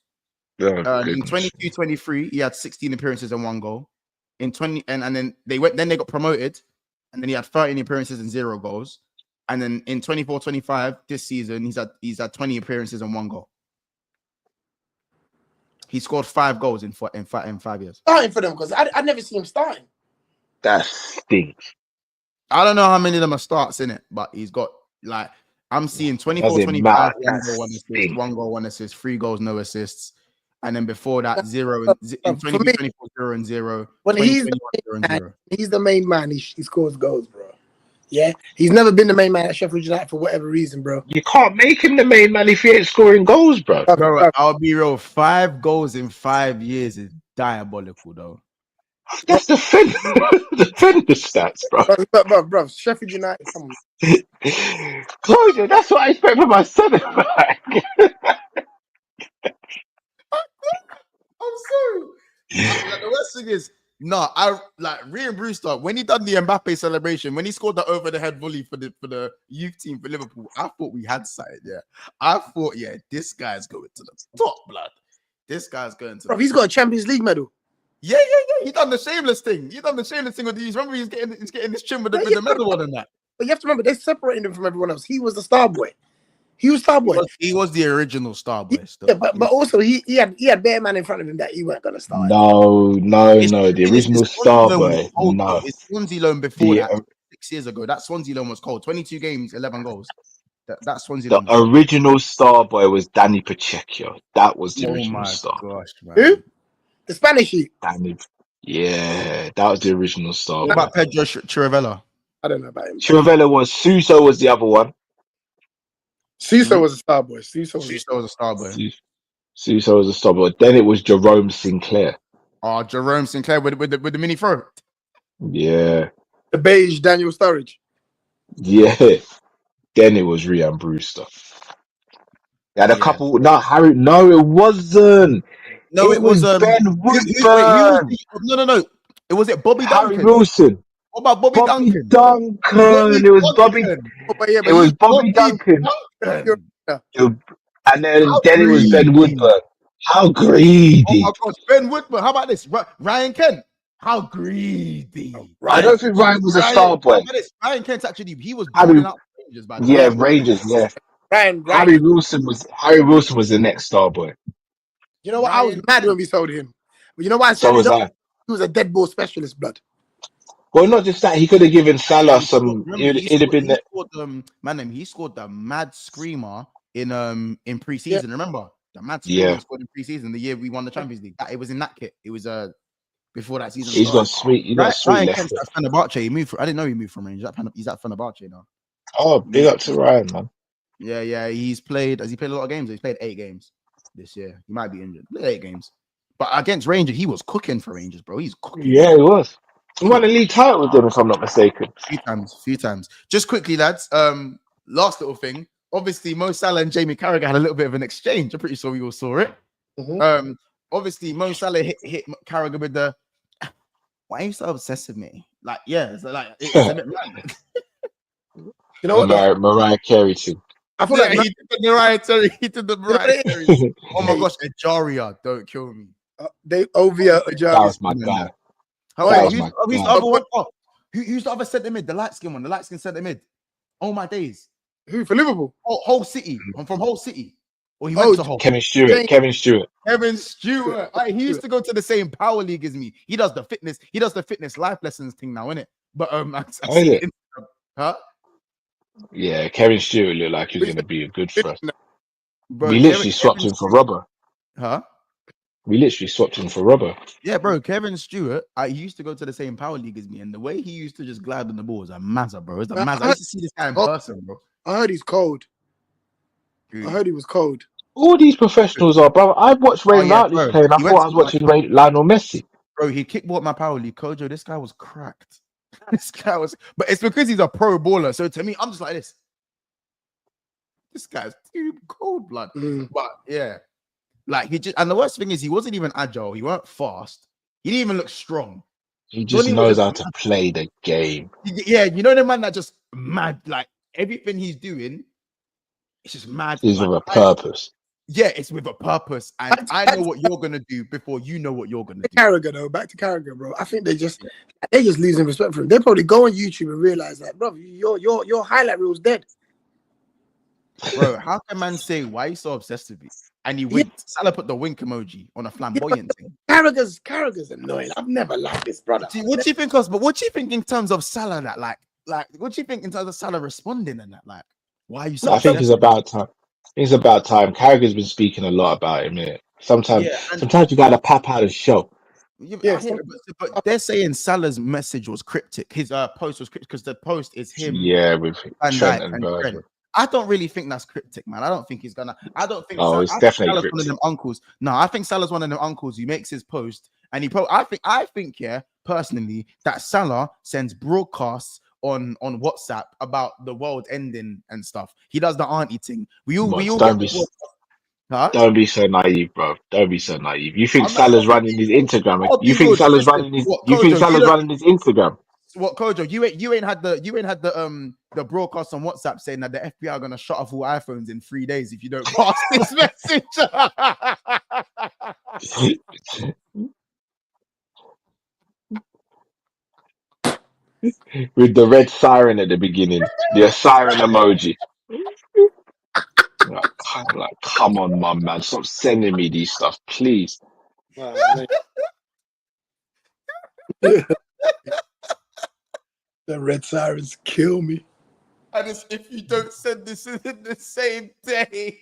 Speaker 4: Oh,
Speaker 1: In 22-23, he had 16 appearances and 1 goal. In 20 and then they got promoted, and then he had 13 appearances and 0 goals. And then in 24-25, this season, he's had 20 appearances and 1 goal. He scored 5 goals in 5 years.
Speaker 2: Starting for them because I never see him starting.
Speaker 4: That stinks.
Speaker 1: I don't know how many of them are starts in it, but he's got like I'm seeing 24-25, 1 goal, 1 assist, 3 goals, no assists. And then before that, 0 in 2024, 0 and 0.
Speaker 2: When he's the main man, he scores goals, bro. Yeah, he's never been the main man at Sheffield United for whatever reason, bro.
Speaker 4: You can't make him the main man if he ain't scoring goals, bro.
Speaker 1: Bro, I'll be real. 5 goals in 5 years is diabolical, though.
Speaker 4: That's the defender stats, bro.
Speaker 2: Bro, Sheffield United, come on.
Speaker 4: Told you, that's what I expect from my centre back.
Speaker 1: I'm sorry. The worst thing is, I like Ryan Brewster when he done the Mbappe celebration, when he scored the over the head volley for the youth team for Liverpool. I thought we had sight. Yeah, I thought, this guy's going to the top, blood. This guy's going to.
Speaker 2: Bro, he's got a Champions League medal.
Speaker 1: Yeah. He done the shameless thing. He done the shameless thing with these. Remember, he's getting this chin with the medal on and that.
Speaker 2: But you have to remember, they separated him from everyone else. He was the star boy. He was star boy.
Speaker 1: He was the original star boy. Still.
Speaker 2: Yeah, but also he had bare man in front of him that he weren't gonna start.
Speaker 4: No. The original star boy. No.
Speaker 1: His Swansea loan before that, 6 years ago. That Swansea loan was cold. 22 games, 11 goals. That Swansea
Speaker 4: The
Speaker 1: loan. Was
Speaker 4: original star boy was Danny Pacheco. That was the original star.
Speaker 1: Gosh, man.
Speaker 2: Who? The Spanish sheep.
Speaker 4: Danny. Yeah, that was the original star.
Speaker 1: What about Pedro Chirivella?
Speaker 2: I don't know about him.
Speaker 4: Chirivella was. Suso was the other one.
Speaker 2: Suso was a star boy. Suso was
Speaker 1: a star boy.
Speaker 4: Suso was a star boy. Then it was Jerome Sinclair.
Speaker 1: Oh, Jerome Sinclair with the mini throw.
Speaker 4: Yeah.
Speaker 2: the beige Daniel Sturridge.
Speaker 4: Yeah. Then it was Rhian Brewster. They had a couple. No, Harry. No, it wasn't.
Speaker 1: No, it was
Speaker 4: Ben
Speaker 1: Woodburn. No. It was Bobby
Speaker 4: Harry
Speaker 1: Duncan.
Speaker 4: Wilson.
Speaker 1: What about Bobby Duncan?
Speaker 4: It was Bobby. It was Bobby Duncan. And then it was Ben Woodburn. How greedy!
Speaker 1: Oh my gosh, Ben Woodburn. How about this? Ryan Kent. How greedy!
Speaker 4: I don't think Ryan was a star boy.
Speaker 1: Ryan Kent actually he was balling out Rangers, by the way.
Speaker 4: Yeah, Rangers. Yeah. Harry Wilson was the next star boy.
Speaker 2: You know what? I was mad when we sold him. But you know why I said
Speaker 4: So was I.
Speaker 2: He was a dead ball specialist, blood.
Speaker 4: Well, not just that. He could have given Salah some. It'd have been
Speaker 1: he scored the mad screamer in preseason. Yeah. Remember the mad screamer he scored in preseason the year we won the Champions League. It was in that kit. It was before that season.
Speaker 4: He's got sweet. He got sweet left.
Speaker 1: At Fenerbahce. He moved. I didn't know he moved from Rangers. He's at Fenerbahce now.
Speaker 4: Oh, big up to Ryan, man.
Speaker 1: Yeah. He's played. Has he played a lot of games? He's played 8 games this year. He might be injured. Played 8 games, but against Rangers, he was cooking for Rangers, bro. He's cooking.
Speaker 4: Yeah, he was. He won a league title with them, if I'm not mistaken.
Speaker 1: Few times. Just quickly, lads. Last little thing. Obviously, Mo Salah and Jamie Carragher had a little bit of an exchange. I'm pretty sure we all saw it. Mm-hmm. Obviously, Mo Salah hit Carragher with the. Why are you so obsessed with me? Like, yeah, it's a bit mad.
Speaker 2: You know what?
Speaker 4: Mariah Carey too.
Speaker 2: I feel like
Speaker 1: he did the Mariah Carey. He did the Mariah Carey. Oh my gosh, Ajaria, don't kill me.
Speaker 2: They Ovia Ajaria.
Speaker 4: That was my guy.
Speaker 1: Who's the other centre mid? The light skin one. The light skin centre mid. Oh my days.
Speaker 2: Who for Liverpool?
Speaker 1: Whole City. I'm from Whole City. Or he went to Hull.
Speaker 4: Kevin Stewart.
Speaker 1: He used to go to the same power league as me. He does the fitness life lessons thing now, innit? But huh?
Speaker 4: Yeah, Kevin Stewart looked like he was gonna be a good for us. Bro, we literally swapped him for rubber.
Speaker 1: Huh?
Speaker 4: We literally swapped him for rubber.
Speaker 1: Yeah, bro. Kevin Stewart, he used to go to the same power league as me, and the way he used to just glide on the ball was a mazza, bro. It's a mazza. I used to see this guy in person, bro.
Speaker 2: I heard he's cold. I heard he was cold.
Speaker 4: All these professionals are, bro. I watched Ray Routley play, and I thought I was watching Lionel Messi.
Speaker 1: Bro, he kickballed my power league, Kojo. This guy was cracked. But it's because he's a pro baller. So to me, I'm just like this. This guy's too cold blood. But yeah, like and the worst thing is he wasn't even agile. He weren't fast. He didn't even look strong.
Speaker 4: He just knows how to play the game.
Speaker 1: Yeah, you know the man that just mad, like everything he's doing, it's just mad.
Speaker 4: It's with a purpose.
Speaker 1: It's with a purpose, and I know what you're gonna do before you know what you're gonna do.
Speaker 2: Carragher though, back to Carragher, bro. I think they're just losing respect for him. They probably go on YouTube and realize that, bro, your highlight reel's dead.
Speaker 1: Bro, how can man say why you so obsessed with me? And he winked. Yeah. Salah put the wink emoji on a flamboyant thing.
Speaker 2: Carragher's annoying. I've never liked this brother.
Speaker 1: What do you think, But what do you think in terms of Salah? That like, what do you think in terms of Salah responding and that? Like, why are you so?
Speaker 4: I think it's about time. It's about time. Carragher's been speaking a lot about him. Innit? Sometimes you gotta pop out and show.
Speaker 1: But they're saying Salah's message was cryptic. His post was cryptic because the post is him.
Speaker 4: Yeah, with Trent and Trent.
Speaker 1: I don't really think that's cryptic, man. I don't think he's gonna. I don't think.
Speaker 4: Oh, it's definitely
Speaker 1: Salah's one of them uncles. No, I think Salah's one of them uncles who makes his post and I think, personally, that Salah sends broadcasts on WhatsApp about the world ending and stuff. He does the auntie thing. We all
Speaker 4: don't be so naive, bro. Don't be so naive. You think Salah's running his Instagram? You think Salah's running his Instagram?
Speaker 1: What, Kojo? You ain't had the broadcast on WhatsApp saying that the FBI are gonna shut off all iPhones in 3 days if you don't pass this message.
Speaker 4: with the red siren at the beginning, the siren emoji. Come on, man, stop sending me these stuff, please.
Speaker 2: Oh, man. The red sirens kill me.
Speaker 1: And it's, if you don't send this in the same day.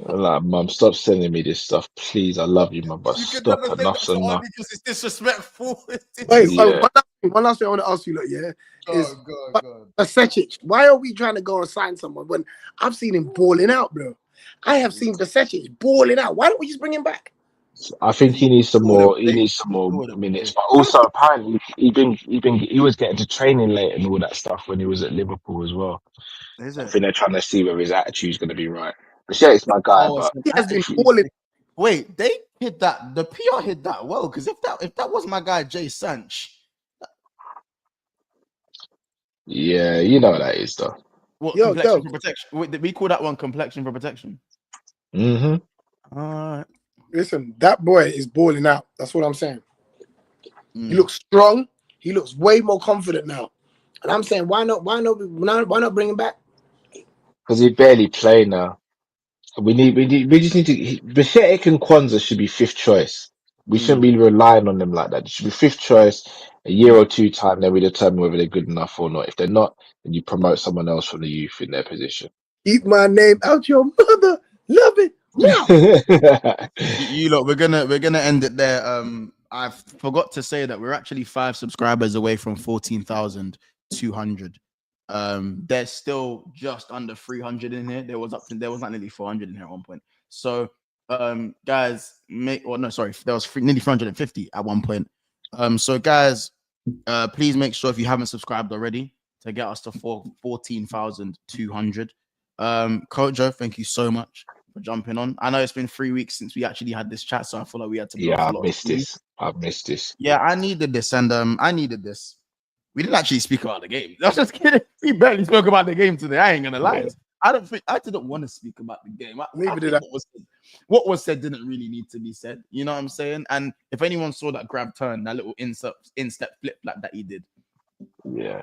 Speaker 4: Like, mum, stop sending me this stuff, please. I love you, man, but
Speaker 1: You can
Speaker 4: stop.
Speaker 1: never send
Speaker 4: Enough's
Speaker 1: that to
Speaker 4: enough.
Speaker 1: Army because it's disrespectful.
Speaker 2: Wait,
Speaker 4: Yeah.
Speaker 2: one last thing I want to ask you, look, yeah, is
Speaker 1: God.
Speaker 2: Basetic. Why are we trying to go and sign someone when I've seen him balling out, bro? I have seen Basetic balling out. Why don't we just bring him back?
Speaker 4: I think he needs some more. He needs some more minutes. But also, apparently, he was getting to training late and all that stuff when he was at Liverpool as well.
Speaker 1: Is
Speaker 4: I
Speaker 1: it?
Speaker 4: think they're trying to see whether his attitude's going to be right. But yeah, it's my guy.
Speaker 1: Oh,
Speaker 4: But
Speaker 1: some
Speaker 2: He has been
Speaker 1: attitude.
Speaker 2: balling.
Speaker 1: Wait, they hit that. The PR hit that well because if that was my guy Jay Sanch,
Speaker 4: yeah, you know what that is, though.
Speaker 1: what
Speaker 2: Yo,
Speaker 1: complexion for protection? Wait, we call that one complexion for protection.
Speaker 4: Mm-hmm.
Speaker 1: All right.
Speaker 2: Listen, that boy is balling out. That's what I'm saying.
Speaker 1: Mm.
Speaker 2: He looks strong. He looks way more confident now. And I'm saying, why not bring him back?
Speaker 4: Because he barely play now. We just need to. Bichetic and Kwanzaa should be fifth choice. We shouldn't be relying on them like that. It should be fifth choice. A year or two time, then we determine whether they're good enough or not. If they're not, then you promote someone else from the youth in their position.
Speaker 2: Keep my name out your mother. Love it. Now.
Speaker 1: You lot, we're gonna end it there. I forgot to say that we're actually 5 subscribers away from 14,200. There's still just under 300 in here. There was not nearly 400 in here at one point. So, guys, there was nearly 350 at one point. So guys, please make sure if you haven't subscribed already to get us to 14,200. Coach Joe, thank you so much for jumping on. I know it's been 3 weeks since we actually had this chat, so I feel like we had to.
Speaker 4: Yeah, I've missed this.
Speaker 1: Yeah, I needed this, and I needed this. We didn't actually speak about the game. I was just kidding. We barely spoke about the game today. I ain't gonna lie.
Speaker 4: Yeah.
Speaker 1: I didn't want to speak about the game.
Speaker 2: Neither did I.
Speaker 1: What was said didn't really need to be said. You know what I'm saying? And if anyone saw that grab turn, that little instep flip flap that he did.
Speaker 4: Yeah.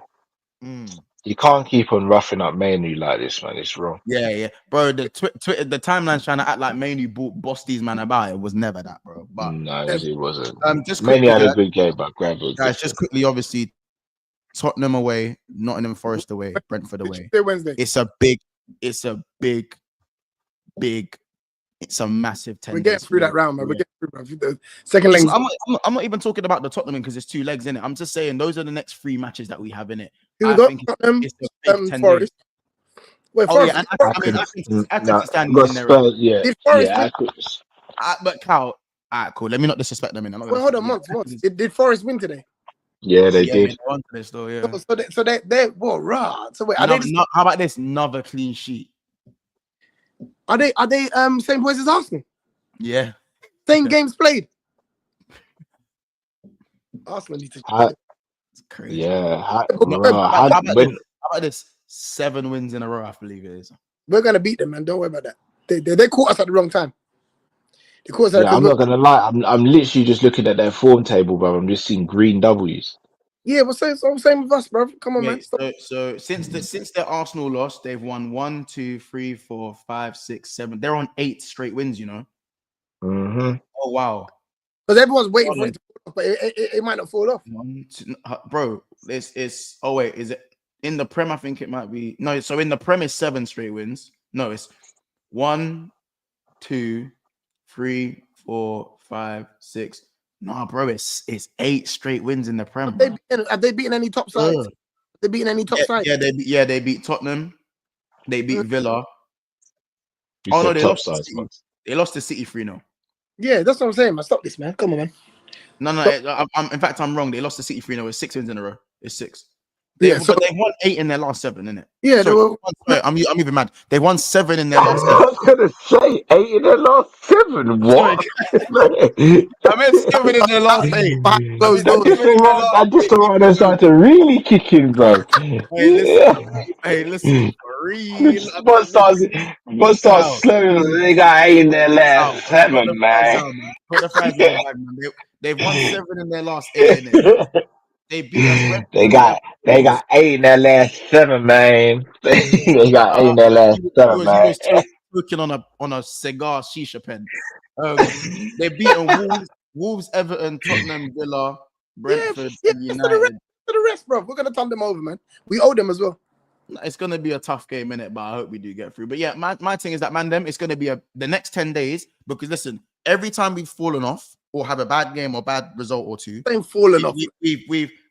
Speaker 4: You can't keep on roughing up Manu like this, man. It's wrong.
Speaker 1: Yeah. Bro, the Twitter, the timeline's trying to act like Manu bossed these man about. It was never that, bro. But
Speaker 4: no, it wasn't.
Speaker 1: Just
Speaker 4: Manu
Speaker 1: quickly,
Speaker 4: had a good game, but Grab was
Speaker 1: guys, just quickly, obviously, Tottenham away, Nottingham Forest away, Brentford away.
Speaker 2: Wednesday.
Speaker 1: It's a massive 10
Speaker 2: We're getting
Speaker 1: days
Speaker 2: through that round, man.
Speaker 1: Yeah.
Speaker 2: We're getting through, bro. The second leg.
Speaker 1: I'm not even talking about the Tottenham because there's 2 legs in it. I'm just saying those are the next 3 matches that we have in it.
Speaker 2: I think it's a big 10 Forest. Wait, Forest.
Speaker 1: Yeah, I can stand
Speaker 4: in
Speaker 1: there.
Speaker 4: Spurs, yeah, I could.
Speaker 1: But Cal, all right, cool. Let me not disrespect them.
Speaker 2: Well, hold on, months. Did Forest win today?
Speaker 4: Yeah, they did.
Speaker 1: They won today still, yeah.
Speaker 2: So they're well, rah. So wait,
Speaker 1: how about this? Another clean sheet.
Speaker 2: Are they same points as Arsenal?
Speaker 1: Yeah.
Speaker 2: Same games played. Arsenal need to.
Speaker 1: It's crazy.
Speaker 4: Yeah.
Speaker 1: How about this? 7 wins in a row, I believe it is.
Speaker 2: We're gonna beat them, man. Don't worry about that. They caught us at the wrong time.
Speaker 4: I'm not gonna lie. I'm literally just looking at their form table, bro. I'm just seeing green W's.
Speaker 2: Yeah, what's the same with us, bro? Come on, man.
Speaker 1: So since their Arsenal loss, they've won 1, 2, 3, 4, 5, 6, 7. They're on 8 straight wins, you know.
Speaker 4: Mm-hmm.
Speaker 1: Oh wow.
Speaker 2: Because everyone's waiting for it to fall off, but it might not fall off.
Speaker 1: Bro, it's oh wait, is it in the Prem? I think it might be no. So in the Prem is 7 straight wins. No, it's 1, 2, 3, 4, 5, 6. No, bro, it's 8 straight wins in the Prem.
Speaker 2: Have they beaten any top sides? Have they beaten any top sides?
Speaker 1: Yeah, they beat Tottenham. They beat Villa.
Speaker 4: No, they lost to City.
Speaker 1: They lost to City 3-0.
Speaker 2: Yeah, that's what I'm saying, man. Stop this, man. Come on, man.
Speaker 1: No, in fact, I'm wrong. They lost to City 3-0. It's 6 wins in a row. It's 6.
Speaker 2: But
Speaker 1: they've won 8 in their last 7, innit?
Speaker 2: Yeah,
Speaker 1: I'm even mad. They won 7 in their last 8.
Speaker 4: I was gonna say 8 in their last 7. What?
Speaker 1: I meant 7 in their last 8.
Speaker 4: I just don't want to start to really kick in, bro.
Speaker 1: Hey, listen.
Speaker 4: What starts slowing? They got 8 in their last 7, man.
Speaker 1: Put the fries down, man. They've won 7 in their last 8, innit? They beat Brentford.
Speaker 4: They got 8 in their last 7, man. They got 8 in their
Speaker 1: Man,
Speaker 4: last
Speaker 1: you
Speaker 4: 7,
Speaker 1: you
Speaker 4: man.
Speaker 1: was smoking on a cigar shisha pen. They beaten Wolves, Everton, Tottenham, Villa,
Speaker 2: Yeah,
Speaker 1: Brentford,
Speaker 2: yeah.
Speaker 1: and
Speaker 2: It's to the rest,
Speaker 1: United.
Speaker 2: bro. We're gonna turn them over, man. We owe them as well.
Speaker 1: It's gonna be a tough game, innit? But I hope we do get through. But yeah, my thing is that it's gonna be the next 10 days, because listen, every time we've fallen off or have a bad game or bad result or two,
Speaker 2: Ain't falling off.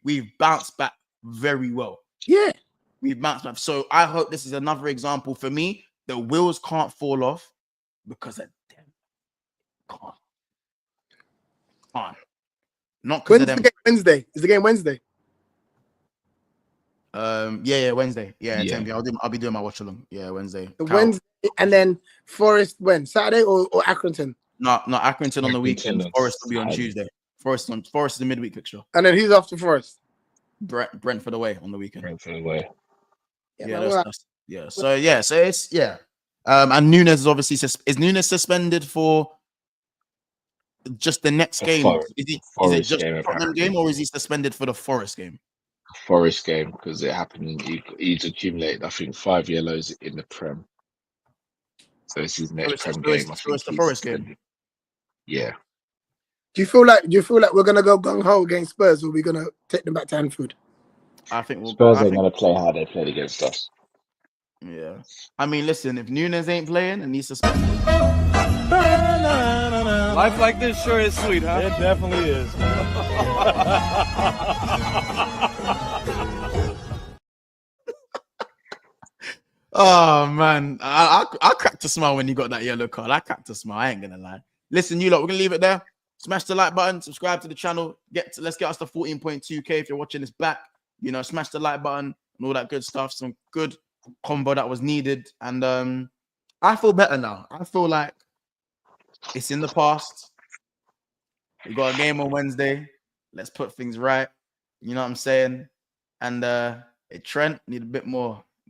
Speaker 1: we've bounced back very well.
Speaker 2: Yeah.
Speaker 1: We've bounced back. So I hope this is another example for me. The wheels can't fall off because of them. Can't. Not because of them.
Speaker 2: Wednesday. Is the game Wednesday?
Speaker 1: Yeah, Wednesday. Yeah,
Speaker 4: Yeah.
Speaker 1: 10 p.m. I'll be doing my watch along. Yeah, Wednesday.
Speaker 2: Wednesday, and then Forest when? Saturday or Accrington?
Speaker 1: No, Accrington on the weekend.
Speaker 4: Accrington on
Speaker 1: Forest will be on
Speaker 4: Saturday.
Speaker 1: Tuesday. Forest is the midweek fixture.
Speaker 2: And then who's after Forest?
Speaker 1: Brentford away on the weekend.
Speaker 4: Brentford away.
Speaker 1: Yeah. So it's and Nunes is obviously is Nunes suspended for just the next game? Is it just
Speaker 4: game,
Speaker 1: the Tottenham game, or is he suspended for the Forest game?
Speaker 4: Forest game, because it happened. He's accumulated, I think, 5 yellows in the Prem. So it's his next Prem game. I think
Speaker 1: it's the
Speaker 4: he's
Speaker 1: Forest
Speaker 4: suspended.
Speaker 1: game.
Speaker 4: Yeah.
Speaker 2: Do you feel like we're gonna go gung ho against Spurs, or are we gonna take them back to Anfield?
Speaker 1: I think
Speaker 4: Spurs ain't gonna play how they played against us.
Speaker 1: Yeah. I mean, listen, if Nunes ain't playing and he's suspended.
Speaker 5: Life like this sure is sweet, huh?
Speaker 6: It definitely is.
Speaker 1: Oh man, I cracked a smile when you got that yellow card. I cracked a smile. I ain't gonna lie. Listen, you lot, we're gonna leave it there. Smash the like button, subscribe to the channel. Let's get us to 14.2k. If you're watching this back, smash the like button and all that good stuff. Some good combo that was needed, and I feel better now. I feel like it's in the past. We got a game on Wednesday. Let's put things right. You know what I'm saying? And Trent need a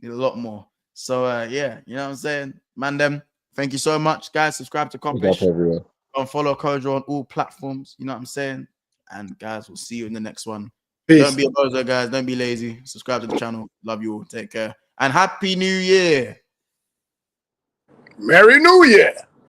Speaker 1: lot more. So yeah, you know what I'm saying? Man, thank you so much, guys. Subscribe to Compish. And follow Kojo on all platforms. You know what I'm saying? And guys, we'll see you in the next one.
Speaker 2: Peace.
Speaker 1: Don't be a bozo, guys. Don't be lazy. Subscribe to the channel. Love you all. Take care. And Happy New Year.
Speaker 2: Merry New Year.